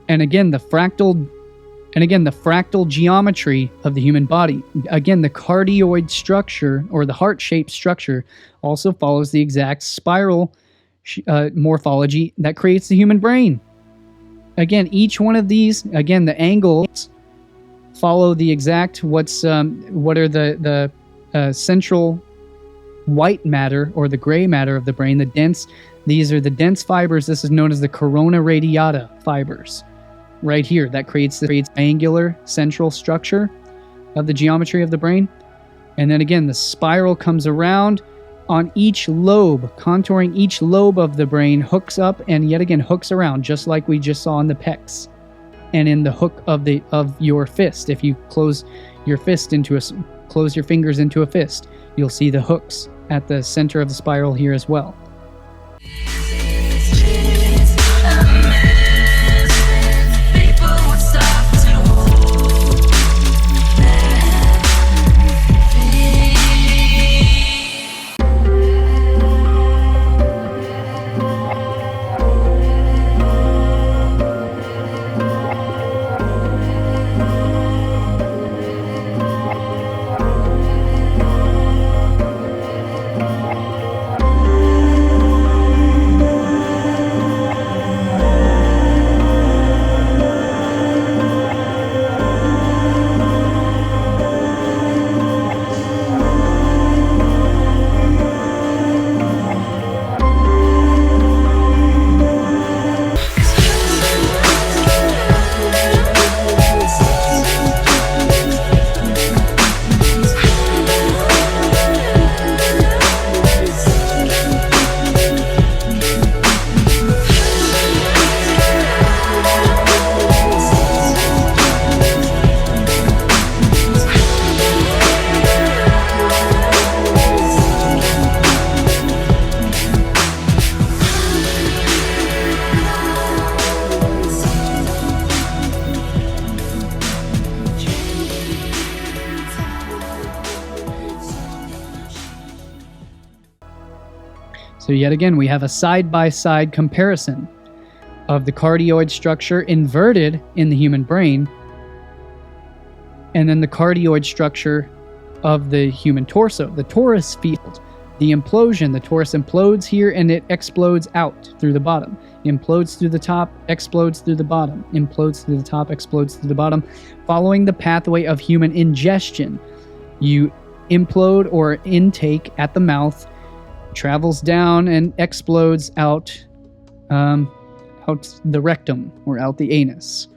Speaker 1: And again, the fractal geometry of the human body. Again, the cardioid structure, or the heart-shaped structure, also follows the exact spiral morphology that creates the human brain. Again, each one of these, again, the angles follow the exact what are the central white matter or the gray matter of the brain, the dense. These are the dense fibers. This is known as the corona radiata fibers. Right here, that creates the angular central structure of the geometry of the brain. And then again, the spiral comes around on each lobe, contouring each lobe of the brain, hooks up and yet again hooks around, just like we just saw in the pecs and in the hook of your fist. If you close your fingers into a fist, You'll see the hooks at the center of the spiral here as well. So yet again, we have a side-by-side comparison of the cardioid structure inverted in the human brain, and then the cardioid structure of the human torso, the torus field, the implosion. The torus implodes here and it explodes out through the bottom. Implodes through the top, explodes through the bottom. Implodes through the top, explodes through the bottom. Following the pathway of human ingestion, you implode or intake at the mouth, travels down and explodes out the rectum or out the anus.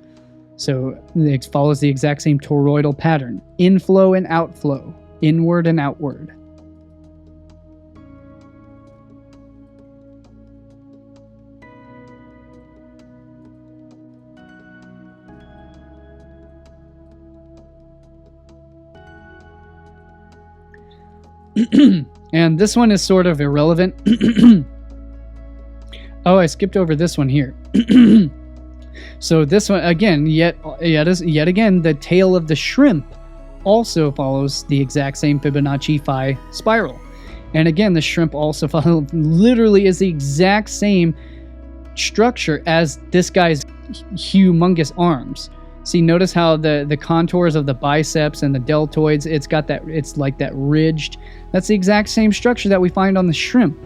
Speaker 1: So it follows the exact same toroidal pattern. Inflow and outflow, inward and outward. And this one is sort of irrelevant. Oh, I skipped over this one here. So this one, again, yet again, the tail of the shrimp also follows the exact same Fibonacci phi spiral. And again, the shrimp also literally is the exact same structure as this guy's humongous arms. See, notice how the contours of the biceps and the deltoids, it's like that ridged. That's the exact same structure that we find on the shrimp.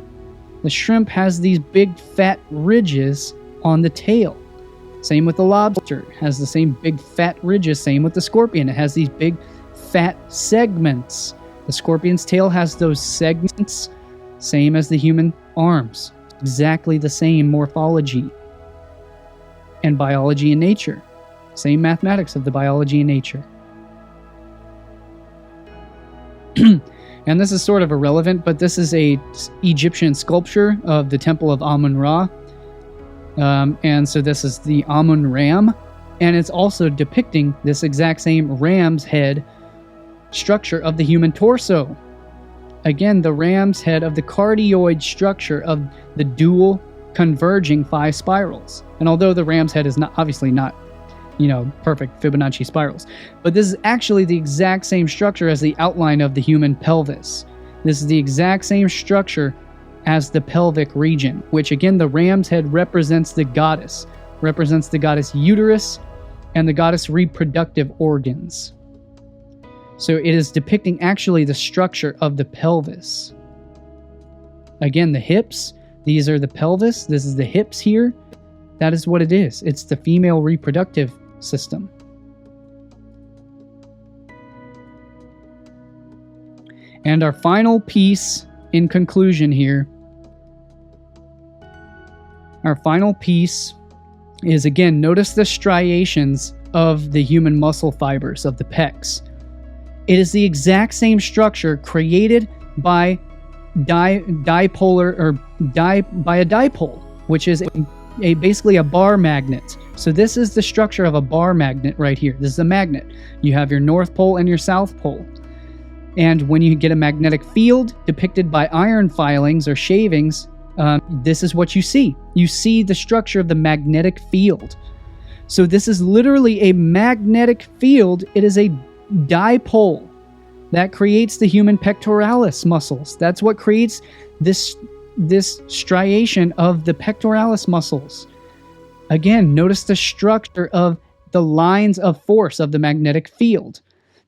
Speaker 1: The shrimp has these big fat ridges on the tail. Same with the lobster, has the same big fat ridges. Same with the scorpion, it has these big fat segments. The scorpion's tail has those segments, same as the human arms. Exactly the same morphology and biology and nature. Same mathematics of the biology and nature. And this is sort of irrelevant, but this is a Egyptian sculpture of the Temple of Amun-Ra. And so this is the Amun Ram, and it's also depicting this exact same ram's head structure of the human torso. Again, the ram's head of the cardioid structure of the dual converging phi spirals. And although the ram's head is obviously not perfect Fibonacci spirals, but this is actually the exact same structure as the outline of the human pelvis. This is the exact same structure as the pelvic region, which again, the ram's head represents the goddess uterus and the goddess reproductive organs. So it is depicting actually the structure of the pelvis. Again, the hips, these are the pelvis, this is the hips here. That is what it is. It's the female reproductive system. And our final piece in conclusion here, our final piece is, again, notice the striations of the human muscle fibers of the pecs. It is the exact same structure created by by a dipole, which is basically a bar magnet. So this is the structure of a bar magnet right here. This is a magnet. You have your north pole and your south pole. And when you get a magnetic field depicted by iron filings or shavings, this is what you see. You see the structure of the magnetic field. So this is literally a magnetic field. It is a dipole that creates the human pectoralis muscles. That's what creates this striation of the pectoralis muscles. Again, notice the structure of the lines of force of the magnetic field.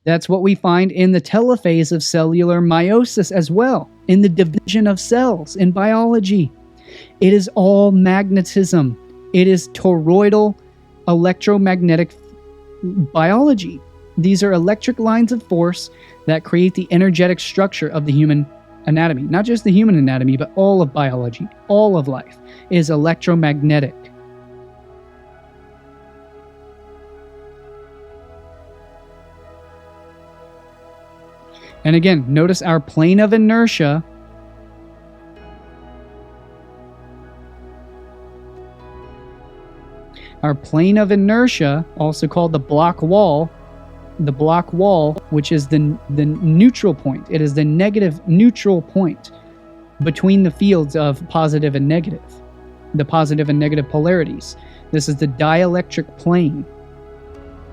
Speaker 1: That's what we find in the telophase of cellular meiosis as well, in the division of cells in biology. It is all magnetism. It is toroidal electromagnetic biology. These are electric lines of force that create the energetic structure of the human anatomy. Not just the human anatomy, but all of biology, all of life is electromagnetic. And again, notice our plane of inertia. Our plane of inertia, also called the block wall, which is the neutral point. It is the negative neutral point between the fields of positive and negative, the positive and negative polarities. This is the dielectric plane.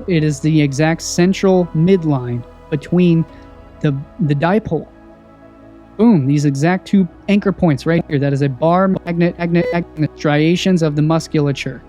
Speaker 1: It is the exact central midline between the dipole. Boom, these exact two anchor points right here. That is a bar magnet striations of the musculature.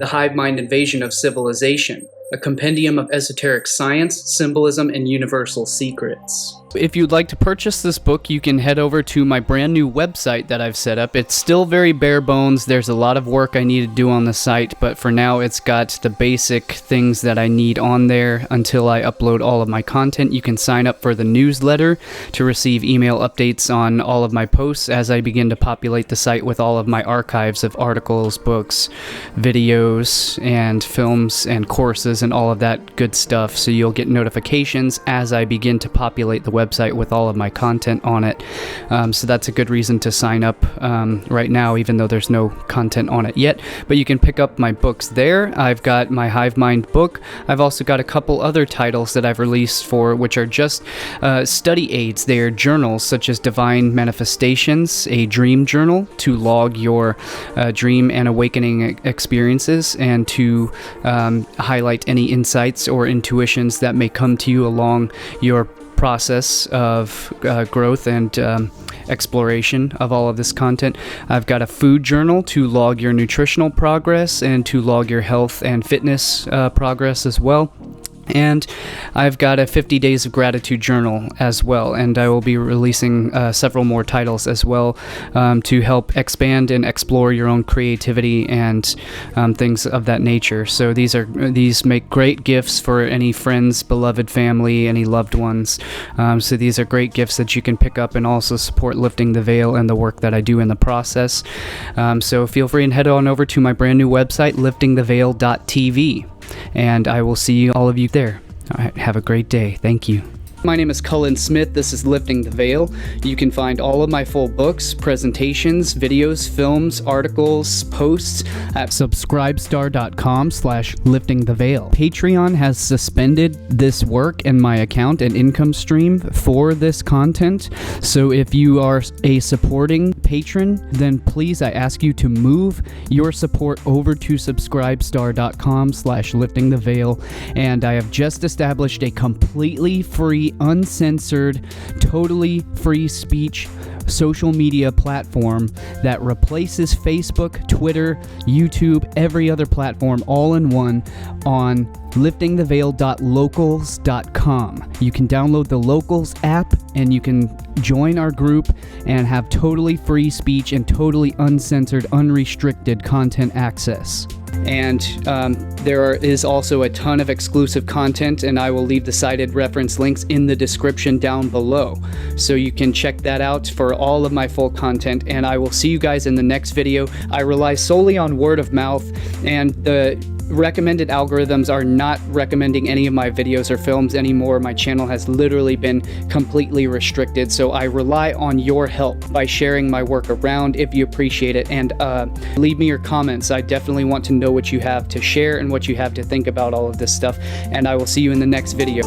Speaker 1: The hive mind invasion of civilization, a compendium of esoteric science, symbolism, and universal secrets. If you'd like to purchase this book, you can head over to my brand new website that I've set up. It's still very bare bones. There's a lot of work I need to do on the site, but for now it's got the basic things that I need on there until I upload all of my content. You can sign up for the newsletter to receive email updates on all of my posts as I begin to populate the site with all of my archives of articles, books, videos, and films and courses and all of that good stuff. So you'll get notifications as I begin to populate the website with all of my content on it. So that's a good reason to sign up right now, even though there's no content on it yet. But you can pick up my books there. I've got my Hive Mind book. I've also got a couple other titles that I've released which are just study aids. They are journals such as Divine Manifestations, a dream journal to log your dream and awakening experiences and to highlight any insights or intuitions that may come to you along your process of growth and exploration of all of this content. I've got a food journal to log your nutritional progress and to log your health and fitness progress as well. And I've got a 50 Days of Gratitude journal as well, and I will be releasing several more titles as well to help expand and explore your own creativity and things of that nature. So these make great gifts for any friends, beloved family, any loved ones. So these are great gifts that you can pick up and also support Lifting the Veil and the work that I do in the process. So feel free and head on over to my brand new website, liftingtheveil.tv. And I will see all of you there. All right, have a great day. Thank you. My name is Cullen Smith. This is Lifting the Veil. You can find all of my full books, presentations, videos, films, articles, posts at subscribestar.com/liftingtheveil. Patreon has suspended this work and my account and income stream for this content. So if you are a supporting patron, then please, I ask you to move your support over to subscribestar.com/liftingtheveil. And I have just established a completely free, uncensored, totally free speech social media platform that replaces Facebook, Twitter, YouTube, every other platform all in one on liftingtheveil.locals.com. You can download the Locals app and you can join our group and have totally free speech and totally uncensored, unrestricted content access. And there is also a ton of exclusive content, and I will leave the cited reference links in the description down below. So you can check that out for all of my full content, and I will see you guys in the next video. I rely solely on word of mouth, and the recommended algorithms are not recommending any of my videos or films anymore. My channel has literally been completely restricted, so I rely on your help by sharing my work around if you appreciate it, and leave me your comments. I definitely want to know what you have to share and what you have to think about all of this stuff, and I will see you in the next video.